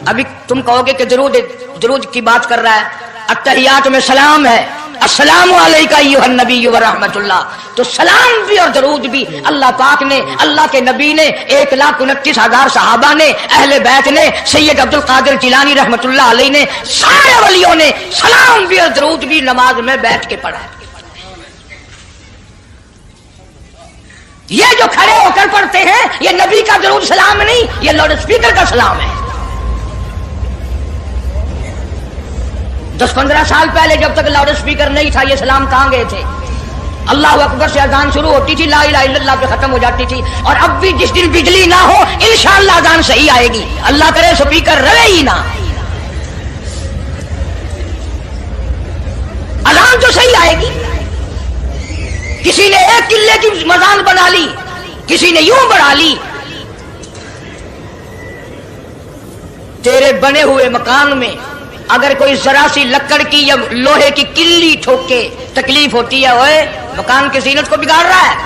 अभी तुम कहोगे कि दरूद की बात कर रहा है, अत्तहियात में सलाम है, अस्सलामु अलैका अय्युहन नबी व रहमतुल्लाह, तो सलाम भी और दरूद भी अल्लाह पाक ने, अल्लाह के नबी ने, 1,29,000 सहाबा ने, अहले बैत ने, सैयद अब्दुल कादिर जिलानी रहमतुल्लाह अलैह ने, सारे वलियों ने सलाम भी और दरूद भी नमाज में बैठ के पढ़ा। ये जो खड़े होकर पढ़ते हैं ये नबी का दरूद सलाम नहीं, ये लाउड स्पीकर का सलाम है। 10-15 साल पहले जब तक लाउड स्पीकर नहीं था ये सलाम कहाँ गए थे? अल्लाह अकबर से अजान शुरू होती थी, ला इलाहा इल्लल्लाह पे खत्म हो जाती थी। और अब भी जिस दिन बिजली ना हो इंशाअल्लाह अजान सही आएगी, अल्लाह करे स्पीकर रहे ही ना, अजान तो सही आएगी। किसी ने 1 किले की मजान बना ली, किसी ने यूं बढ़ा ली। तेरे बने हुए मकान में अगर कोई जरा सी लकड़ की या लोहे की किल्ली ठोके तकलीफ होती है, ओए मकान की जीनत को बिगाड़ रहा है।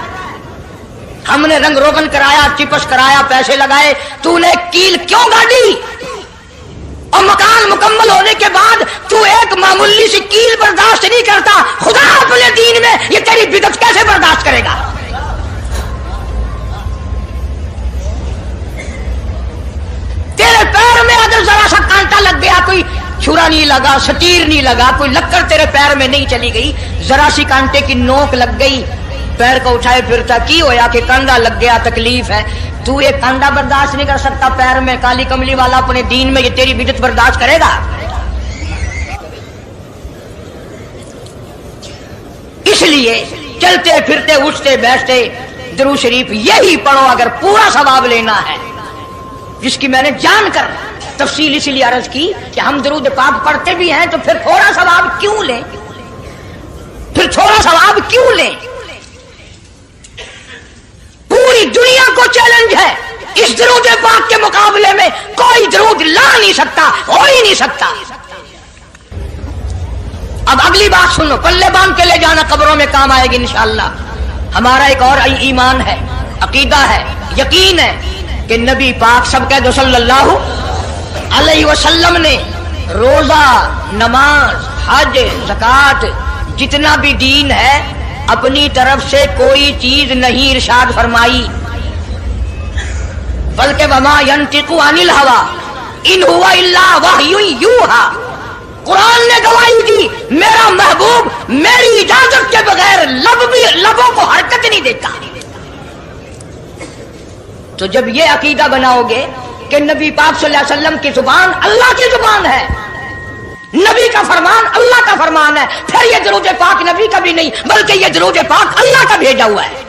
हमने रंग रोगन कराया, चिपस कराया, पैसे लगाए, तूने कील क्यों गाड़ी? और मकान मुकम्मल होने के बाद तू एक मामूली सी कील बर्दाश्त नहीं करता, खुदा अपने दीन में ये तेरी बिदअत कैसे बर्दाश्त करेगा? तेरे पैर में अगर जरा सा कांटा लग गया, कोई छुरा नहीं लगा, सटीर नहीं लगा, कोई लक्कड़ तेरे पैर में नहीं चली गई, जरा सी कांटे की नोक लग गई, पैर को उठाए फिरता की होया कि कांदा लग गया, तकलीफ है। तू ये कांदा बर्दाश्त नहीं कर सकता पैर में, काली कमली वाला अपने दीन में ये तेरी बिदअत बर्दाश्त करेगा? इसलिए चलते फिरते उठते बैठते दुरूद शरीफ यही पढ़ो अगर पूरा सवाब लेना है, जिसकी मैंने जानकर तफसील इसलिए अर्ज की कि हम दुरूद पाक पढ़ते भी हैं तो फिर थोड़ा सवाब क्यों लें, फिर थोड़ा सवाब क्यों लें? पूरी दुनिया को चैलेंज है, इस दुरूद पाक के मुकाबले में कोई दुरूद ला नहीं सकता, हो ही नहीं सकता। अब अगली बात सुनो, पल्ले बांध के ले जाना, कब्रों में काम आएगी इंशाअल्लाह। हमारा एक और ईमान है, अकीदा है, यकीन है कि नबी पाक सब कह दो सल्लल्लाहु अलैहि वसल्लम ने रोजा, नमाज, हज, ज़कात, जितना भी दीन है अपनी तरफ से कोई चीज नहीं इरशाद फरमाई, बल्कि वमा यंतिकु अनिल हवा इन हुवा इल्ला वह्युन यूहा। कुरान ने गवाही दी, मेरा महबूब मेरी इजाजत के बगैर लबों को हरकत नहीं देता। तो जब ये अकीदा बनाओगे कि नबी पाक सल्लल्लाहु अलैहि वसल्लम की जुबान अल्लाह की जुबान है, नबी का फरमान अल्लाह का फरमान है, फिर ये दुरूद पाक नबी का भी नहीं बल्कि ये दुरूद पाक अल्लाह का भेजा हुआ है।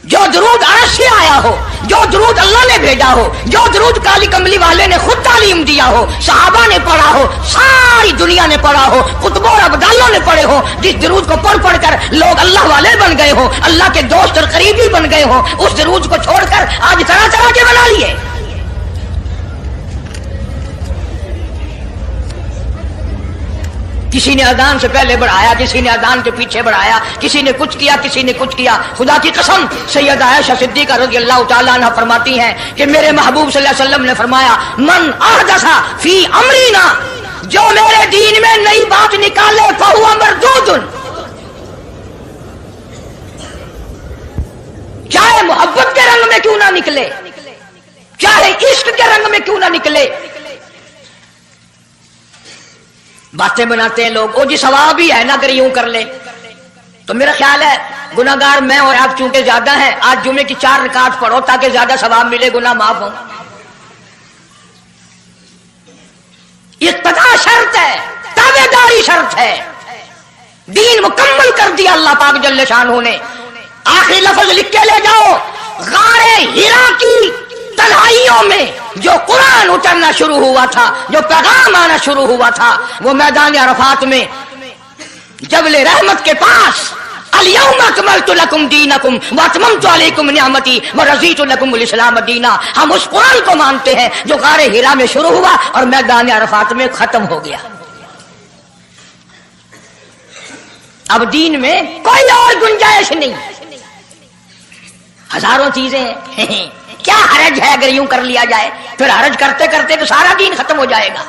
जो दुरूद अर्श से आया हो, जो दुरूद अल्लाह ने भेजा हो, जो दुरूद काली कमली वाले ने खुद तालीम दिया हो, सहाबा ने पढ़ा हो, सारी दुनिया ने पढ़ा हो, कुतुबों और अब्दालों ने पढ़े हो, जिस दुरूद को पढ़ पढ़ कर लोग अल्लाह वाले बन गए हो, अल्लाह के दोस्त और करीबी बन गए हो, उस दुरूद को छोड़कर आज तरह तरह के बना लिए। किसी ने अजान से पहले बढ़ाया, किसी ने अजान के पीछे बढ़ाया, किसी ने कुछ किया, किसी ने कुछ किया। खुदा की कसम सैयदा आयशा सिद्दीका रज़ियल्लाहु ताला अन्हा फरमाती हैं कि मेरे महबूब सल्लल्लाहु अलैहि वसल्लम ने फरमाया, मन अहदसा फी अमरीना, जो मेरे दीन में नई बात निकाले फहुवा मरदूदुन, चाहे मोहब्बत के रंग में क्यों ना निकले, चाहे इश्क के रंग में क्यों ना निकले। बातें बनाते हैं लोग, ओ जी सवाब ही है ना अगर यूं कर ले। तो मेरा ख्याल है गुनाहगार मैं और आप चूंकि ज्यादा हैं, आज जुमे की 4 रकात पढ़ो ताकि ज्यादा सवाब मिले, गुनाह माफ हो। इत्तका शर्त है, ताबेदारी शर्त है। दीन मुकम्मल कर दिया अल्लाह पाक जल्ले शानहू ने। आखिरी लफ्ज लिख के ले जाओ, गारे हिरा की तन्हाइयों में जो कुरान उतरना शुरू हुआ था, जो पैगाम आना शुरू हुआ था, वो मैदान अरफात में जबले रहमत के पास अल-यौमा अकमलतु लकुम दीनकुम व अतममतु अलैकुम निअमती व रज़ीतु लकुमुल इस्लाम दीना। हम उस कुरान को मानते हैं जो गारे हिरा में शुरू हुआ और मैदान अरफात में खत्म हो गया। अब दीन में कोई और गुंजाइश नहीं, हजारों चीजें हैं। क्या हरज है अगर यूं कर लिया जाए, फिर हरज करते करते तो सारा दीन खत्म हो जाएगा।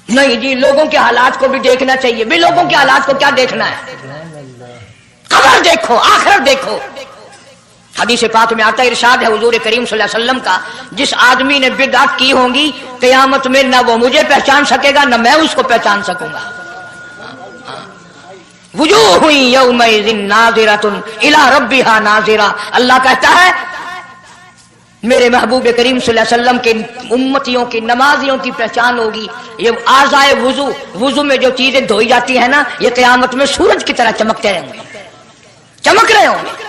नहीं जी, लोगों के हालात को भी देखना चाहिए। भी लोगों के हालात को क्या देखना है, कब्र देखो, आखिरत देखो। हदीस पाक में आता है, इरशाद है हुजूर करीम सल्लल्लाहु अलैहि वसल्लम का, जिस आदमी ने बिदअत की होंगी क़यामत में न वो मुझे पहचान सकेगा न मैं उसको पहचान सकूंगा। वुजूह यौमइज़िन नाज़िरतुन इला रब्बिहा नाज़िरा। अल्लाह कहता है मेरे महबूब करीम सल्लल्लाहु अलैहि वसल्लम के उम्मतियों की नमाजियों की पहचान होगी। ये आज़ाए वुजू, वुजू में जो चीजें धोई जाती है ना, ये क़यामत में सूरज की तरह चमकते रहेंगे, चमक रहे होंगे।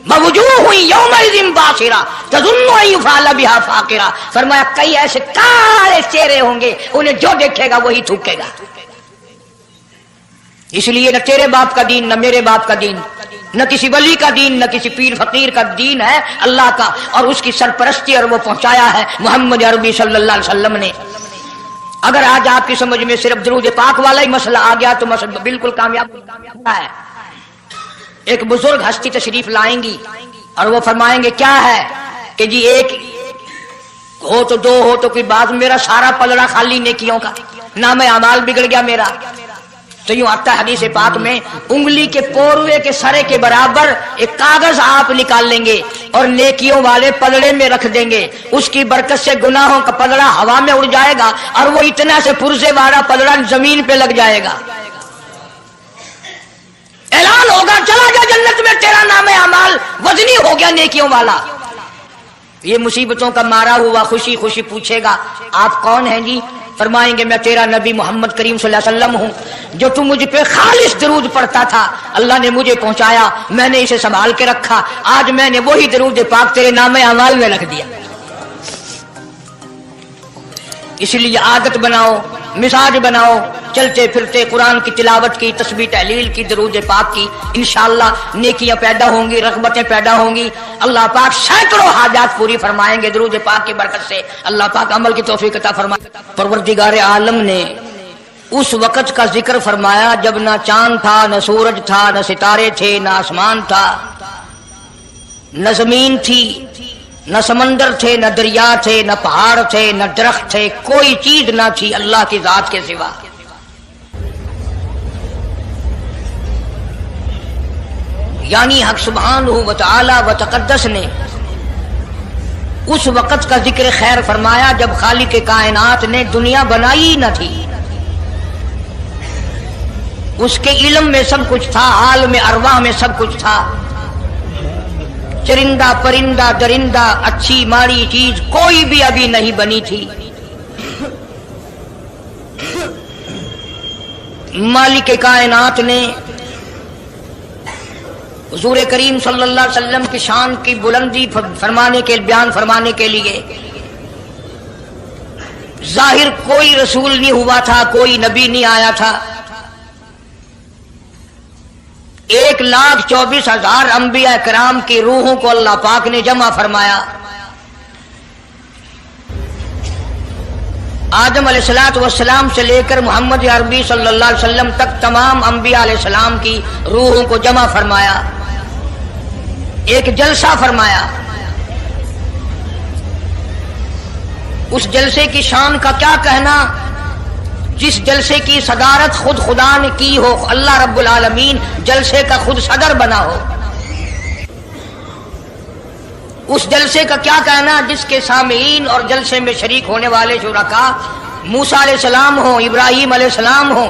मवजूह यौमइज़िन बासिरा तज़ुन्नु अन युफ़अल बिहा फ़ाक़िरा। फरमाया कई ऐसे काले चेहरे होंगे, उन्हें जो देखेगा वही थूकेगा। इसलिए न तेरे बाप का दीन, न मेरे बाप का दीन, न किसी वली का दीन, न किसी पीर फकीर का दीन है, अल्लाह का, और उसकी सरपरस्ती और वो पहुंचाया है मोहम्मद अरबी सल्लल्लाहु अलैहि वसल्लम ने। अगर आज आपकी समझ में सिर्फ दरूद पाक वाला ही मसला आ गया तो मसला बिल्कुल कामयाब है। एक बुजुर्ग हस्ती तशरीफ लाएंगी और वो फरमाएंगे क्या है कि जी एक हो तो दो हो तो कोई बात, मेरा सारा पलड़ा खाली नेकियों का, ना मैं अमाल बिगड़ गया मेरा। तो यूं आता है हदीस पाक में, उंगली के पोरुए के सरे के बराबर एक कागज आप निकाल लेंगे और नेकियों वाले पलड़े में रख देंगे, उसकी बरकत से गुनाहों का पलड़ा हवा में उड़ जाएगा और वो इतना से पुरजे वाला पलड़ा जमीन पे लग जाएगा। ऐलान होगा चला जा जन्नत में, तेरा नाम है अमाल वजनी हो गया नेकियों वाला। ये मुसीबतों का मारा हुआ खुशी खुशी पूछेगा आप कौन हैं जी? फरमाएंगे मैं तेरा नबी मोहम्मद करीम सल्लल्लाहु अलैहि वसल्लम हूं, जो तू मुझ पे खालिस दरूद पढ़ता था, अल्लाह ने मुझे पहुंचाया, मैंने इसे संभाल के रखा, आज मैंने वही दरूद पाक तेरे नामे अमाल में रख दिया। इसलिए आदत बनाओ, मिजाज बनाओ, चलते फिरते कुरान की तिलावत की, तस्बीह तहलील की, दरूद पाक की, इंशाअल्लाह नेकियां पैदा होंगी, रग़बतें पैदा होंगी। अल्लाह पाक सैकड़ों हाजात पूरी फरमाएंगे दरूद पाक की बरकत से। अल्लाह पाक अमल की तौफीक अता फरमाए। परवरदिगार आलम ने उस वक़्त का जिक्र फरमाया जब ना चांद था, न सूरज था, न सितारे थे, न आसमान था, न जमीन थी, न समंदर थे, न दरिया थे, न पहाड़ थे, न दरख्त थे, कोई चीज ना थी अल्लाह की जात के सिवा। यानी हक सुब्हानहू व तआला व तक़द्दस ने उस वक़्त का जिक्र खैर फरमाया जब खालिक कायनात ने दुनिया बनाई न थी। उसके इल्म में सब कुछ था, आलम अरवाह में सब कुछ था। चरिंदा परिंदा दरिंदा, अच्छी माड़ी चीज कोई भी अभी नहीं बनी थी। मालिक कायनात ने हुजूर करीम सल्लल्लाहु अलैहि वसल्लम की शान की बुलंदी फरमाने के बयान फरमाने के लिए जाहिर कोई रसूल नहीं हुआ था, कोई नबी नहीं आया था। 1,24,000 अंबिया कराम की रूहों को अल्लाह पाक ने जमा फरमाया। आदम अलैहिस्सलाम से लेकर मोहम्मद अरबी सल्लल्लाहु अलैहि वसल्लम तक तमाम अंबिया अलैहिस्सलाम की रूहों को जमा फरमाया, एक जलसा फरमाया। उस जलसे की शान का क्या कहना, जिस जलसे की सदारत खुद खुदा ने की हो, अल्लाह रब्बुल आलमीन जलसे का खुद सदर बना हो। उस जलसे का क्या कहना जिसके सामीन और जलसे में शरीक होने वाले शुरका मूसा अलैहिस्सलाम हो, इब्राहिम अलैहिस्सलाम हो,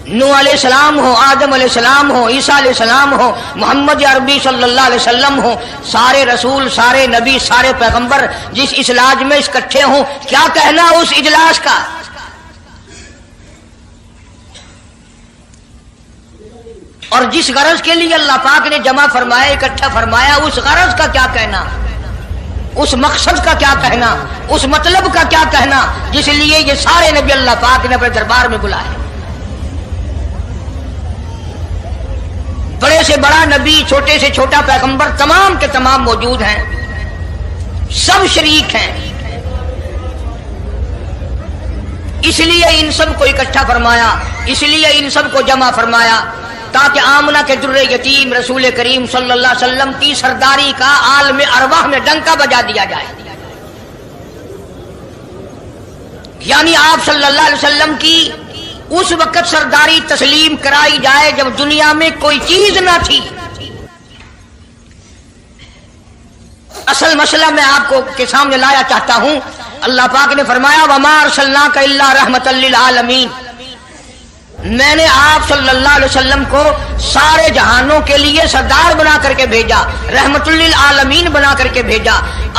नूह अलैहिस्सलाम हो, आदम अलैहिस्सलाम हो, ईसा अलैहिस्सलाम हो, मोहम्मद अरबी सल्लल्लाहु अलैहि वसल्लम हो, सारे रसूल, सारे नबी, सारे पैगंबर जिस इजलास में इकट्ठे हों, क्या कहना उस इजलास का। और जिस गरज के लिए अल्लाह पाक ने जमा फरमाया, इकट्ठा फरमाया, उस गरज का क्या कहना, उस मकसद का क्या कहना, उस मतलब का क्या कहना जिस लिए ये सारे नबी अल्लाह पाक ने अपने दरबार में बुलाए। बड़े से बड़ा नबी, छोटे से छोटा पैगंबर, तमाम के तमाम मौजूद हैं, सब शरीक हैं। इसलिए इन सब को इकट्ठा फरमाया, इसलिए इन सब को जमा फरमाया ताकि आमना के दुर्रे यतीम रसूल करीम सल्लल्लाहु अलैहि वसल्लम की सरदारी का आलम अरवाह में डंका बजा दिया जाए। यानी आप सल्लल्लाहु अलैहि वसल्लम की उस वक्त सरदारी तस्लीम कराई जाए जब दुनिया में कोई चीज ना थी। असल मसला मैं आपको के सामने लाया चाहता हूं। अल्लाह पाक ने फरमाया वमा अरसलनाका इल्ला रहमतल लिल आलमीन, میں نے آپ صلی اللہ علیہ وسلم کو سارے جہانوں کے لیے سردار بنا کر کے بھیجا، رحمت للعالمین بنا کر کے بھیجا۔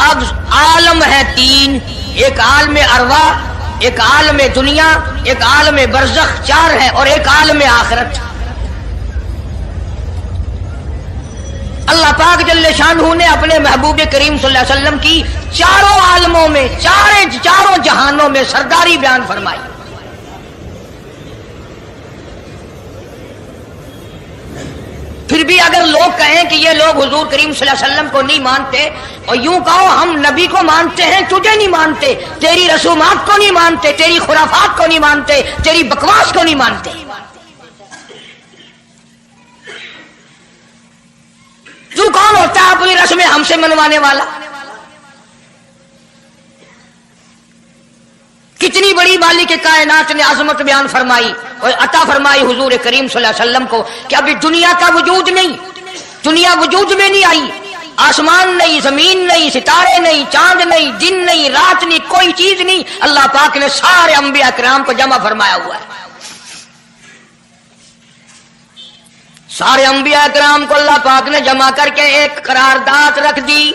اب عالم ہے تین، ایک عالم ارواح، ایک عالم دنیا، ایک عالم برزخ، چار ہے، اور ایک عالم آخرت۔ اللہ پاک جل شانہ نے اپنے محبوب کریم صلی اللہ علیہ وسلم کی چاروں عالموں میں، چاروں جہانوں میں سرداری بیان فرمائی۔ پھر بھی اگر لوگ کہیں کہ یہ لوگ حضور کریم صلی اللہ علیہ وسلم کو نہیں مانتے، اور یوں کہو ہم نبی کو مانتے ہیں، تجھے نہیں مانتے، تیری رسومات کو نہیں مانتے، تیری خرافات کو نہیں مانتے، تیری بکواس کو نہیں مانتے۔ تو کون ہوتا ہے اپنی رسمیں ہم سے منوانے والا؟ کتنی بڑی مالک کائنات نے عظمت بیان فرمائی اور عطا فرمائی حضور کریم صلی اللہ علیہ وسلم کو کہ ابھی دنیا کا وجود نہیں، دنیا وجود میں نہیں آئی، آسمان نہیں، زمین نہیں، ستارے نہیں، چاند نہیں، دن نہیں، رات نہیں، کوئی چیز نہیں، اللہ پاک نے سارے انبیاء کرام کو جمع فرمایا ہوا ہے۔ سارے انبیاء کرام کو اللہ پاک نے جمع کر کے ایک قرارداد رکھ دی،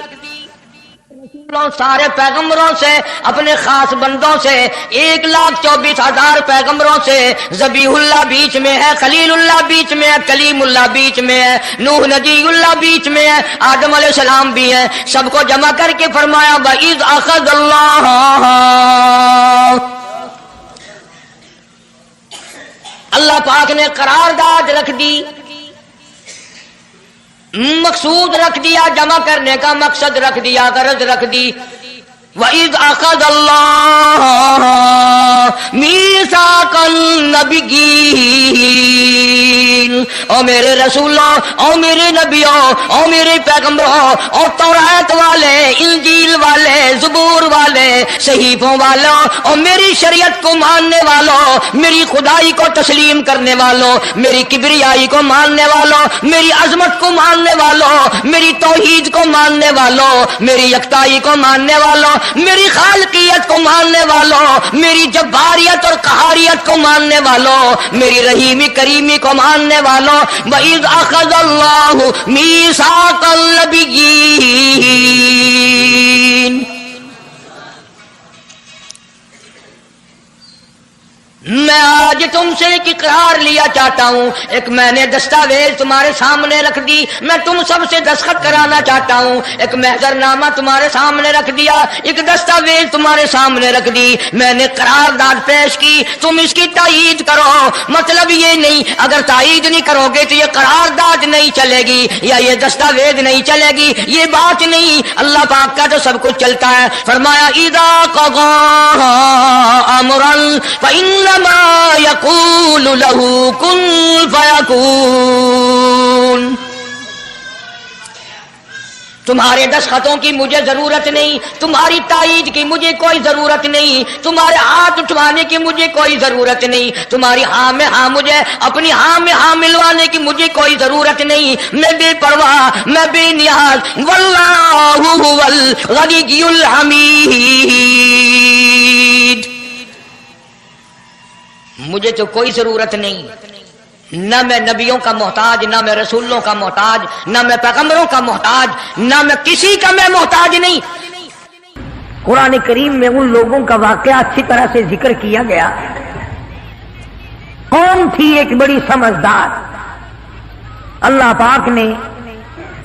سارے پیغمبروں سے، اپنے خاص بندوں سے، 1,24,000 پیغمبروں سے، ذبیح اللہ بیچ میں ہے، خلیل اللہ بیچ میں ہے، کلیم اللہ بیچ میں ہے، نوح نجی اللہ بیچ میں ہے، آدم علیہ السلام بھی ہے، سب کو جمع کر کے فرمایا وَإِذْ أَخَذَ اللَّهُ، اللہ پاک نے قرارداد رکھ دی، مقصود رکھ دیا، جمع کرنے کا مقصد رکھ دیا، غرض رکھ دی۔ وَإِذْ أَخَذَ اللَّهُ مِيثَاقَ النَّبِيِّينَ، او میرے رسولوں، او میرے نبیوں، او میرے پیغمبروں، او تورات والے، انجیل والے، زبور والے، صحیفوں والوں، او میری شریعت کو ماننے والوں، میری خدائی کو تسلیم کرنے والوں، میری کبریائی کو ماننے والوں، میری عظمت کو ماننے والوں، میری توحید کو ماننے والوں، میری یکتائی کو ماننے والوں، میری خالقیت کو ماننے والوں، میری جباریت اور قہاریت کو ماننے والوں، میری رحیمی کریمی کو ماننے والوں، وَإِذْ أَخَذَ اللَّهُ مِيثَاقَ النَّبِيِّينَ، میں آج تم سے ایک اقرار لیا چاہتا ہوں، ایک میں نے دستاویز تمہارے سامنے رکھ دی، میں تم سب سے دستخط کرانا چاہتا ہوں، ایک محضر نامہ تمہارے سامنے رکھ دیا، ایک دستاویز تمہارے سامنے رکھ دی، میں نے قرارداد پیش کی، تم اس کی تائید کرو۔ مطلب یہ نہیں اگر تائید نہیں کرو گے تو یہ قرارداد نہیں چلے گی یا یہ دستاویز نہیں چلے گی، یہ بات نہیں، اللہ پاک کا تو سب کچھ چلتا ہے۔ فرمایا اذا قضى امرا فإنما يقول له كن فيكون، تمہارے دستخطوں کی مجھے ضرورت نہیں، تمہاری تائید کی مجھے کوئی ضرورت نہیں، تمہارے ہاتھ اٹھوانے کی مجھے کوئی ضرورت نہیں، تمہاری ہاں میں ہاں مجھے اپنی ہاں میں ہاں ملوانے کی مجھے کوئی ضرورت نہیں، میں بے پرواہ، میں بے نیاز، واللہ هو الغنی الحمید، مجھے تو کوئی ضرورت نہیں، نہ میں نبیوں کا محتاج، نہ میں رسولوں کا محتاج، نہ میں پیغمبروں کا محتاج، نہ میں کسی کا میں محتاج نہیں۔ قرآن کریم میں ان لوگوں کا واقعہ اچھی طرح سے ذکر کیا گیا۔ قوم تھی ایک بڑی سمجھدار، اللہ پاک نے،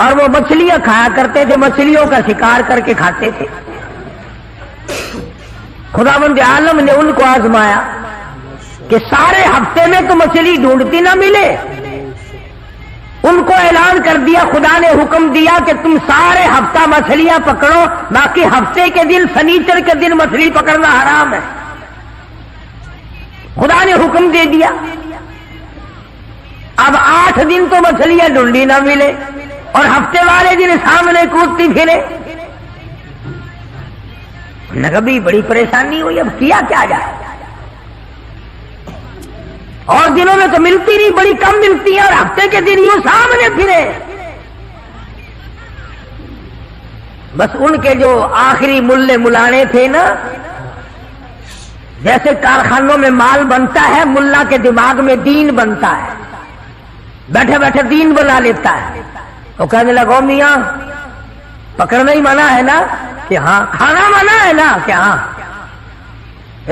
اور وہ مچھلیاں کھایا کرتے تھے، مچھلیوں کا شکار کر کے کھاتے تھے۔ خداوند عالم نے ان کو آزمایا کہ سارے ہفتے میں تو مچھلی ڈھونڈتی نہ ملے، ان کو اعلان کر دیا، خدا نے حکم دیا کہ تم سارے ہفتہ مچھلیاں پکڑو، باقی ہفتے کے دن سنیچر کے دن مچھلی پکڑنا حرام ہے۔ خدا نے حکم دے دیا۔ اب 8 دن تو مچھلیاں ڈھونڈی نہ ملے اور ہفتے والے دن سامنے کودتی پھرے، کبھی بڑی پریشانی ہوئی، اب کیا کیا جائے، اور دنوں میں تو ملتی نہیں، بڑی کم ملتی ہے، اور ہفتے کے دن یوں سامنے پھرے۔ بس ان کے جو آخری ملے ملانے تھے نا، جیسے کارخانوں میں مال بنتا ہے، ملا کے دماغ میں دین بنتا ہے، بیٹھے بیٹھے دین بنا لیتا ہے. تو کہنے لگو میاں پکڑنا ہی منع ہے نا؟ کہ ہاں. کھانا منع ہے نا؟ کہ ہاں.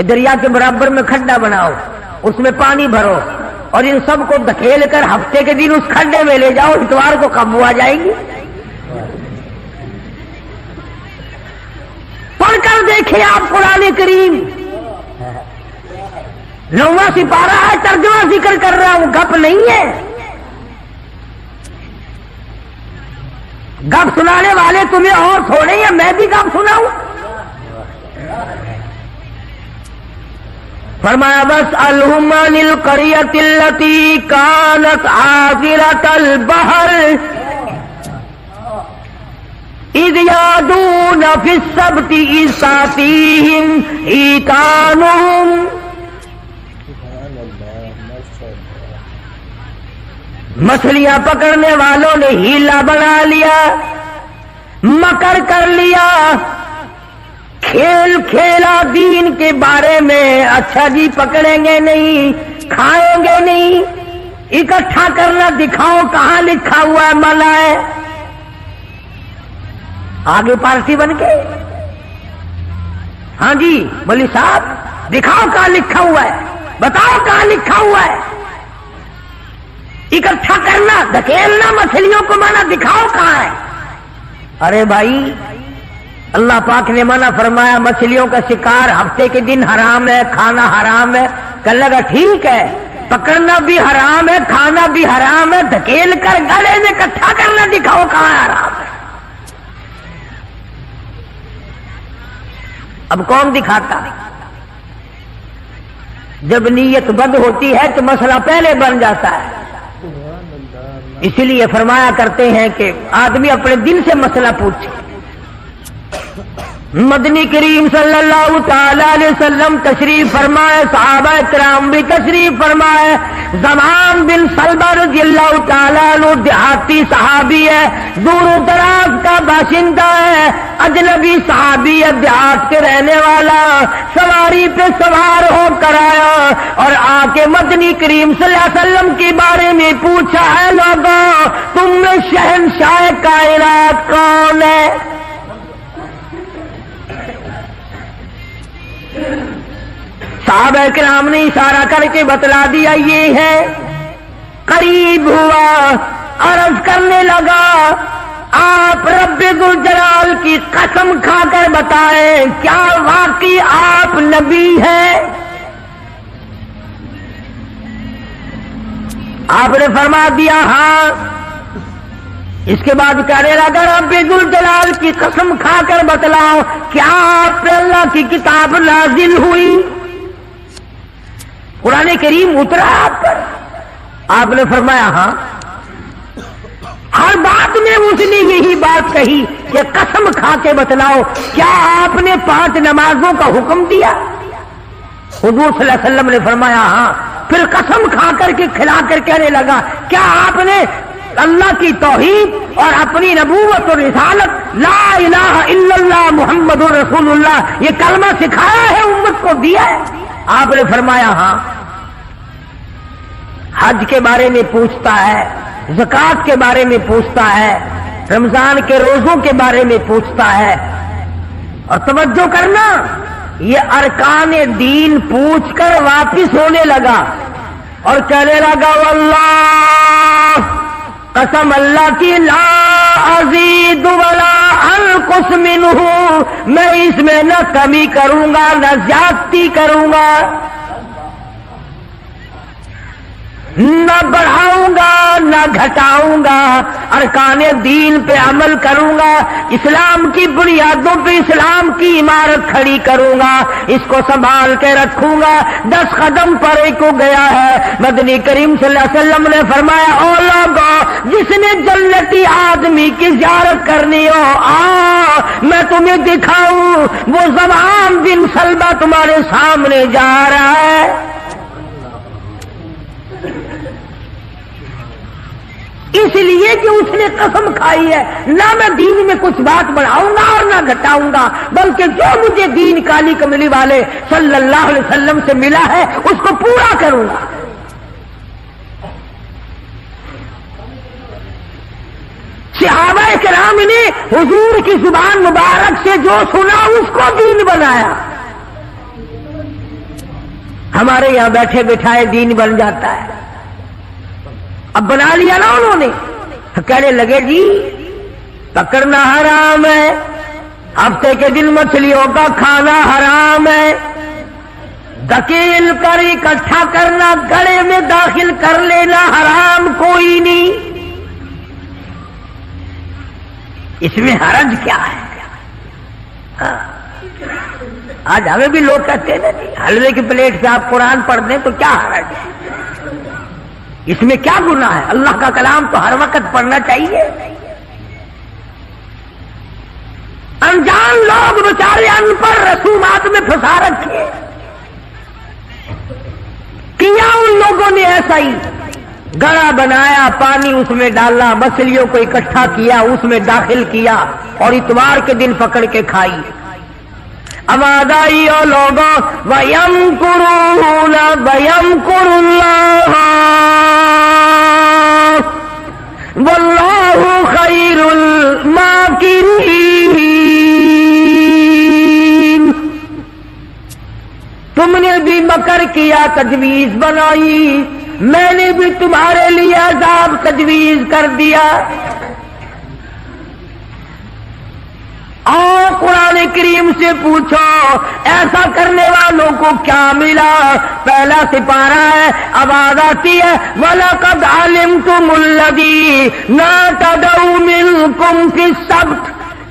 دریا کے برابر میں کھڈا بناؤ، اس میں پانی بھرو اور ان سب کو دھکیل کر ہفتے کے دن اس کھڈے میں لے جاؤ، اتوار کو قابو آ جائے گی. پڑھ کر دیکھیں آپ قرآن کریم، 9واں سپارہ ہے، ترجمہ ذکر کر رہا ہوں، گپ نہیں ہے. گپ سنانے والے تمہیں اور تھوڑے ہیں، میں بھی گپ سناؤں. فرمایا بس الہم القریۃ التی کانت عاصرۃ البحر اذ یعدون فی السبت اذ تأتیہم حیتانہم. مچھلیاں پکڑنے والوں نے ہیلا بنا لیا، مکر کر لیا، کھیل کھیلا دین کے بارے میں. اچھا جی پکڑیں گے نہیں، کھائیں گے نہیں، اکٹھا کرنا دکھاؤ کہاں لکھا ہوا ہے منع ہے. آگے پارٹی بن کے ہاں جی بولی صاحب دکھاؤ کہاں لکھا ہوا ہے، بتاؤ کہاں لکھا ہوا ہے. اکٹھا کرنا دھکیلنا مچھلیوں کو منع، دکھاؤ کہاں ہے. ارے بھائی اللہ پاک نے منع فرمایا مچھلیوں کا شکار ہفتے کے دن حرام ہے، کھانا حرام ہے. کہنے لگا ٹھیک ہے، پکڑنا بھی حرام ہے، کھانا بھی حرام ہے، دھکیل کر گلے میں اکٹھا کرنا دکھاؤ کہاں حرام ہے. اب کون دکھاتا؟ جب نیت بد ہوتی ہے تو مسئلہ پہلے بن جاتا ہے. اسی لیے فرمایا کرتے ہیں کہ آدمی اپنے دل سے مسئلہ پوچھے. مدنی کریم صلی اللہ تعالی علیہ وسلم تشریف فرمائے، صحابہ کرام بھی تشریف فرمائے. زمان بن سلمہ رضی اللہ تعالیٰ عنہ دیہاتی صحابی ہے، دور و دراز کا باشندہ ہے، اجنبی صحابی ہے، دیہات کے رہنے والا. سواری پہ سوار ہو کر آیا اور آ کے مدنی کریم صلی اللہ علیہ وسلم کے بارے میں پوچھا ہے لوگوں تم میں شہنشاہ کائنات کون ہے؟ صحابہ کرام نے اشارہ کر کے بتلا دیا یہ ہے. قریب ہوا، عرض کرنے لگا آپ رب ذوالجلال کی قسم کھا کر بتائیں کیا واقعی آپ نبی ہیں؟ آپ نے فرما دیا ہاں. اس کے بعد کہنے لگا رب ذوالجلال کی قسم کھا کر بتلاؤ کیا آپ پہ اللہ کی کتاب نازل ہوئی؟ قرآن کریم اترا آپ پر؟ آپ نے فرمایا ہاں. ہر بات میں اس نے یہی بات کہی کہ قسم کھا کے بتلاؤ کیا آپ نے 5 نمازوں کا حکم دیا؟ حضور صلی اللہ علیہ وسلم نے فرمایا ہاں. پھر قسم کھا کر کے کھلا کر کہنے لگا کیا آپ نے اللہ کی توحید اور اپنی نبوت اور رسالت لا الہ الا اللہ محمد رسول اللہ یہ کلمہ سکھایا ہے، امت کو دیا ہے؟ آپ نے فرمایا ہاں. حج کے بارے میں پوچھتا ہے، زکوٰۃ کے بارے میں پوچھتا ہے، رمضان کے روزوں کے بارے میں پوچھتا ہے. اور توجہ کرنا یہ ارکان دین پوچھ کر واپس ہونے لگا اور کہنے لگا واللہ قسم اللہ کی لا ازید ولا انقص منہ، میں اس میں نہ کمی کروں گا نہ زیادتی کروں گا، نہ بڑھاؤں گا نہ گھٹاؤں گا. ارکان دین پہ عمل کروں گا، اسلام کی بنیادوں پہ اسلام کی عمارت کھڑی کروں گا، اس کو سنبھال کے رکھوں گا. 10 قدم پرے کو گیا ہے. مدنی کریم صلی اللہ علیہ وسلم نے فرمایا او لوگو جس نے جنتی آدمی کی زیارت کرنی ہو میں تمہیں دکھاؤں. وہ زمان بن سلمہ تمہارے سامنے جا رہا ہے. اس لیے کہ اس نے قسم کھائی ہے نہ میں دین میں کچھ بات بڑھاؤں گا اور نہ घटाऊंगा, बल्कि जो मुझे दीन काली कमली वाले सल्लल्लाहु अलैहि वसल्लम से मिला है उसको पूरा करूंगा। सहाबाए किराम ने हुजूर की जुबान मुबारक से जो सुना उसको दीन बनाया। हमारे यहां बैठे बिठाए दीन बन जाता है। अब बना लिया ना उन्होंने, कहने लगे जी पकड़ना हराम है, हफ्ते के दिन मछलियों का खाना हराम है, धकेल कर इकट्ठा करना गले में दाखिल कर लेना हराम कोई नहीं, इसमें हरज क्या है। आज हमें भी लोग कहते हैं ना हलवे की प्लेट से आप कुरान पढ़ दें तो क्या हरज है, इसमें क्या गुनाह है। अल्लाह का कलाम तो हर वक्त पढ़ना चाहिए। अनजान लोग बेचारे अनपढ़ रसूमात में फंसा रखे, किया उन लोगों ने ऐसा ही, गड़ा बनाया, पानी उसमें डाला, मछलियों को इकट्ठा किया, उसमें दाखिल किया और इतवार के दिन पकड़ के खाई। अमादाइयों लोगों वयम कुरूना वयम कुरुल्लाह वल्लाहु खैरुल माकिरीन। तुमने भी मकर किया, तजवीज बनाई, मैंने भी तुम्हारे लिए अज़ाब तजवीज कर दिया। और कुरान करीम से पूछो ऐसा करने वालों को क्या मिला। पहला सिपारा है, आवाज आती है वलक़द अलिमतुमुल्लज़ी ला तदऊ मिनकुम फिस्सब्त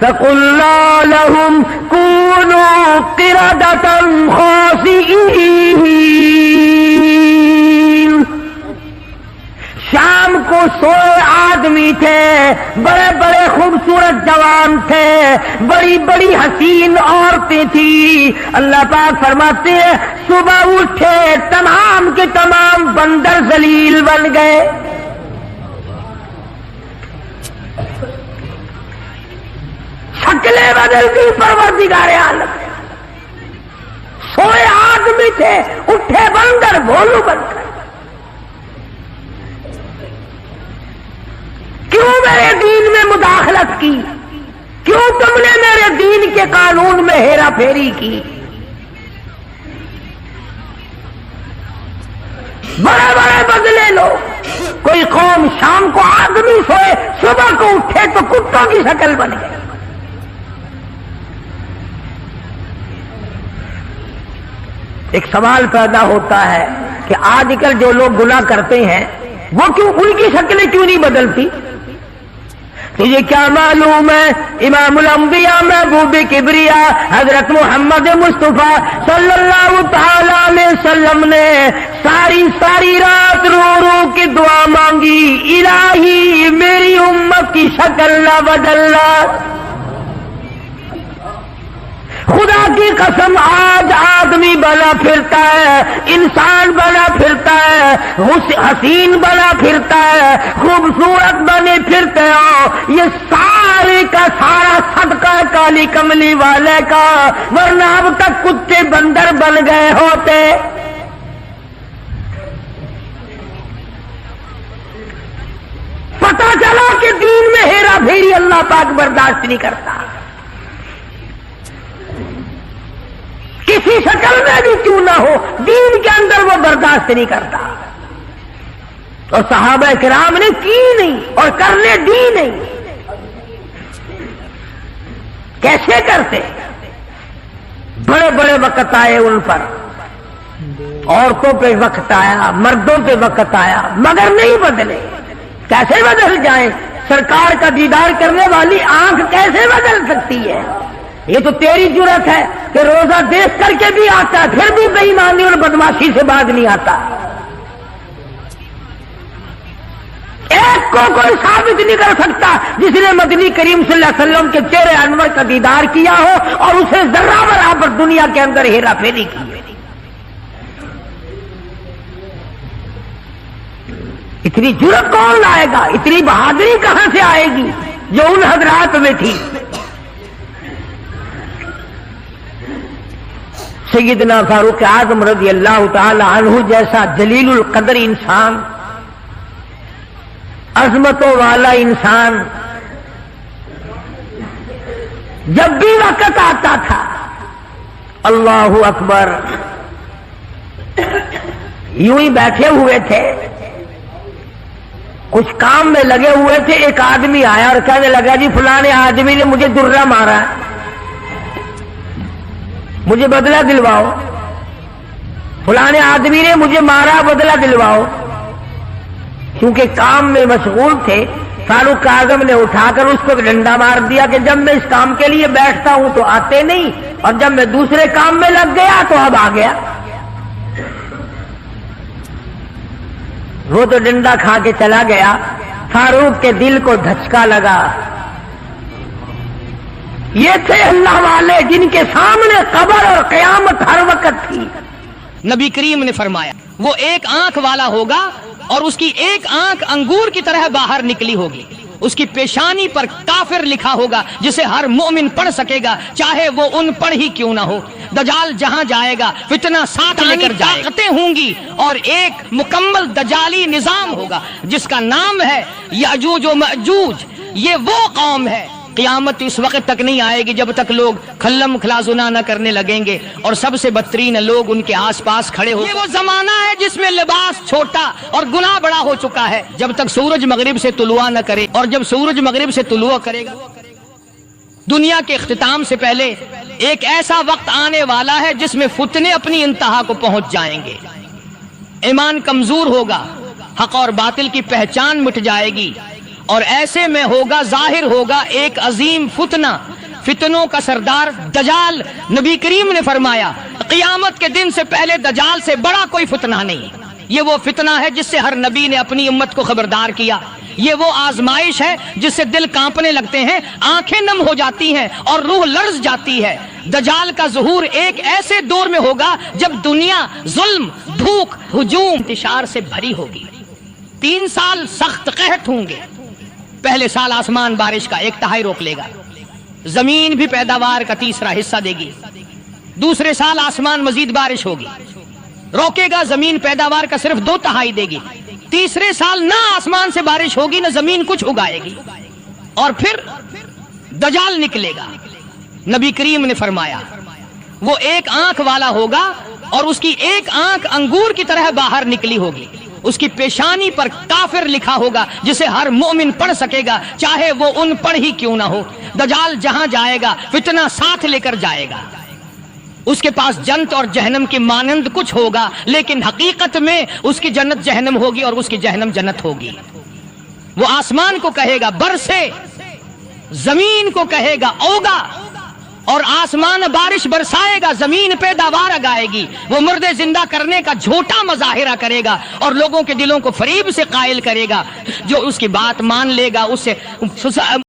फक़ुल्ना लहुम कूनू क़िरदतन ख़ासिईन। शाम को 100 आदमी थे, बड़े बड़े खूबसूरत जवान थे, बड़ी बड़ी हसीन औरतें थी। अल्लाह पाक फरमाते हैं सुबह उठे तमाम के तमाम बंदर जलील बन गए। शक्लें बदल गई परवरदिगार आलम। 100 आदमी थे, उठे बंदर भोलू बनकर। क्यों मेरे दीन में मुदाखलत की, क्यों तुमने मेरे दीन के कानून में हेरा फेरी की। बड़े बड़े बदले लो। कोई कौम शाम को आदमी सोए, सुबह को उठे तो कुत्तों की शक्ल बन गई। एक सवाल पैदा होता है कि आजकल जो लोग गुनाह करते हैं वो क्यों, उनकी शक्लें क्यों नहीं बदलती। तुझे क्या मालूम है इमामुल अंबिया महबूब किबरिया हजरत मोहम्मद मुस्तफा सल्लल्लाहु तआला अलैहि वसल्लम ने सारी सारी रात रो रो के दुआ मांगी, इलाही मेरी उम्मत की शक्ल ना बदलना। खुदा की कसम आज आदमी बना फिरता है, इंसान बना फिरता है, हसीन बना फिरता है, खूबसूरत बने फिरते हो। ये सारे का सारा सदका काली कमली वाले का, वरना अब तक कुत्ते बंदर बन गए होते। पता चला कि दीन में हेरा फेरी अल्लाह पाक बर्दाश्त नहीं करता, किसी शक्ल में भी क्यों ना हो, दीन के अंदर वो बर्दाश्त नहीं करता। और सहाबा किराम ने की नहीं और करने दी नहीं। कैसे करते, बड़े बड़े वक्त आए उन पर, औरतों पे वक्त आया, मर्दों पे वक्त आया, मगर नहीं बदले। कैसे बदल जाए, सरकार का दीदार करने वाली आंख कैसे बदल सकती है। ये तो तेरी जुर्रत है कि रोजा देख करके भी आता है, फिर भी बेईमानी और बदमाशी से बाज नहीं आता। एक को कोई साबित नहीं कर सकता जिसने मदनी करीम सल्लल्लाहु अलैहि वसल्लम के चेहरे अनवर का दीदार किया हो और उसे जर्रा बराबर दुनिया के अंदर हेरा फेरी की। इतनी जुर्रत कौन लाएगा, इतनी बहादुरी कहां से आएगी जो उन हजरात में थी। سیدنا فاروق اعظم رضی اللہ تعالی عنہ جیسا جلیل القدر انسان، عظمتوں والا انسان، جب بھی وقت آتا تھا اللہ اکبر یوں ہی بیٹھے ہوئے تھے، کچھ کام میں لگے ہوئے تھے، ایک آدمی آیا اور کہنے لگا جی فلانے آدمی نے مجھے درہ مارا ہے، مجھے بدلہ دلواؤ، فلانے آدمی نے مجھے مارا، بدلہ دلواؤ۔ کیونکہ کام میں مشغول تھے، فاروق اعظم نے اٹھا کر اس کو ڈنڈا مار دیا کہ جب میں اس کام کے لیے بیٹھتا ہوں تو آتے نہیں، اور جب میں دوسرے کام میں لگ گیا تو اب آ گیا۔ وہ تو ڈنڈا کھا کے چلا گیا، فاروق کے دل کو دھچکا لگا۔ یہ تھے اللہ والے جن کے سامنے قبر اور قیامت ہر وقت تھی۔ نبی کریم نے فرمایا وہ ایک آنکھ والا ہوگا اور اس کی ایک آنکھ انگور کی طرح باہر نکلی ہوگی، اس کی پیشانی پر کافر لکھا ہوگا جسے ہر مومن پڑھ سکے گا چاہے وہ ان پڑھ ہی کیوں نہ ہو۔ دجال جہاں جائے گا فتنہ ساتھ لے کر جائے، طاقتیں ہوں گی اور ایک مکمل دجالی نظام ہوگا جس کا نام ہے یاجوج و ماجوج۔ یہ وہ قوم ہے، قیامت اس وقت تک نہیں آئے گی جب تک لوگ کھلم کھلا زنا نہ کرنے لگیں گے اور سب سے بدترین لوگ ان کے آس پاس کھڑے ہو۔ یہ وہ زمانہ ہے جس میں لباس چھوٹا اور گناہ بڑا ہو چکا ہے، جب تک سورج مغرب سے طلوع نہ کرے، اور جب سورج مغرب سے طلوع کرے گا دنیا کے اختتام سے پہلے ایک ایسا وقت آنے والا ہے جس میں فتنے اپنی انتہا کو پہنچ جائیں گے، ایمان کمزور ہوگا، حق اور باطل کی پہچان مٹ جائے گی، اور ایسے میں ہوگا ظاہر ہوگا ایک عظیم فتنہ، فتنوں کا سردار دجال۔ نبی کریم نے فرمایا قیامت کے دن سے پہلے دجال سے بڑا کوئی فتنہ نہیں۔ یہ وہ فتنہ ہے جس سے ہر نبی نے اپنی امت کو خبردار کیا، یہ وہ آزمائش ہے جس سے دل کانپنے لگتے ہیں، آنکھیں نم ہو جاتی ہیں اور روح لرز جاتی ہے۔ دجال کا ظہور ایک ایسے دور میں ہوگا جب دنیا ظلم، بھوک، ہجوم، انتشار سے بھری ہوگی۔ 3 سال سخت قحط ہوں گے۔ پہلے سال آسمان بارش کا 1/3 روک لے گا، زمین بھی پیداوار کا 1/3 حصہ دے گی۔ دوسرے سال آسمان مزید بارش ہوگی، روکے گا، زمین پیداوار کا صرف 2/3 دے گی۔ تیسرے سال نہ آسمان سے بارش ہوگی نہ زمین کچھ اگائے گی، اور پھر دجال نکلے گا۔ نبی کریم نے فرمایا وہ ایک آنکھ والا ہوگا اور اس کی ایک آنکھ انگور کی طرح باہر نکلی ہوگی، اس کی پیشانی پر کافر لکھا ہوگا جسے ہر مومن پڑھ سکے گا چاہے وہ ان پڑھ ہی کیوں نہ ہو۔ دجال جہاں جائے گا فتنہ ساتھ لے کر جائے گا، اس کے پاس جنت اور جہنم کے مانند کچھ ہوگا، لیکن حقیقت میں اس کی جنت جہنم ہوگی اور اس کی جہنم جنت ہوگی۔ وہ آسمان کو کہے گا برسے، زمین کو کہے گا اوگا، اور آسمان بارش برسائے گا، زمین پیداوار اگائے گی۔ وہ مردے زندہ کرنے کا جھوٹا مظاہرہ کرے گا اور لوگوں کے دلوں کو فریب سے قائل کرے گا، جو اس کی بات مان لے گا اس سے